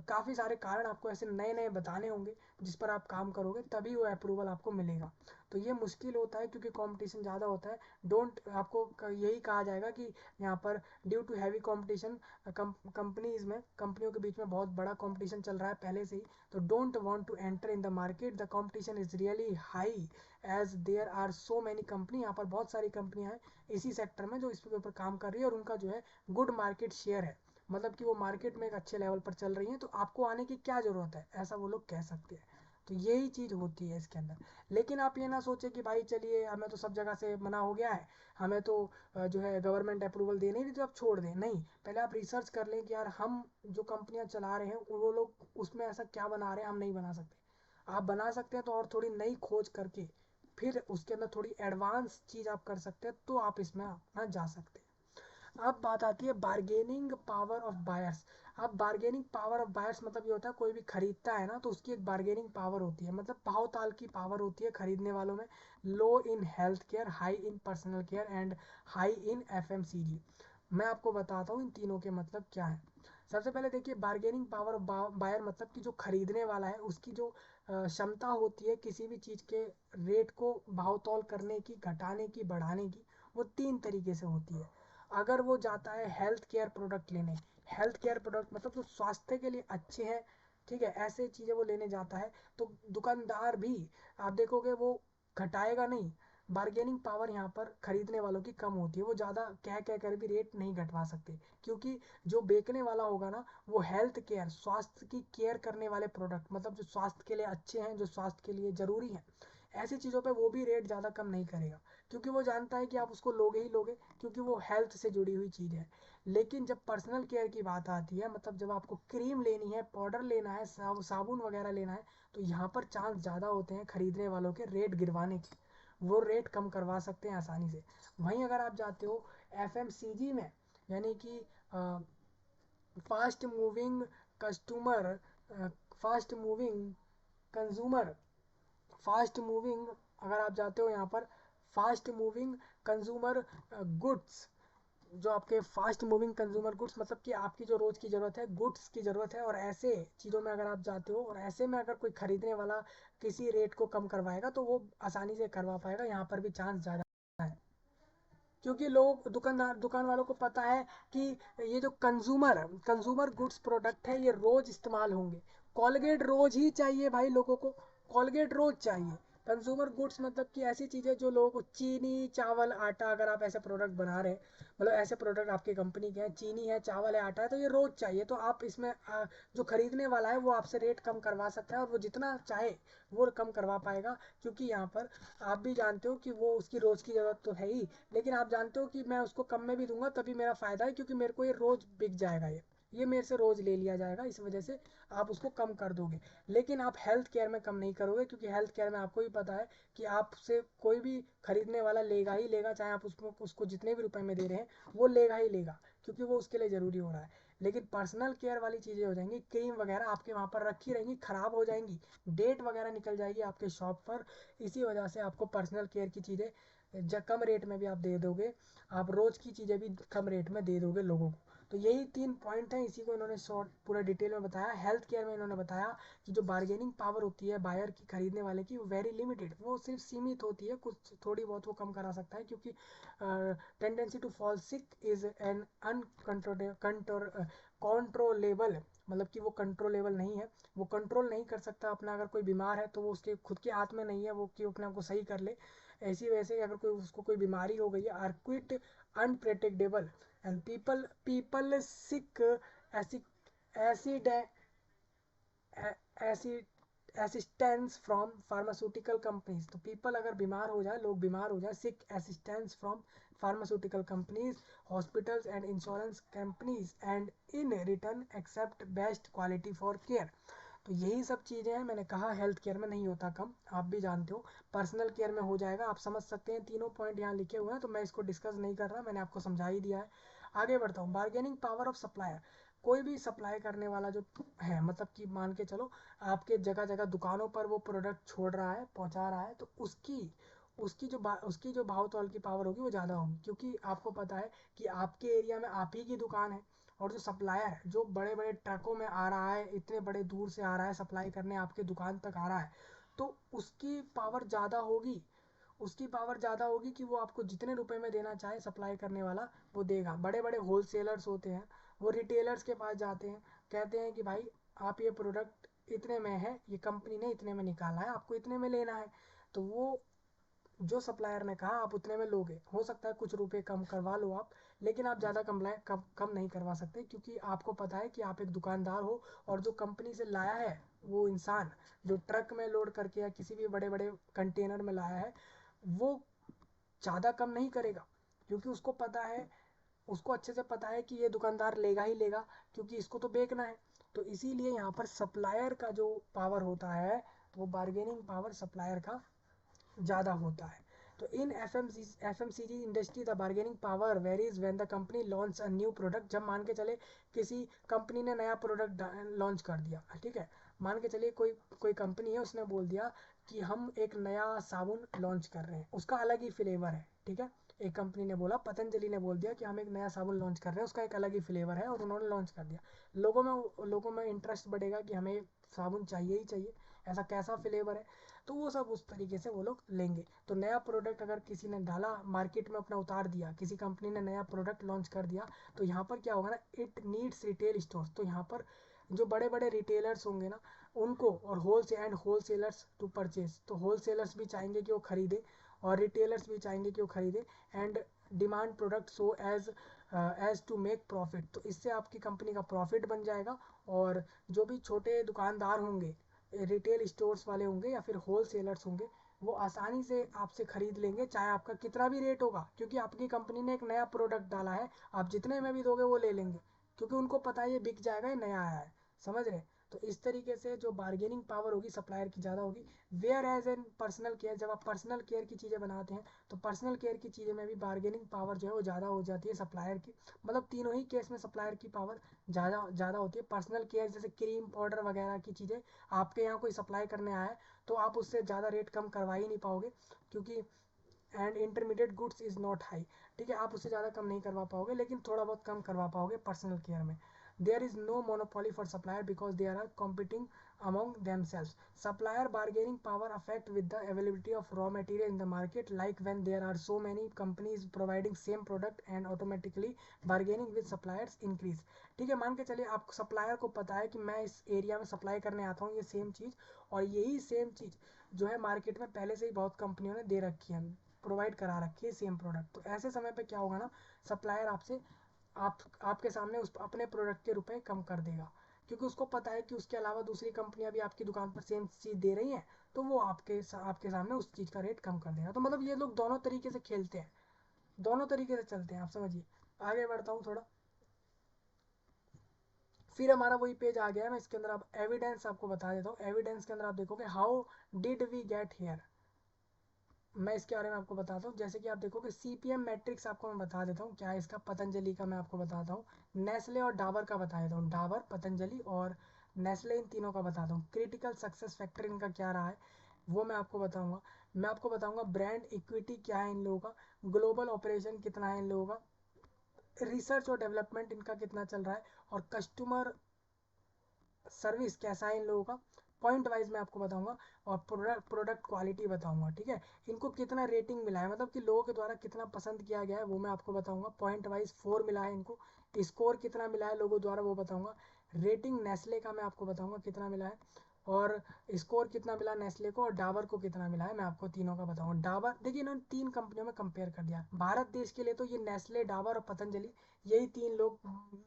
काफ़ी सारे कारण आपको ऐसे नए नए बताने होंगे जिस पर आप काम करोगे, तभी वो अप्रूवल आपको मिलेगा। तो ये मुश्किल होता है क्योंकि कंपटीशन ज़्यादा होता है। डोंट, आपको यही कहा जाएगा कि यहाँ पर due to heavy competition, companies में, कंपनियों के बीच में बहुत बड़ा कंपटीशन चल रहा है पहले से ही, तो don't want to enter in the market, the competition is really high as there are so many company. यहाँ पर बहुत सारी कंपनियां हैं इसी सेक्टर में जो इसके ऊपर काम कर रही है, और उनका जो है गुड मार्केट शेयर है, मतलब कि वो मार्केट में एक अच्छे लेवल पर चल रही हैं, तो आपको आने की क्या ज़रूरत है, ऐसा वो लोग कह सकते हैं। तो यही चीज़ होती है इसके अंदर। लेकिन आप ये ना सोचें कि भाई चलिए हमें तो सब जगह से मना हो गया है, हमें तो जो है गवर्नमेंट अप्रूवल दे नहीं रही, तो आप छोड़ दें। नहीं, पहले आप रिसर्च कर लें कि यार हम जो कंपनियां चला रहे हैं वो लोग उसमें ऐसा क्या बना रहे हैं हम नहीं बना सकते। आप बना सकते हैं तो और थोड़ी नई खोज करके फिर उसके अंदर थोड़ी एडवांस चीज़ आप कर सकते हैं, तो आप इसमें अपना जा सकते हैं। अब बात आती है बार्गेनिंग पावर ऑफ बायर्स। अब बार्गेनिंग पावर ऑफ बायर्स मतलब ये होता है, कोई भी खरीदता है ना तो उसकी एक बार्गेनिंग पावर होती है, मतलब भाव ताल की पावर होती है खरीदने वालों में। Low in health care, high in personal care and high in FMCG। मैं आपको बताता हूँ इन तीनों के मतलब क्या है। सबसे पहले देखिए, बार्गेनिंग पावर ऑफ बायर मतलब कि जो खरीदने वाला है उसकी जो क्षमता होती है किसी भी चीज़ के रेट को भाव तौल करने की, घटाने की, बढ़ाने की, वो तीन तरीके से होती है। अगर वो जाता है हेल्थ केयर प्रोडक्ट लेने, हेल्थ केयर प्रोडक्ट मतलब जो स्वास्थ्य के लिए अच्छे हैं, ठीक है, ऐसे चीज़ें वो लेने जाता है, तो दुकानदार भी आप देखोगे वो घटाएगा नहीं। बार्गेनिंग पावर यहाँ पर खरीदने वालों की कम होती है, वो ज़्यादा कह कह कर भी रेट नहीं घटवा सकते, क्योंकि जो बेचने वाला होगा ना वो हेल्थ केयर, स्वास्थ्य की केयर करने वाले प्रोडक्ट, मतलब जो स्वास्थ्य के लिए अच्छे हैं, जो स्वास्थ्य के लिए ज़रूरी हैं, ऐसी चीज़ों पे वो भी रेट ज़्यादा कम नहीं करेगा, क्योंकि वो जानता है कि आप उसको लोगे ही लोगे, क्योंकि वो हेल्थ से जुड़ी हुई चीज़ है। लेकिन जब पर्सनल केयर की बात आती है, मतलब जब आपको क्रीम लेनी है, पाउडर लेना है, साबुन वगैरह लेना है, तो यहाँ पर चांस ज़्यादा होते हैं खरीदने वालों के रेट गिरवाने के, वो रेट कम करवा सकते हैं आसानी से। वहीं अगर आप जाते हो एफएमसीजी में, यानी कि fast moving customer fast moving consumer fast moving अगर आप जाते हो यहाँ पर फास्ट मूविंग कंज्यूमर गुड्स, जो आपके फास्ट मूविंग कंज्यूमर गुड्स मतलब कि आपकी जो रोज़ की ज़रूरत है, गुड्स की ज़रूरत है, और ऐसे चीज़ों में अगर आप जाते हो और ऐसे में अगर कोई खरीदने वाला किसी रेट को कम करवाएगा तो वो आसानी से करवा पाएगा। यहाँ पर भी चांस ज़्यादा है, क्योंकि लोग दुकान वालों को पता है कि ये जो कंज्यूमर गुड्स प्रोडक्ट है ये रोज इस्तेमाल होंगे। कॉलगेट रोज ही चाहिए भाई लोगों को, कॉलगेट रोज चाहिए। कंज्यूमर गुड्स मतलब कि ऐसी चीज़ें जो लोगों को, चीनी चावल आटा, अगर आप ऐसे प्रोडक्ट बना रहे हैं, मतलब ऐसे प्रोडक्ट आपकी कंपनी के हैं, चीनी है चावल है आटा है, तो ये रोज चाहिए। तो आप इसमें जो खरीदने वाला है वो आपसे रेट कम करवा सकता है, और वो जितना चाहे वो कम करवा पाएगा, क्योंकि यहाँ पर आप भी जानते हो कि वो उसकी रोज़ की ज़रूरत तो है ही, लेकिन आप जानते हो कि मैं उसको कम में भी दूंगा तभी मेरा फ़ायदा है, क्योंकि मेरे को ये रोज़ बिक जाएगा, ये मेरे से रोज़ ले लिया जाएगा, इस वजह से आप उसको कम कर दोगे। लेकिन आप हेल्थ केयर में कम नहीं करोगे, क्योंकि हेल्थ केयर में आपको भी पता है कि आपसे कोई भी खरीदने वाला लेगा ही लेगा, चाहे आप उसको जितने भी रुपए में दे रहे हैं वो लेगा ही लेगा, क्योंकि वो उसके लिए ज़रूरी हो रहा है। लेकिन पर्सनल केयर वाली चीज़ें हो जाएंगी, क्रीम वगैरह आपके वहाँ पर रखी रहेंगी, ख़राब हो जाएंगी, डेट वगैरह निकल जाएगी आपके शॉप पर। इसी वजह से आपको पर्सनल केयर की चीज़ें कम रेट में भी आप दे दोगे, आप रोज़ की चीज़ें भी कम रेट में दे दोगे लोगों को। तो यही 3 पॉइंट हैं, इसी को इन्होंने शॉर्ट पूरा डिटेल में बताया। हेल्थ केयर में इन्होंने बताया कि जो बार्गेनिंग पावर होती है बायर की, खरीदने वाले की, वो वेरी लिमिटेड, वो सिर्फ सीमित होती है, कुछ थोड़ी बहुत वो कम करा सकता है, क्योंकि tendency to fall sick is uncontrollable, मतलब कि वो कंट्रोलेबल नहीं है, वो कंट्रोल नहीं कर सकता अपना। अगर कोई बीमार है तो वो उसके खुद के हाथ में नहीं है वो कि अपने आप को सही कर ले। ऐसी वैसे अगर कोई उसको कोई बीमारी हो गई है, are quite unpredictable and people seek acid assistance from pharmaceutical companies. तो पीपल अगर बीमार हो जाए, लोग बीमार हो जाए, seek assistance from pharmaceutical companies, hospitals and insurance companies, and in return accept best quality for care. तो यही सब चीज़ें हैं, मैंने कहा हेल्थ केयर में नहीं होता कम, आप भी जानते हो। पर्सनल केयर में हो जाएगा, आप समझ सकते हैं, तीनों पॉइंट यहाँ लिखे हुए हैं, तो मैं इसको डिस्कस नहीं कर रहा, मैंने आपको समझा ही दिया है। आगे बढ़ता हूँ, बार्गेनिंग पावर ऑफ सप्लायर। कोई भी सप्लाई करने वाला जो है, मतलब कि मान के चलो आपके जगह जगह दुकानों पर वो प्रोडक्ट छोड़ रहा है, पहुंचा रहा है, तो उसकी जो भाव तौल की पावर होगी वो ज़्यादा होगी, क्योंकि आपको पता है कि आपके एरिया में आप ही की दुकान है, और जो सप्लायर है जो बड़े बड़े ट्रकों में आ रहा है, इतने बड़े दूर से आ रहा है सप्लाई करने, आपके दुकान तक आ रहा है, तो उसकी पावर ज़्यादा होगी। उसकी पावर ज़्यादा होगी कि वो आपको जितने रुपए में देना चाहे सप्लाई करने वाला वो देगा। बड़े बड़े होलसेलर्स होते हैं, वो रिटेलर्स के पास जाते हैं, कहते हैं कि भाई आप ये प्रोडक्ट इतने में है, ये कंपनी ने इतने में निकाला है, आपको इतने में लेना है, तो वो जो सप्लायर ने कहा आप उतने में लोगे, हो सकता है कुछ रुपए कम करवा लो आप, लेकिन आप ज़्यादा कम नहीं करवा सकते, क्योंकि आपको पता है कि आप एक दुकानदार हो, और जो कंपनी से लाया है वो इंसान, जो ट्रक में लोड करके या किसी भी बड़े बड़े कंटेनर में लाया है, वो ज़्यादा कम नहीं करेगा, क्योंकि उसको पता है, उसको अच्छे से पता है कि ये दुकानदार लेगा ही लेगा, क्योंकि इसको तो बेचना है। तो इसीलिए यहाँ पर सप्लायर का जो पावर होता है, वो बार्गेनिंग पावर सप्लायर का ज़्यादा होता है। तो in FMCG industry the bargaining power varies when the company launch a new product. जब मान के चले किसी कंपनी ने नया प्रोडक्ट लॉन्च कर दिया, ठीक है, मान के चलिए कोई कोई कंपनी है, उसने बोल दिया कि हम एक नया साबुन लॉन्च कर रहे हैं, उसका अलग ही फ्लेवर है, ठीक है। एक कंपनी ने बोला, पतंजलि ने बोल दिया कि हम एक नया साबुन लॉन्च कर रहे हैं, उसका एक अलग ही फ्लेवर है, और उन्होंने लॉन्च कर दिया। लोगों में इंटरेस्ट बढ़ेगा कि हमें साबुन चाहिए ही चाहिए, ऐसा कैसा फ्लेवर है, तो वो सब उस तरीके से वो लोग लेंगे। तो नया प्रोडक्ट अगर किसी ने डाला मार्केट में, अपना उतार दिया, किसी कंपनी ने नया प्रोडक्ट लॉन्च कर दिया, तो यहाँ पर क्या होगा ना, इट नीड्स रिटेल स्टोर्स। तो यहाँ पर जो बड़े बड़े रिटेलर्स होंगे ना, उनको, और होलसेलर्स टू परचेज, तो होलसेलर्स भी चाहेंगे कि वो खरीदे, और रिटेलर्स भी चाहेंगे कि वो खरीदे, and demand product so as to make profit. तो इससे आपकी कंपनी का प्रॉफिट बन जाएगा, और जो भी छोटे दुकानदार होंगे, रिटेल स्टोर्स वाले होंगे या फिर होल सेलर्स होंगे, वो आसानी से आपसे खरीद लेंगे, चाहे आपका कितना भी रेट होगा, क्योंकि आपकी कंपनी ने एक नया प्रोडक्ट डाला है, आप जितने में भी दोगे वो ले लेंगे, क्योंकि उनको पता है ये बिक जाएगा, ये नया आया है। समझ रहे? तो इस तरीके से जो बार्गेनिंग पावर होगी सप्लायर की ज़्यादा होगी। Whereas an personal care, जब आप पर्सनल केयर की चीज़ें बनाते हैं तो पर्सनल केयर की चीज़ें में भी बार्गेनिंग पावर जो है वो ज़्यादा हो जाती है सप्लायर की। मतलब तीनों ही केस में सप्लायर की पावर ज़्यादा ज़्यादा होती है। पर्सनल केयर जैसे क्रीम पाउडर वगैरह की चीज़ें आपके यहाँ कोई सप्लाई करने आया है तो आप उससे ज़्यादा रेट कम करवा ही नहीं पाओगे, क्योंकि and intermediate goods is not high. ठीक है, आप उससे ज़्यादा कम नहीं करवा पाओगे, लेकिन थोड़ा बहुत कम करवा पाओगे पर्सनल केयर में। There is no monopoly for supplier because they are competing among themselves. Supplier bargaining power affect with the availability of raw material in the market, like when there are so many companies providing same product and automatically bargaining with suppliers increase. ठीक है, मान के चलिए आप supplier को पता है कि मैं इस एरिया में सप्लाई करने आता हूँ ये सेम चीज़, और यही सेम चीज़ जो है मार्केट में पहले से ही बहुत कंपनियों ने दे रखी है, प्रोवाइड करा रखी है सेम प्रोडक्ट। तो ऐसे समय पे क्या होगा ना, सप्लायर आपसे आपके सामने उस अपने प्रोडक्ट के रुपए कम कर देगा, क्योंकि उसको पता है कि उसके अलावा दूसरी कंपनियां भी आपकी दुकान पर सेम चीज़ दे रही हैं, तो वो आपके सामने उस चीज़ का रेट कम कर देगा। तो मतलब ये लोग दोनों तरीके से खेलते हैं, दोनों तरीके से चलते हैं, आप समझिए। आगे बढ़ता हूँ थोड़ा, फिर हमारा वही पेज आ गया है। मैं इसके अंदर आप एविडेंस आपको बता देता हूँ। एविडेंस के अंदर आप देखोगे how did we get here, मैं इसके बारे में आपको बताता हूँ। जैसे कि आप देखोगे सीपीएम मैट्रिक्स आपको मैं बता देता हूँ क्या है इसका। पतंजलि का मैं आपको बताता हूँ, नेस्ले और डाबर का बता देता हूँ। डाबर, पतंजलि और नेस्ले, इन तीनों का बताता हूँ। क्रिटिकल सक्सेस फैक्टर इनका क्या रहा है वो मैं आपको बताऊंगा। मैं आपको बताऊंगा ब्रांड इक्विटी क्या है इन लोगों का, ग्लोबल ऑपरेशन कितना है इन लोगों का, रिसर्च और डेवलपमेंट इनका कितना चल रहा है, और कस्टमर सर्विस कैसा है इन लोगों का। पॉइंट वाइज मैं आपको बताऊंगा, और प्रोडक्ट क्वालिटी बताऊंगा। ठीक है, इनको कितना रेटिंग मिला है, मतलब कि लोगों के द्वारा कितना पसंद किया गया है वो मैं आपको बताऊंगा। पॉइंट वाइज 4 मिला है इनको। स्कोर कितना मिला है लोगों द्वारा वो बताऊंगा। रेटिंग नेस्ले का मैं आपको बताऊंगा कितना मिला है, और स्कोर कितना मिला नेस्ले को, और डाबर को कितना मिला है मैं आपको तीनों का बताऊंगा। डाबर देखिए इन्होंने 3 कंपनियों में कंपेयर कर दिया। भारत देश के लिए तो ये नेस्ले, डाबर और पतंजलि, यही 3 लोग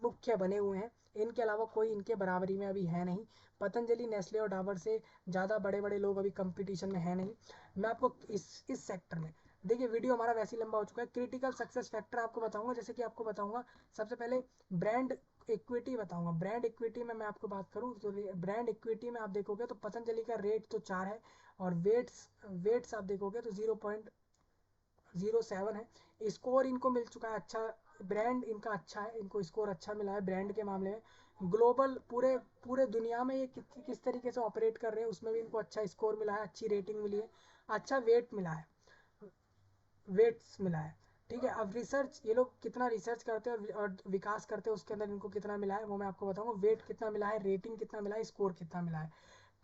मुख्य बने हुए हैं। इनके अलावा कोई इनके बराबरी में अभी है नहीं। पतंजलि, नेस्ले और डाबर से ज़्यादा बड़े बड़े लोग अभी कंपटीशन में है नहीं। मैं आपको इस सेक्टर में, देखिए वीडियो हमारा वैसे ही लंबा हो चुका है। क्रिटिकल सक्सेस फैक्टर आपको बताऊंगा, जैसे कि आपको बताऊंगा सबसे पहले ब्रांड इक्विटी बताऊंगा। ब्रांड इक्विटी में मैं आपको बात करूं तो ब्रांड इक्विटी में आप देखोगे तो पतंजलि का रेट तो 4 है, और वेट्स आप देखोगे तो 0.07 है। स्कोर इनको मिल चुका है अच्छा, ब्रांड इनका अच्छा है, इनको स्कोर अच्छा मिला है ब्रांड के मामले में। ग्लोबल पूरे पूरे दुनिया में ये किस तरीके से ऑपरेट कर रहे हैं उसमें भी इनको अच्छा स्कोर मिला है, अच्छी रेटिंग मिली है, अच्छा वेट मिला है, वेट्स मिला है। ठीक है, अब रिसर्च ये लोग कितना रिसर्च करते हैं और विकास करते हैं उसके अंदर इनको कितना मिला है वो मैं आपको बताऊंगा। वेट कितना मिला है, रेटिंग कितना मिला है, स्कोर कितना मिला है।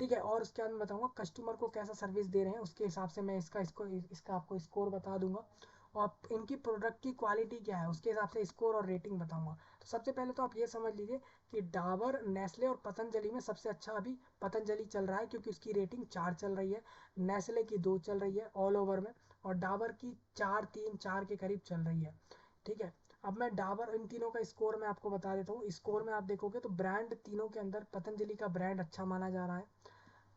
ठीक है, और उसके बाद मैं बताऊंगा कस्टमर को कैसा सर्विस दे रहे हैं, उसके हिसाब से मैं इसका आपको स्कोर बता दूंगा। और इनकी प्रोडक्ट की क्वालिटी क्या है उसके हिसाब से स्कोर और रेटिंग बताऊंगा। तो सबसे पहले तो आप ये समझ लीजिए कि डाबर, नेस्ले और पतंजलि में सबसे अच्छा अभी पतंजलि चल रहा है, क्योंकि उसकी रेटिंग 4 चल रही है, नेस्ले की 2 चल रही है ऑल ओवर में, और डाबर की 4 के करीब चल रही है। ठीक है, अब मैं डाबर, इन तीनों का स्कोर मैं आपको बता देता हूँ। स्कोर में आप देखोगे तो ब्रांड तीनों के अंदर पतंजलि का ब्रांड अच्छा माना जा रहा है।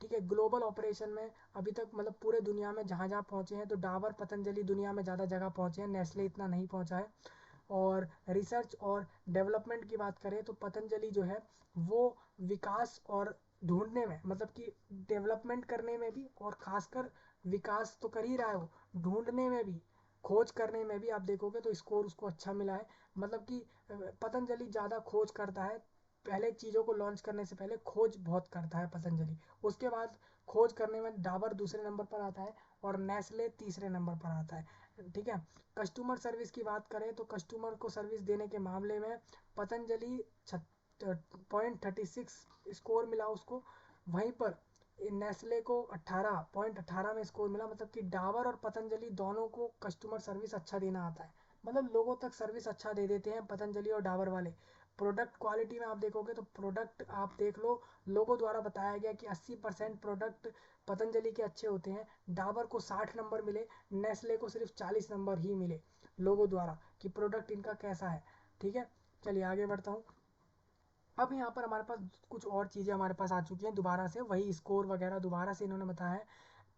ठीक है, ग्लोबल ऑपरेशन में अभी तक मतलब पूरे दुनिया में जहाँ जहाँ पहुँचे हैं तो डाबर, पतंजलि दुनिया में ज़्यादा जगह पहुँचे हैं, नेस्ले इतना नहीं पहुँचा है। और रिसर्च और डेवलपमेंट की बात करें तो पतंजलि जो है वो विकास और ढूंढने में, मतलब कि डेवलपमेंट करने में भी, और खासकर विकास तो कर ही रहा है वो, ढूंढने में भी, खोज करने में भी आप देखोगे तो स्कोर उसको अच्छा मिला है। मतलब कि पतंजलि ज़्यादा खोज करता है, पहले चीज़ों को लॉन्च करने से पहले खोज बहुत करता है पतंजलि। उसके बाद खोज करने में डाबर दूसरे नंबर पर आता है, और नेस्ले तीसरे नंबर पर आता है। ठीक है, कस्टमर सर्विस की बात करें तो कस्टमर को सर्विस देने के मामले में पतंजलि 0.36 स्कोर मिला उसको, वहीं पर नेस्ले को 18.18 में स्कोर मिला। मतलब कि डाबर और पतंजलि दोनों को कस्टमर सर्विस अच्छा देना आता है, मतलब लोगों तक सर्विस अच्छा दे देते हैं पतंजलि और डाबर वाले। प्रोडक्ट क्वालिटी में आप देखोगे तो प्रोडक्ट आप देख लो, लोगों द्वारा बताया गया कि 80% प्रोडक्ट पतंजलि के अच्छे होते हैं। डाबर को 60 नंबर मिले, नेस्ले को सिर्फ 40 नंबर ही मिले लोगों द्वारा कि प्रोडक्ट इनका कैसा है। ठीक है, चलिए आगे बढ़ता हूँ। अब यहाँ पर हमारे पास कुछ और चीज़ें हमारे पास आ चुकी हैं दोबारा से, वही स्कोर वगैरह दोबारा से इन्होंने बताया है।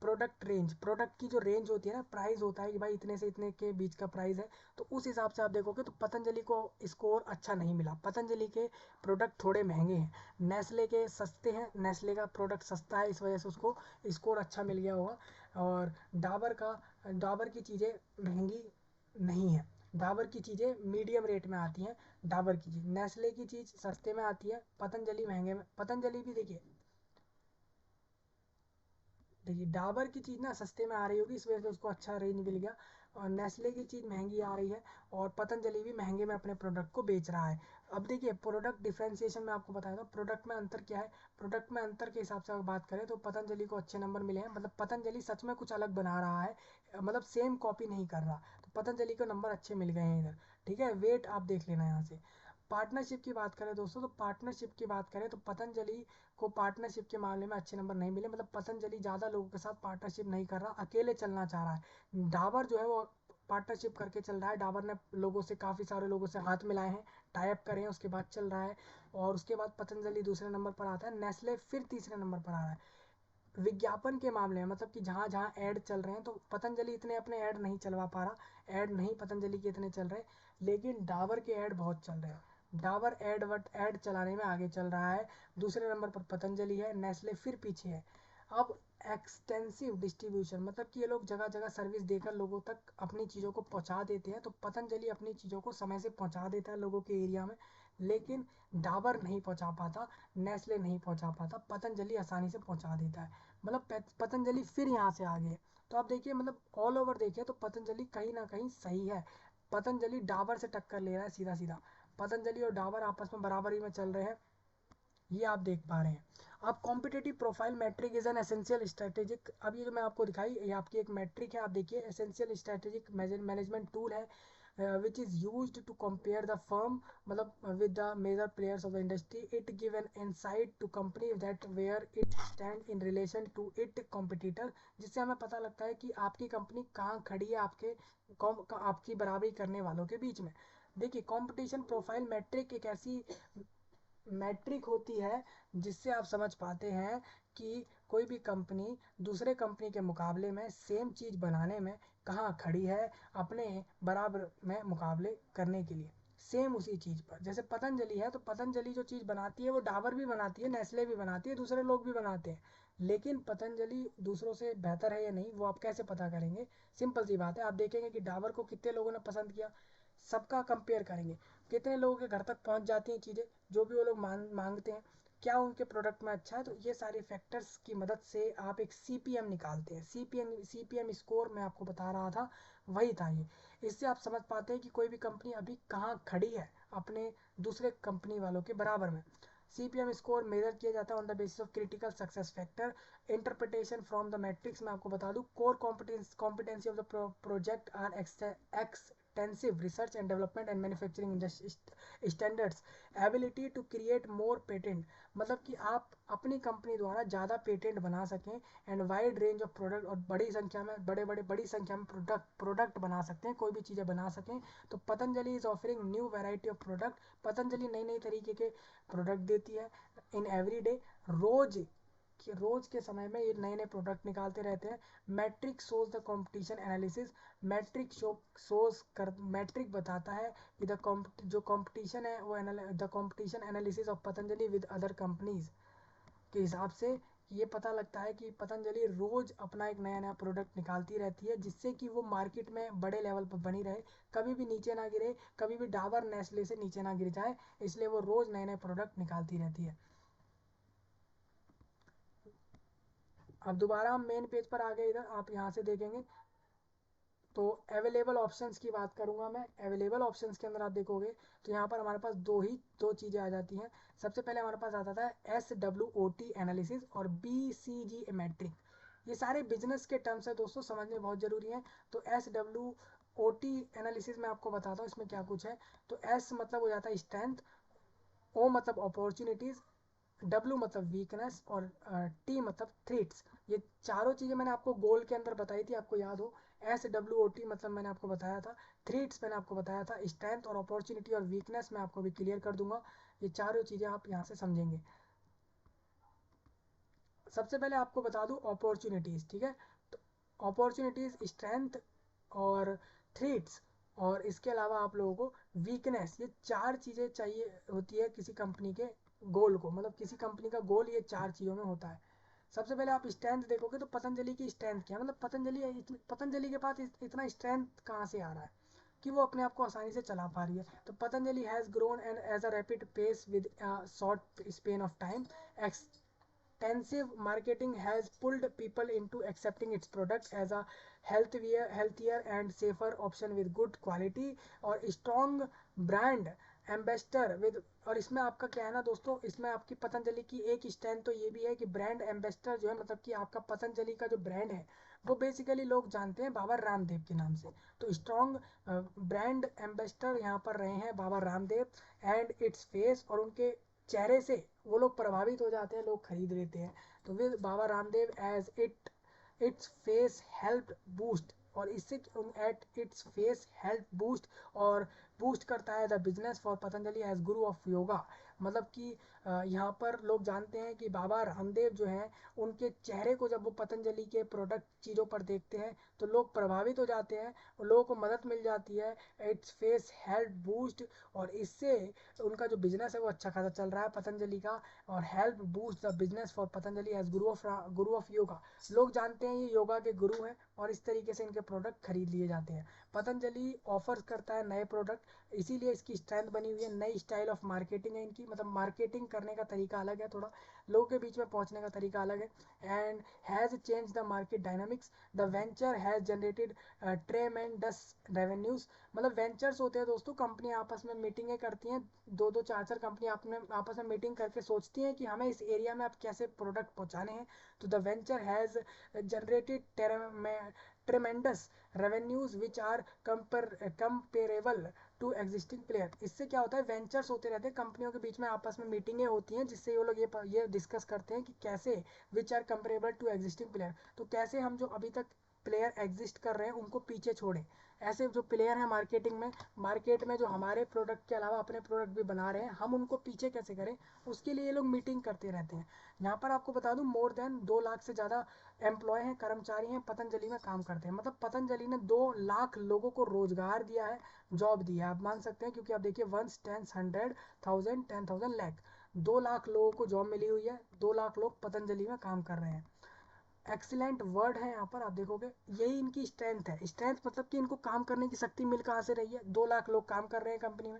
प्रोडक्ट रेंज, प्रोडक्ट की जो रेंज होती है ना, प्राइस होता है कि भाई इतने से इतने के बीच का प्राइस है, तो उस हिसाब से आप देखोगे तो पतंजलि को स्कोर अच्छा नहीं मिला। पतंजलि के प्रोडक्ट थोड़े महंगे हैं, नेस्ले के सस्ते हैं, नेस्ले का प्रोडक्ट सस्ता है, इस वजह से उसको स्कोर अच्छा मिल गया होगा। और डाबर की चीज़ें महंगी नहीं है, डाबर की चीज़ें मीडियम रेट में आती हैं। डाबर की चीज़, नेस्ले की चीज़ सस्ते में आती है, पतंजलि महंगे में। पतंजलि भी देखिए, डाबर की चीज़ ना सस्ते में आ रही होगी, इस वजह से उसको अच्छा रेंज मिल गया। और नेस्ले की चीज़ महंगी आ रही है, और पतंजलि भी महंगे में अपने प्रोडक्ट को बेच रहा है। अब देखिए प्रोडक्ट डिफरेंशिएशन में आपको बताया था प्रोडक्ट में अंतर क्या है। प्रोडक्ट में अंतर के हिसाब से अगर बात करें तो पतंजलि को अच्छे नंबर मिले हैं, मतलब पतंजलि सच में कुछ अलग बना रहा है, मतलब सेम कॉपी नहीं कर रहा, तो पतंजलि को नंबर अच्छे मिल गए हैं इधर। ठीक है, वेट आप देख लेना यहाँ से। पार्टनरशिप की बात करें दोस्तों, तो पार्टनरशिप की बात करें तो पतंजलि को पार्टनरशिप के मामले में अच्छे नंबर नहीं मिले, मतलब पतंजलि ज़्यादा लोगों के साथ पार्टनरशिप नहीं कर रहा, अकेले चलना चाह रहा है। डाबर जो है वो पार्टनरशिप करके चल रहा है, डाबर ने लोगों से, काफ़ी सारे लोगों से हाथ मिलाए हैं, टाई अप करे हैं, उसके बाद चल रहा है। और उसके बाद पतंजलि दूसरे नंबर पर आता है, नेस्ले फिर तीसरे नंबर पर आ रहा है। विज्ञापन के मामले में, मतलब कि जहाँ जहाँ ऐड चल रहे हैं, तो पतंजलि इतने अपने ऐड नहीं चलवा पा रहा, ऐड नहीं पतंजलि के इतने चल रहे, लेकिन डाबर के ऐड बहुत चल रहे हैं। डाबर ऐड चलाने में आगे चल रहा है, दूसरे नंबर पर पतंजलि है, नेस्ले फिर पीछे है। अब एक्सटेंसिव डिस्ट्रीब्यूशन, मतलब कि ये लोग जगह जगह सर्विस देकर लोगों तक अपनी चीज़ों को पहुंचा देते हैं, तो पतंजलि अपनी चीज़ों को समय से पहुंचा देता है लोगों के एरिया में, लेकिन डाबर नहीं पहुंचा पाता, नेस्ले नहीं पहुंचा पाता, पतंजलि आसानी से पहुंचा देता है। मतलब पतंजलि फिर यहाँ से आगे है। तो आप देखिए, मतलब ऑल ओवर देखिए तो पतंजलि कहीं ना कहीं सही है। पतंजलि डाबर से टक्कर ले रहा है सीधा सीधा, पतंजलि और डाबर आपस में बराबरी में चल रहे हैं, ये आप देख पा रहे हैं। अब competitive profile matrix is an essential strategic, अब ये जो मैं आपको दिखाई, ये आपकी एक मैट्रिक है, आप देखिए एसेंशियल स्ट्रेटेजिक मैनेजमेंट टूल है, which is used to compare the firm मतलब with the major players of the industry. It give an insight to company that where it stand in relation to it competitor, जिससे हमें पता लगता है कि आपकी company कहाँ खड़ी है आपकी बराबरी करने वालों के बीच में। देखिए कंपटीशन प्रोफाइल मैट्रिक एक ऐसी मैट्रिक होती है जिससे आप समझ पाते हैं कि कोई भी कंपनी दूसरे कंपनी के मुकाबले में सेम चीज़ बनाने में कहाँ खड़ी है, अपने बराबर में मुकाबले करने के लिए सेम उसी चीज़ पर। जैसे पतंजलि है, तो पतंजलि जो चीज़ बनाती है वो डाबर भी बनाती है, नेस्ले भी बनाती है, दूसरे लोग भी बनाते हैं, लेकिन पतंजलि दूसरों से बेहतर है या नहीं वो आप कैसे पता करेंगे। सिंपल सी बात है, आप देखेंगे कि डाबर को कितने लोगों ने पसंद किया, सबका कंपेयर करेंगे, कितने लोगों के घर तक पहुंच जाती हैं चीज़ें जो भी वो लोग मांगते हैं, क्या उनके प्रोडक्ट में अच्छा है। तो ये सारे फैक्टर्स की मदद से आप एक सीपीएम निकालते हैं। सीपीएम स्कोर मैं आपको बता रहा था, वही था ये। इससे आप समझ पाते हैं कि कोई भी कंपनी अभी कहाँ खड़ी है अपने दूसरे कंपनी वालों के बराबर में। सीपीएम स्कोर मेजर किया जाता है on the basis of critical success factor. Interpretation from the matrix में आपको बता दूं, core competency of the project are extensive research and development and manufacturing standards, ability to create more patent, मतलब कि आप अपनी कंपनी द्वारा ज़्यादा पेटेंट बना सकें, and wide range of product, और बड़ी संख्या में प्रोडक्ट बना सकते हैं, कोई भी चीज़ें बना सकें। तो Patanjali is offering new variety of product, Patanjali नई नई तरीके के प्रोडक्ट देती है इन एवरी डे, रोज रोज के समय में ये नए नए प्रोडक्ट निकालते रहते हैं। Matrix shows the competition analysis, matrix बताता है कि जो कंपटीशन है वो the competition analysis of Patanjali with other companies के हिसाब से ये पता लगता है कि पतंजलि रोज अपना एक नया नया प्रोडक्ट निकालती रहती है, जिससे कि वो मार्केट में बड़े लेवल पर बनी रहे, कभी भी नीचे ना गिरे, कभी भी डाबर नेस्ले से नीचे ना गिर जाए, इसलिए वो रोज नए नए प्रोडक्ट निकालती रहती है। अब दोबारा हम मेन पेज पर आ गए, इधर आप यहाँ से देखेंगे तो अवेलेबल ऑप्शंस की बात करूंगा मैं। अवेलेबल ऑप्शंस के अंदर आप देखोगे तो यहाँ पर हमारे पास दो चीज़ें आ जाती हैं। सबसे पहले हमारे पास आता था SWOT एनालिसिस और BCG मैट्रिक। ये सारे बिजनेस के टर्म्स है दोस्तों, समझने बहुत ज़रूरी है। तो SWOT एनालिसिस में आपको बताता हूँ इसमें क्या कुछ है। तो S मतलब हो जाता है स्ट्रेंथ, O मतलब अपॉर्चुनिटीज़, डब्ल्यू मतलब वीकनेस, और टी मतलब थ्रेट्स। ये चारों चीज़ें मैंने आपको गोल के अंदर बताई थी, आपको याद हो। SWOT मतलब मैंने आपको बताया था, थ्रेट्स मैंने आपको बताया था, स्ट्रेंथ और अपॉर्चुनिटी और वीकनेस मैं आपको भी क्लियर कर दूंगा। ये चारों चीज़ें आप यहाँ से समझेंगे। सबसे पहले आपको बता दूं अपॉर्चुनिटीज़, ठीक है। तो अपॉर्चुनिटीज़, स्ट्रेंथ और थ्रेट्स, और इसके अलावा आप लोगों को वीकनेस, ये चार चीज़ें चाहिए होती है किसी कंपनी के गोल को, मतलब किसी कंपनी का गोल ये चार चीज़ों में होता है। सबसे पहले आप स्ट्रेंथ देखोगे तो पतंजलि की स्ट्रेंथ क्या है, मतलब पतंजलि के पास इतना स्ट्रेंथ कहाँ से आ रहा है कि वो अपने आप को आसानी से चला पा रही है। तो Patanjali has grown and as a rapid pace with short span of time. Extensive marketing has pulled people into accepting its product as a healthier and safer option with good quality और strong brand एम्बेसडर विद। और इसमें आपका क्या है ना दोस्तों, इसमें आपकी पतंजलि की एक स्ट्रेंथ तो ये भी है कि ब्रांड एम्बेसडर जो है, मतलब कि आपका पतंजलि का जो ब्रांड है वो बेसिकली लोग जानते हैं बाबा रामदेव के नाम से। तो स्ट्रॉन्ग ब्रांड एम्बेसडर यहाँ पर रहे हैं Baba Ramdev, and its face, और उनके चेहरे से वो लोग प्रभावित हो जाते हैं, लोग खरीद लेते हैं। तो with Baba Ramdev as its face help boost, और इससे at its face help boost, और बूस्ट करता है the business for Patanjali as guru of yoga. मतलब कि यहाँ पर लोग जानते हैं कि बाबा रामदेव जो हैं, उनके चेहरे को जब वो पतंजलि के प्रोडक्ट चीज़ों पर देखते हैं तो लोग प्रभावित हो जाते हैं और लोगों को मदद मिल जाती है। इट्स फेस हेल्प बूस्ट, और इससे उनका जो बिजनेस है वो अच्छा खासा चल रहा है पतंजलि का। और help boost the business for Patanjali as guru of yoga. लोग जानते हैं ये योगा के गुरु हैं और इस तरीके से इनके प्रोडक्ट खरीद लिए जाते हैं। पतंजलि ऑफर्स करता है नए प्रोडक्ट, इसीलिए इसकी स्ट्रेंथ बनी हुई है। नई स्टाइल ऑफ मार्केटिंग है इनकी, मतलब मार्केटिंग करने का तरीका अलग है, थोड़ा लोगों के बीच में पहुंचने का तरीका अलग है। And has change the market dynamics. The venture has generated tremendous revenues. मतलब वेंचर्स होते हैं दोस्तों, कंपनी आपस में मीटिंगें करती हैं, दो दो चार चार कंपनी आपस में मीटिंग करके सोचती हैं कि हमें इस एरिया में आप कैसे प्रोडक्ट पहुंचाने हैं। तो the venture has generated tremendous revenues which are comparable to existing player. इससे क्या होता है, वेंचर्स होते रहते हैं कंपनियों के बीच में, आपस में मीटिंगें होती हैं जिससे वो लोग ये डिस्कस करते हैं कि कैसे which are comparable to existing player, तो कैसे हम जो अभी तक प्लेयर एग्जिस्ट कर रहे हैं उनको पीछे छोड़ें। ऐसे जो प्लेयर हैं मार्केट में जो हमारे प्रोडक्ट के अलावा अपने प्रोडक्ट भी बना रहे हैं, हम उनको पीछे कैसे करें, उसके लिए ये लोग मीटिंग करते रहते हैं। यहाँ पर आपको बता दूं मोर देन 2 लाख से ज़्यादा एम्प्लॉय हैं, कर्मचारी हैं, पतंजलि में काम करते हैं। मतलब पतंजलि ने 2 लाख लोगों को रोजगार दिया है, जॉब दी है, आप मान सकते हैं। क्योंकि आप देखिए 1 10 100 1000 10,000 लाख, 2 लाख लोगों को जॉब मिली हुई है, 2 लाख लोग पतंजलि में काम कर रहे हैं। एक्सीलेंट वर्ड है यहाँ पर, आप देखोगे यही इनकी स्ट्रेंथ है। स्ट्रेंथ मतलब कि इनको काम करने की शक्ति मिल कहाँ से रही है, 2 लाख लोग काम कर रहे हैं कंपनी में।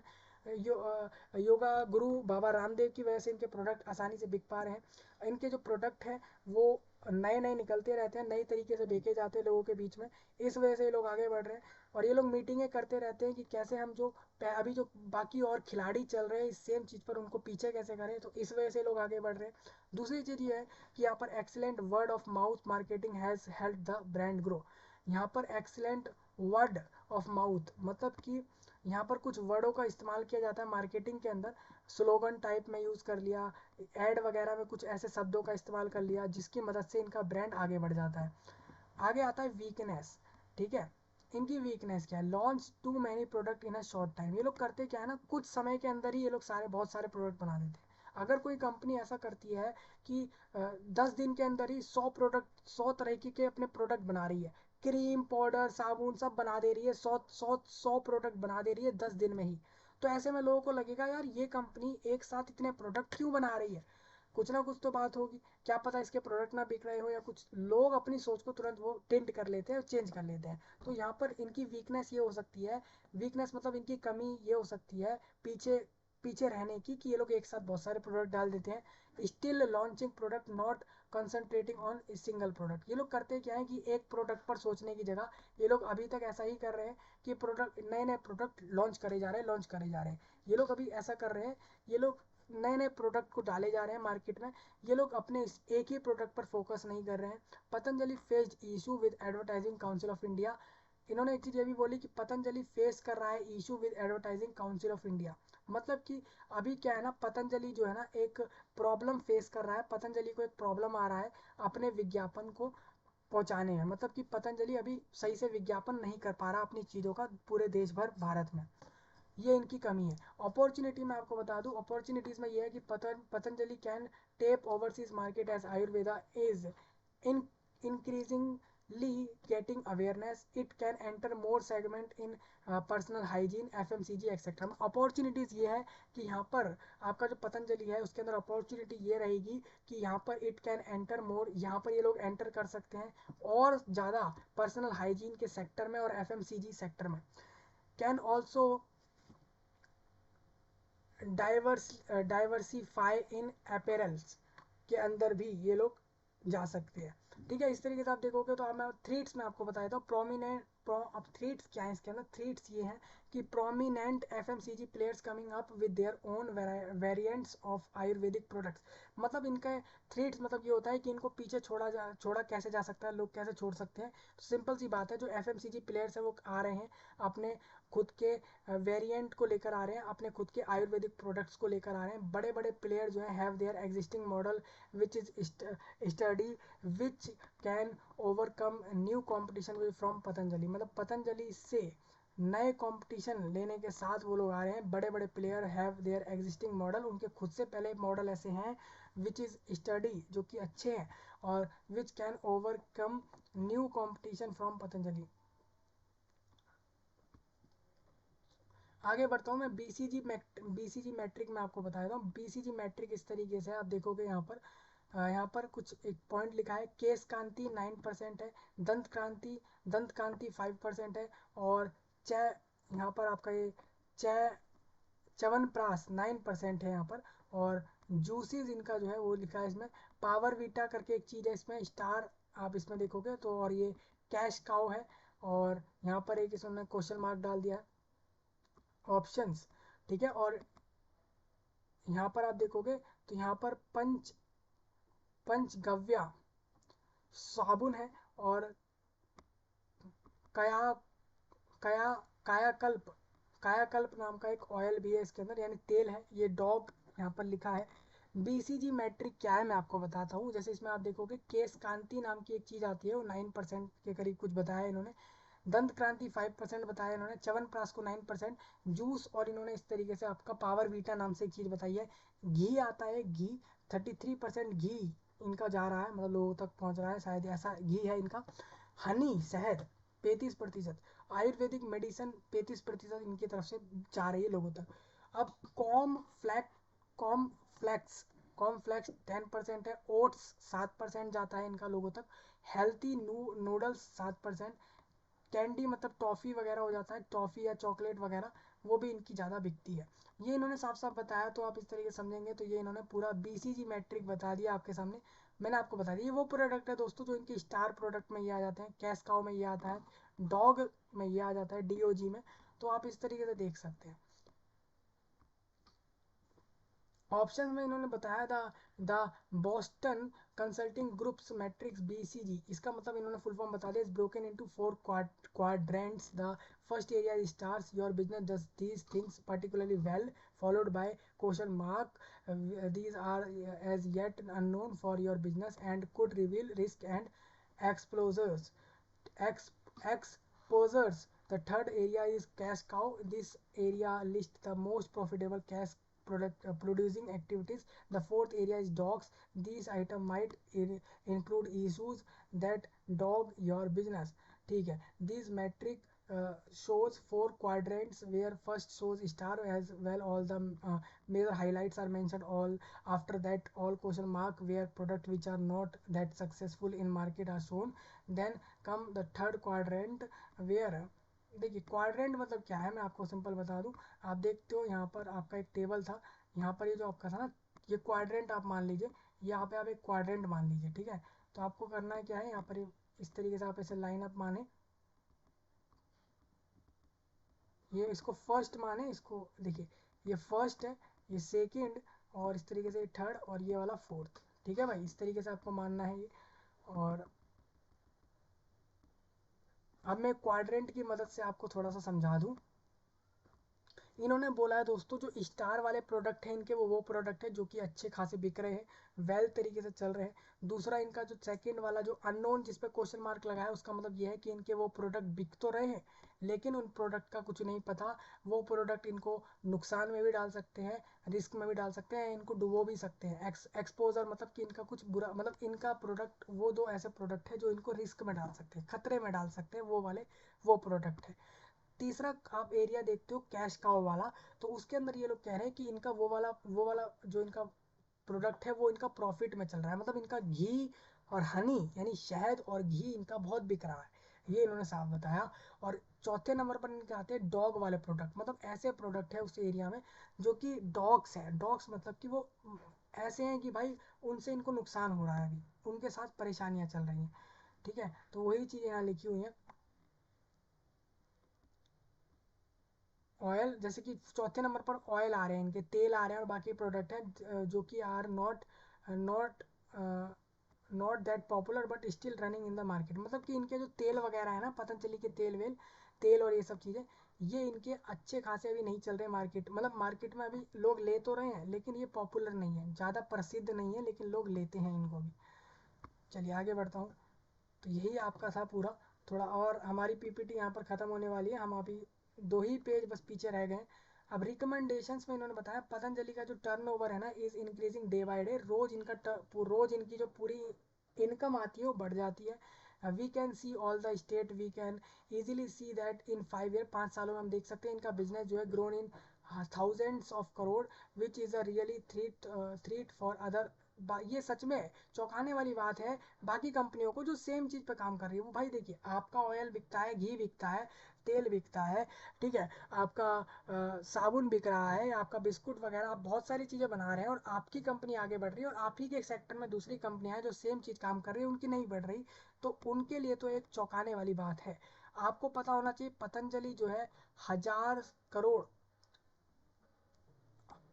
योगा गुरु बाबा रामदेव की वजह से इनके प्रोडक्ट आसानी से बिक पा रहे हैं। इनके जो प्रोडक्ट हैं वो नए नए निकलते रहते हैं, नई तरीके से बेचे जाते हैं लोगों के बीच में, इस वजह से ये लोग आगे बढ़ रहे हैं। और ये लोग मीटिंगें करते रहते हैं कि कैसे हम जो अभी जो बाकी और खिलाड़ी चल रहे हैं इस सेम चीज़ पर, उनको पीछे कैसे करें, तो इस वजह से लोग आगे बढ़ रहे हैं। दूसरी चीज़ ये है कि यहाँ पर excellent word of mouth marketing has help the brand grow. यहाँ पर एक्सीलेंट वर्ड ऑफ माउथ मतलब कि यहाँ पर कुछ वर्डों का इस्तेमाल किया जाता है मार्केटिंग के अंदर, स्लोगन टाइप में यूज़ कर लिया, एड वगैरह में कुछ ऐसे शब्दों का इस्तेमाल कर लिया जिसकी मदद से इनका ब्रांड आगे बढ़ जाता है। आगे आता है वीकनेस, ठीक है। इनकी वीकनेस क्या है, launch too many product in a short time. ये लोग करते क्या है ना, कुछ समय के अंदर ही ये लोग बहुत सारे प्रोडक्ट बना देते हैं। अगर कोई कंपनी ऐसा करती है कि 10 दिन के अंदर ही 100 प्रोडक्ट, 100 तरीके के अपने प्रोडक्ट बना रही है, क्रीम पाउडर साबुन सब बना दे रही है, 100 प्रोडक्ट बना दे रही है 10 दिन में ही, तो ऐसे में लोगों को लगेगा यार ये कंपनी एक साथ इतने प्रोडक्ट क्यों बना रही है, कुछ ना कुछ तो बात होगी। क्या पता इसके प्रोडक्ट ना बिक रहे हो, या कुछ लोग अपनी सोच को तुरंत वो टिंट कर लेते हैं और चेंज कर लेते हैं। तो यहाँ पर इनकी वीकनेस ये हो सकती है, वीकनेस मतलब इनकी कमी ये हो सकती है पीछे पीछे रहने की, कि ये लोग एक साथ बहुत सारे प्रोडक्ट डाल देते हैं। Still launching product not concentrating on a single product. ये लोग करते क्या है कि एक प्रोडक्ट पर सोचने की जगह ये लोग अभी तक ऐसा ही कर रहे हैं कि प्रोडक्ट नए नए प्रोडक्ट लॉन्च करे जा रहे हैं। ये लोग अभी ऐसा कर रहे हैं, ये लोग नए नए प्रोडक्ट को डाले जा रहे हैं मार्केट में, ये लोग अपने एक ही प्रोडक्ट पर फोकस नहीं कर रहे हैं। Patanjali faced issue with advertising council of India. इन्होंने एक चीज़ ये भी बोली कि पतंजलि फेस कर रहा है issue with advertising council of India. मतलब कि अभी क्या है ना, पतंजलि जो है ना एक प्रॉब्लम फेस कर रहा है, पतंजलि को एक प्रॉब्लम आ रहा है अपने विज्ञापन को पहुंचाने में। मतलब कि पतंजलि अभी सही से विज्ञापन नहीं कर पा रहा अपनी चीज़ों का पूरे देश भर भारत में। ये इनकी कमी है। अपॉर्चुनिटी मैं आपको बता दूं, अपॉर्चुनिटीज में ये है कि Patanjali can tap overseas market as ayurveda is in increasingly getting awareness. It can enter more segment in personal hygiene, FMCG etcetera में। अपॉर्चुनिटीज ये है कि यहाँ पर आपका जो पतंजलि है उसके अंदर अपॉर्चुनिटी ये रहेगी कि यहाँ पर इट कैन एंटर मोर, यहाँ पर ये लोग एंटर कर सकते हैं और ज़्यादा पर्सनल हाइजीन के सेक्टर में और FMCG सेक्टर में। Can also diversify in apparels के अंदर भी ये लोग जा सकते हैं। ठीक है, इस तरीके से आप देखोगे तो मैं थ्रेड्स में आपको बताया था प्रोमिनेंट अब थ्रेड्स क्या है इसके अंदर। थ्रेड्स ये हैं कि prominent FMCG players coming up with their own variants of Ayurvedic products. मतलब इनका थ्रेड्स मतलब ये होता है कि इनको पीछे छोड़ा कैसे जा सकता है, लोग कैसे छोड़ सकते हैं। तो सिंपल सी बात है, जो FMCG प्लेयर्स है वो आ रहे हैं अपने खुद के वेरिएंट को लेकर आ रहे हैं, अपने खुद के आयुर्वेदिक प्रोडक्ट्स को लेकर आ रहे हैं। बड़े बड़े प्लेयर जो है have their existing model which is study which can overcome new competition from Patanjali. मतलब पतंजलि से नए कंपटीशन लेने के साथ वो लोग आ रहे हैं। बड़े बड़े player have their existing model, उनके खुद से पहले मॉडल ऐसे हैं विच इज स्टडी, जो कि अच्छे हैं, और which can overcome new competition from Patanjali. आगे बढ़ता हूँ मैं। बीसीजी मैट्रिक में आपको बताया था। बीसीजी मैट्रिक इस तरीके से आप देखोगे यहाँ पर कुछ एक पॉइंट लिखा है। केश कांति 9% है, दंत कांति 5% है, और चय यहाँ पर आपका ये चय च्यवनप्राश 9% है यहाँ पर। और जूसेस इनका जो है वो लिखा है इसमें। पावर वीटा करके एक चीज़ है इसमें, स्टार आप इसमें देखोगे तो। और ये कैश काउ है, और यहाँ पर एक इसमें क्वेश्चन मार्क डाल दिया है ऑप्शंस। ठीक है, और यहाँ पर आप देखोगे तो यहाँ पर पंचगव्या साबुन है, और कया कया कायाकल्प कायाकल्प नाम का एक ऑयल भी है इसके अंदर, यानी तेल है। ये डॉग यहाँ पर लिखा है। बीसीजी मैट्रिक क्या है मैं आपको बताता हूँ। जैसे इसमें आप देखोगे केश कांति नाम की एक चीज़ आती है, वो 9% के करीब कुछ बताया इन्होंने। दंत क्रांति 5% बताया इन्होंने, च्यवनप्राश को 9%, जूस, और इन्होंने इस तरीके से आपका पावर वीटा नाम से एक चीज़ बताई है। घी आता है, घी 33% घी इनका जा रहा है, मतलब लोगों तक पहुंच रहा है, शायद ऐसा घी है इनका। हनी शहद 35%, आयुर्वेदिक मेडिसिन 35% इनकी तरफ से जा रही है लोगों तक। अब कॉम्फ्लेक्स कॉम्फ्लेक्स 10% है, ओट्स 7% जाता है इनका लोगों तक, हेल्थी नूडल्स 7%, कैंडी मतलब टॉफ़ी वगैरह हो जाता है, टॉफ़ी या चॉकलेट वगैरह, वो भी इनकी ज़्यादा बिकती है। ये इन्होंने साफ साफ बताया, तो आप इस तरीके से समझेंगे तो ये इन्होंने पूरा बीसीजी मैट्रिक बता दिया आपके सामने। मैंने आपको बता दिया ये वो प्रोडक्ट है दोस्तों जो इनके स्टार प्रोडक्ट में ये आ जाते हैं। कैश काउ में ये आता है, डॉग में ये आ जाता है, डीओजी में। तो आप इस तरीके से देख सकते हैं। ऑप्शन में इन्होंने बताया था the Boston consulting groups matrix BCG. इसका मतलब इन्होंने फुल फॉर्म बता दिया। Is broken into 4 quadrants. The first area is stars. Your business does these things particularly well, followed by question mark. These are as yet unknown for your business and could reveal risk and exposures. Ex- exposures. The third area is cash cow. This area lists the most profitable cash producing activities. The fourth area is dogs. These items might include issues that dog your business. ठीक है, these metric shows 4 quadrants where first shows star, as well all the major highlights are mentioned. All after that all question mark where product which are not that successful in market are shown. Then come the third quadrant where, देखिए quadrant मतलब क्या है मैं आपको simple बता दूं। आप देखते हो यहाँ पर आपका एक टेबल था, यहाँ पर ये जो आपका था ना, ये क्वाड्रेंट आप मान लीजिए, यहाँ पे आप एक क्वाड्रेंट मान लीजिए। ठीक है, तो आपको करना है क्या है, यहाँ पर इस तरीके से आप ऐसे लाइन अप माने, ये इसको फर्स्ट माने, इसको देखिए ये फर्स्ट है, ये सेकंड, और इस तरीके से थर्ड, और ये वाला फोर्थ। ठीक है भाई, इस तरीके से आपको मानना है ये। और अब मैं क्वाड्रेंट की मदद से आपको थोड़ा सा समझा दूं। इन्होंने बोला है दोस्तों जो स्टार वाले प्रोडक्ट हैं इनके वो प्रोडक्ट है जो कि अच्छे खासे बिक रहे हैं, वेल तरीके से चल रहे हैं। दूसरा इनका जो सेकंड वाला जो अननोन जिस पे क्वेश्चन मार्क लगा है उसका मतलब ये है कि इनके वो प्रोडक्ट बिक तो रहे हैं लेकिन उन प्रोडक्ट का कुछ नहीं पता, वो प्रोडक्ट इनको नुकसान में भी डाल सकते हैं, रिस्क में भी डाल सकते हैं, इनको डुबो भी सकते हैं। एक्सपोजर मतलब कि इनका कुछ बुरा मतलब इनका प्रोडक्ट वो दो ऐसे प्रोडक्ट है जो इनको रिस्क में डाल सकते हैं, खतरे में डाल सकते हैं, वो वाले वो प्रोडक्ट है। तीसरा आप एरिया देखते हो कैश काउ वाला, तो उसके अंदर ये लोग कह रहे हैं कि इनका वो वाला जो इनका प्रोडक्ट है वो इनका प्रॉफिट में चल रहा है, मतलब इनका घी और हनी यानी शहद और घी इनका बहुत बिक रहा है, ये इन्होंने साफ बताया। और चौथे नंबर पर इनके आते हैं डॉग वाले प्रोडक्ट, मतलब ऐसे प्रोडक्ट है उस एरिया में जो कि डॉग्स हैं, डॉग्स मतलब कि वो ऐसे हैं कि भाई उनसे इनको नुकसान हो रहा है, अभी उनके साथ परेशानियां चल रही हैं। ठीक है, तो वही चीज़ यहाँ लिखी हुई है। ऑयल जैसे कि चौथे नंबर पर ऑयल आ रहे हैं, इनके तेल आ रहे हैं और बाकी प्रोडक्ट हैं जो कि are not not not that popular but still running in the market, मतलब कि इनके जो तेल वगैरह है ना पतंजलि के तेल और ये सब चीज़ें, ये इनके अच्छे खासे अभी नहीं चल रहे मार्केट, मतलब मार्केट में अभी लोग ले तो रहे हैं लेकिन ये पॉपुलर नहीं है, ज़्यादा प्रसिद्ध नहीं है लेकिन लोग लेते हैं इनको भी। चलिए आगे बढ़ता हूँ। तो यही आपका था पूरा, थोड़ा और हमारी पीपीटी यहाँ पर ख़त्म होने वाली है, हम अभी 2 ही पेज बस पीछे रह गए। अब रिकमेंडेशंस में इन्होंने बताया पतंजलि का जो टर्नओवर है ना is increasing day by day, रोज़ इनकी जो पूरी इनकम आती है वो बढ़ जाती है। We can see all the state, we can easily see that in 5 year, 5 सालों में हम देख सकते हैं इनका बिजनेस जो है grown in thousands of crore, which is a really threat for other. ये सच में चौंकाने वाली बात है बाकी कंपनियों को जो सेम चीज़ पे काम कर रही है। वो भाई देखिए आपका ऑयल बिकता है, घी बिकता है, तेल बिकता है, ठीक है, आपका साबुन बिक रहा है, आपका बिस्कुट वगैरह, आप बहुत सारी चीज़ें बना रहे हैं और आपकी कंपनी आगे बढ़ रही है और आप ही के सेक्टर में दूसरी कंपनियां हैं जो सेम चीज़ काम कर रही है उनकी नहीं बढ़ रही, तो उनके लिए तो एक चौंकाने वाली बात है। आपको पता होना चाहिए पतंजलि जो है 1000 करोड़,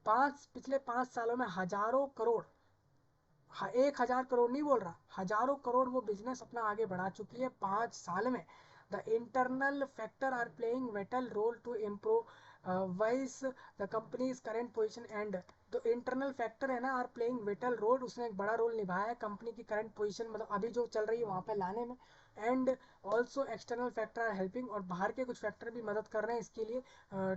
पिछले 5 सालों में हजारों करोड़, 1000 करोड़ नहीं बोल रहा, हजारों करोड़ वो बिजनेस अपना आगे बढ़ा चुकी है 5 साल में। The internal factor are playing vital role to improvise the company's current position and, तो इंटरनल फैक्टर है ना आर प्लेइंग वेटल रोल, उसने एक बड़ा रोल निभाया है कंपनी की करंट पोजीशन मतलब अभी जो चल रही है वहाँ पे लाने में। And also external factor are helping, और बाहर के कुछ फैक्टर भी मदद कर रहे हैं इसके लिए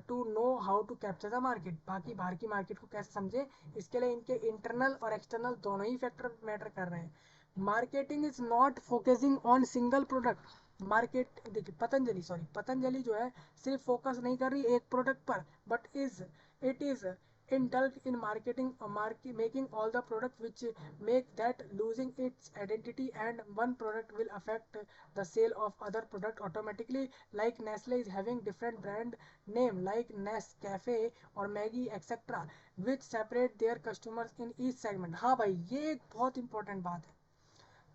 to know how to capture the market, बाकी बाहर की मार्केट को कैसे समझे, इसके लिए इनके इंटरनल और एक्सटर्नल दोनों ही फैक्टर मैटर कर रहे हैं। Marketing is not focusing on single product, market देखिए पतंजलि जो है सिर्फ फोकस नहीं कर रही एक प्रोडक्ट पर, but it is indulge in making all the product which make that losing its identity, and one product will affect the sale of other product automatically, like Nestle is having different brand name like Nescafe or Maggie etc, which separate their customers in each segment। हाँ भाई ये एक बहुत important बात है,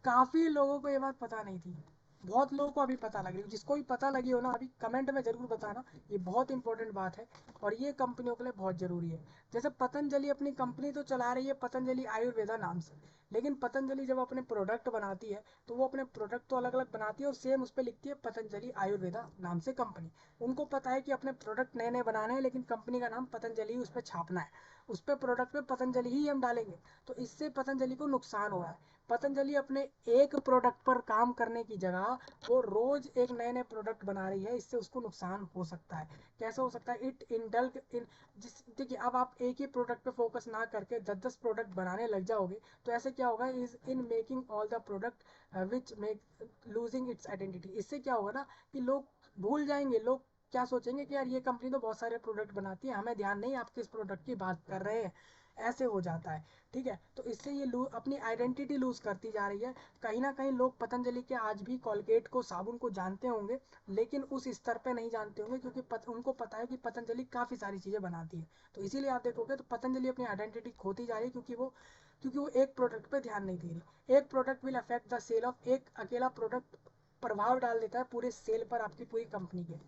काफी लोगों को ये बात पता नहीं थी, बहुत लोगों को अभी पता लग रही है, जिसको भी पता लगी हो ना अभी कमेंट में जरूर बताना, ये बहुत इंपॉर्टेंट बात है और ये कंपनियों के लिए बहुत जरूरी है। जैसे पतंजलि अपनी कंपनी तो चला रही है पतंजलि आयुर्वेदा नाम से, लेकिन पतंजलि जब अपने प्रोडक्ट बनाती है तो वो अपने प्रोडक्ट तो अलग अलग बनाती है और सेम उस पर लिखती है पतंजलि आयुर्वेदा नाम से कंपनी। उनको पता है कि अपने प्रोडक्ट नए नए बनाने हैं लेकिन कंपनी का नाम पतंजलि उस पर छापना है, उस पर प्रोडक्ट पे पतंजलि ही हम डालेंगे, तो इससे पतंजलि को नुकसान हो रहा है। पतंजलि अपने एक प्रोडक्ट पर काम करने की जगह वो रोज एक नए नए प्रोडक्ट बना रही है, इससे उसको नुकसान हो सकता है। कैसे हो सकता है, इट इंडल्ग इन, जिस देखिए अब आप एक ही प्रोडक्ट पे फोकस ना करके 10-10 प्रोडक्ट बनाने लग जाओगे तो ऐसे क्या होगा, is in making all the product which make losing its identity, इससे क्या होगा ना कि लोग भूल जाएंगे, लोग क्या सोचेंगे कि यार ये कंपनी तो बहुत सारे प्रोडक्ट बनाती है, हमें ध्यान नहीं आप किस प्रोडक्ट की बात कर रहे हैं, ऐसे हो जाता है। ठीक है, तो इससे ये अपनी आइडेंटिटी लूज करती जा रही है। कहीं ना कहीं लोग पतंजलि के आज भी कोलगेट को साबुन को जानते होंगे लेकिन उस स्तर पे नहीं जानते होंगे क्योंकि उनको पता है कि पतंजलि काफ़ी सारी चीज़ें बनाती है, तो इसीलिए आप देखोगे तो पतंजलि अपनी आइडेंटिटी खोती जा रही है क्योंकि वो एक प्रोडक्ट पे ध्यान नहीं दे रही। एक product will affect the sale of, एक अकेला प्रोडक्ट प्रभाव डाल देता है पूरे सेल पर आपकी पूरी कंपनी के।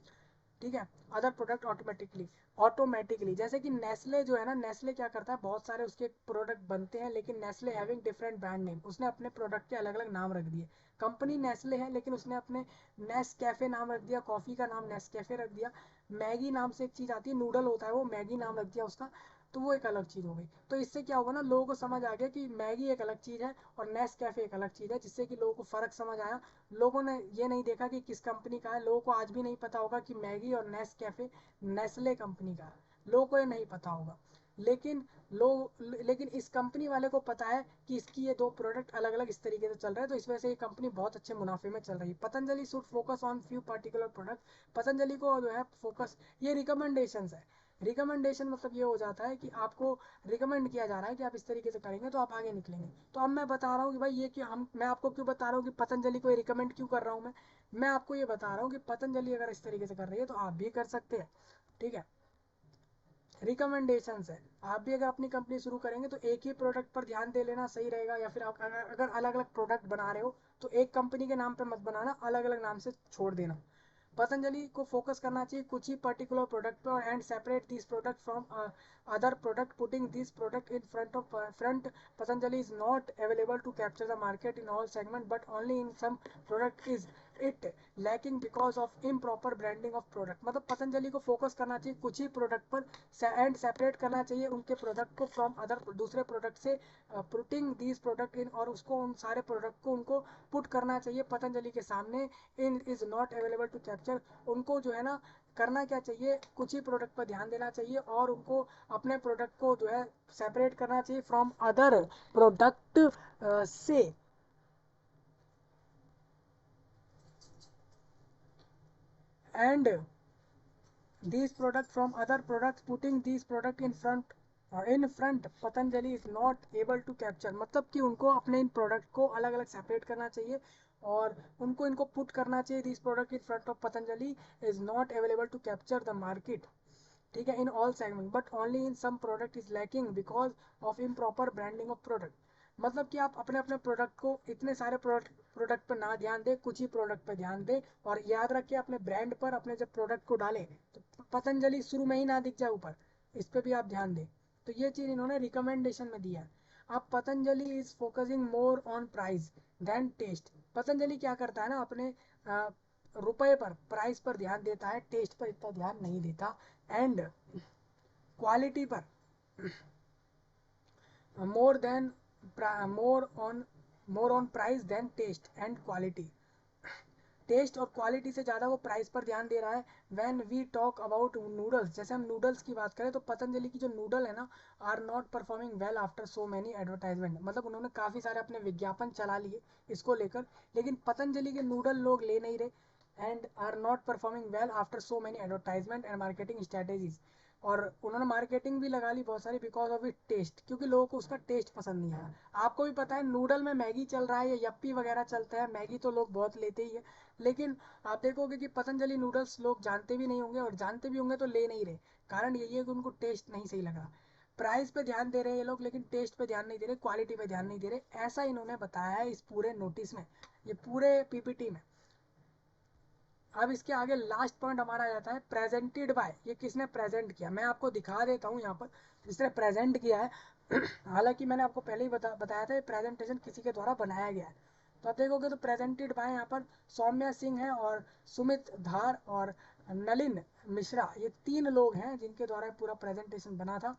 ठीक है। अदर प्रोडक्ट ऑटोमेटिकली जैसे कि नेस्ले जो है ना, नेस्ले क्या करता है, बहुत सारे उसके प्रोडक्ट बनते हैं लेकिन Nestle having different brand name, उसने अपने प्रोडक्ट के अलग अलग नाम रख दिए। कंपनी नेस्ले है लेकिन उसने अपने नेस कैफे नाम रख दिया, कॉफी का नाम नेस कैफे रख दिया। मैगी नाम से एक चीज आती है, नूडल होता है वो, मैगी नाम रख दिया उसका, तो वो एक अलग चीज हो गई। तो इससे क्या होगा ना, लोगों को समझ आ गया कि मैगी एक अलग चीज है और नेस कैफे एक अलग चीज है, जिससे कि लोगों को फर्क समझ आया। लोगों ने ये नहीं देखा कि किस कंपनी का है, लोगों को आज भी नहीं पता होगा कि मैगी और नेस कैफे नेस्ले कंपनी का है, लोगों को ये नहीं पता होगा। लेकिन लेकिन इस कंपनी वाले को पता है कि इसकी ये दो प्रोडक्ट अलग अलग इस तरीके से चल रहे हैं, तो इस वजह से ये कंपनी बहुत अच्छे मुनाफे में चल रही है। Patanjali should focus on few particular product, Patanjali को जो है फोकस, ये रिकमेंडेशन है। रिकमेंडेशन मतलब ये हो जाता है कि आपको रिकमेंड किया जा रहा है कि आप इस तरीके से करेंगे तो आप आगे निकलेंगे। तो अब मैं बता रहा हूँ कि भाई ये कि हम, मैं आपको क्यों बता रहा हूँ कि पतंजलि को रिकमेंड क्यों कर रहा हूँ मैं आपको ये बता रहा हूँ कि पतंजलि अगर इस तरीके से कर रही है तो आप भी कर सकते हैं। ठीक है, रिकमेंडेशंस है। आप भी अगर अपनी कंपनी शुरू करेंगे तो एक ही प्रोडक्ट पर ध्यान दे लेना सही रहेगा, या फिर आप अगर अलग अलग प्रोडक्ट बना रहे हो तो एक कंपनी के नाम पे मत बनाना, अलग अलग नाम से छोड़ देना। पतंजलि को फोकस करना चाहिए कुछ ही पर्टिकुलर प्रोडक्ट पर and separate this product from other product, putting this product in front. Patanjali is not available to capture the market in all segment but only in some product is it lacking because of improper branding of product. मतलब पतंजलि को focus करना चाहिए कुछ ही product पर and separate करना चाहिए उनके प्रोडक्ट को फ्रॉम अदर दूसरे प्रोडक्ट से, पुटिंग दीज प्रोडक्ट इन, और उसको उन सारे प्रोडक्ट को उनको पुट करना चाहिए पतंजलि के सामने। In is not available to capture, उनको जो है ना करना क्या चाहिए, कुछ ही प्रोडक्ट पर ध्यान देना चाहिए और उनको अपने प्रोडक्ट को जो है सेपरेट करना चाहिए फ्रॉम अदर प्रोडक्ट से। And these product from other products, putting these product in front Patanjali is not able to capture, मतलब कि उनको अपने इन प्रोडक्ट को अलग अलग सेपरेट करना चाहिए और उनको इनको पुट करना चाहिए। This product in front of Patanjali is not available to capture the market, ठीक है, in all segment but only in some product is lacking because of improper branding of product. मतलब कि आप अपने अपने प्रोडक्ट को, इतने सारे प्रोडक्ट पर ना ध्यान दें, कुछ ही प्रोडक्ट पर ध्यान दें और याद रखें अपने ब्रांड पर अपने जब प्रोडक्ट को डालें तो पतंजलि शुरू में ही ना दिख जाए ऊपर, इस पर भी आप ध्यान दें। तो ये चीज़ इन्होंने रिकमेंडेशन में दिया है। अब Patanjali is focusing more on price than taste. Patanjali क्या करता है ना, अपने रुपए पर, प्राइस पर ध्यान देता है, टेस्ट पर इतना ध्यान नहीं देता। एंड क्वालिटी पर more than more on more on price than taste and quality. Taste और क्वालिटी से ज़्यादा वो प्राइस पर ध्यान दे रहा है। When we talk about noodles, जैसे हम नूडल्स की बात करें तो पतंजलि की जो नूडल है ना, are not performing well after so many advertisement, मतलब उन्होंने काफ़ी सारे अपने विज्ञापन चला लिए इसको लेकर, लेकिन पतंजलि के नूडल लोग ले नहीं रहे। And are not performing well after so many advertisement and marketing strategies, और उन्होंने मार्केटिंग भी लगा ली बहुत सारी बिकॉज ऑफ इट टेस्ट, क्योंकि लोगों को उसका टेस्ट पसंद नहीं आया। आपको भी पता है नूडल में मैगी चल रहा है या यप्पी वगैरह चलता है, मैगी तो लोग बहुत लेते ही है, लेकिन आप देखोगे कि पतंजलि नूडल्स लोग जानते भी नहीं होंगे और जानते भी होंगे तो ले नहीं रहे। कारण यही है कि उनको टेस्ट नहीं सही लग रहा। प्राइस पे ध्यान दे रहे हैं ये लोग लेकिन टेस्ट पे ध्यान नहीं दे रहे, क्वालिटी पे ध्यान नहीं दे रहे, ऐसा इन्होंने बताया है इस पूरे नोटिस में, ये पूरे पीपीटी में। अब इसके आगे लास्ट पॉइंट हमारा आ जाता है प्रेजेंटेड बाय, ये किसने प्रेजेंट किया, मैं आपको दिखा देता हूँ यहाँ पर जिसने प्रेजेंट किया है। हालांकि मैंने आपको पहले ही बताया था ये प्रेजेंटेशन किसी के द्वारा बनाया गया है। तो आप देखोगे तो प्रेजेंटेड बाय यहाँ पर सौम्या सिंह है और सुमित धार और नलिन मिश्रा, ये तीन लोग हैं जिनके द्वारा पूरा प्रेजेंटेशन बना था।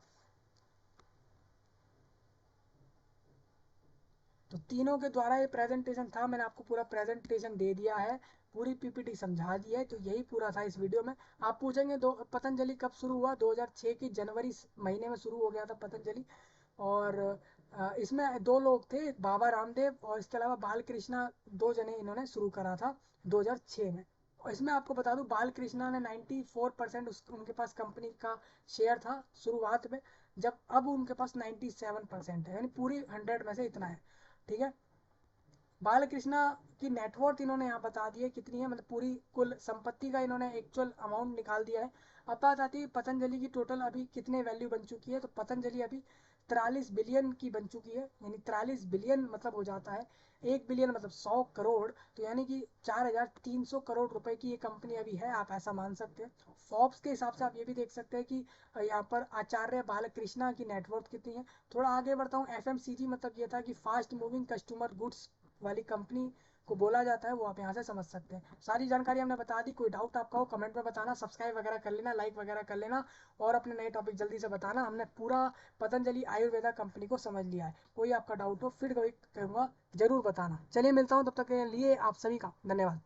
तो तीनों के द्वारा ये प्रेजेंटेशन था, मैंने आपको पूरा प्रेजेंटेशन दे दिया है, पूरी पीपीटी समझा दी है। तो यही पूरा था इस वीडियो में। आप पूछेंगे दो पतंजलि कब शुरू हुआ, 2006 की जनवरी महीने में शुरू हो गया था पतंजलि। और इसमें दो लोग थे, बाबा रामदेव और इसके अलावा बाल कृष्णा, दो जने इन्होंने शुरू करा था 2006 में। और इसमें आपको बता दूं बाल कृष्णा ने 94% उनके पास कंपनी का शेयर था शुरुआत में, जब अब उनके पास 97% है, यानी पूरी 100 में से इतना है। ठीक है, बालकृष्णा की नेटवर्थ इन्होंने यहाँ बता दी है कितनी है, मतलब पूरी कुल संपत्ति का इन्होंने एक्चुअल अमाउंट निकाल दिया है। अब बात आती है पतंजलि की टोटल अभी कितने वैल्यू बन चुकी है, तो पतंजलि अभी 43 बिलियन की बन चुकी है। यानी 43 बिलियन मतलब हो जाता है 1 बिलियन मतलब 100 करोड़। तो यानी कि 4300 करोड़ रुपए की ये कंपनी अभी है, आप ऐसा मान सकते हैं। फोर्ब्स के हिसाब से आप ये भी देख सकते हैं कि यहाँ पर आचार्य बालकृष्णा की नेटवर्थ कितनी है। थोड़ा आगे बढ़ता हूँ। एफएमसीजी मतलब ये था कि फास्ट मूविंग कस्टमर गुड्स वाली कंपनी को बोला जाता है, वो आप यहाँ से समझ सकते हैं। सारी जानकारी हमने बता दी। कोई डाउट आपका हो कमेंट में बताना, सब्सक्राइब वगैरह कर लेना, लाइक वगैरह कर लेना और अपने नए टॉपिक जल्दी से बताना। हमने पूरा पतंजलि आयुर्वेदा कंपनी को समझ लिया है। कोई आपका डाउट हो फिर कोई कहूँगा जरूर बताना। चलिए मिलता हूँ, तब तक के लिए आप सभी का धन्यवाद।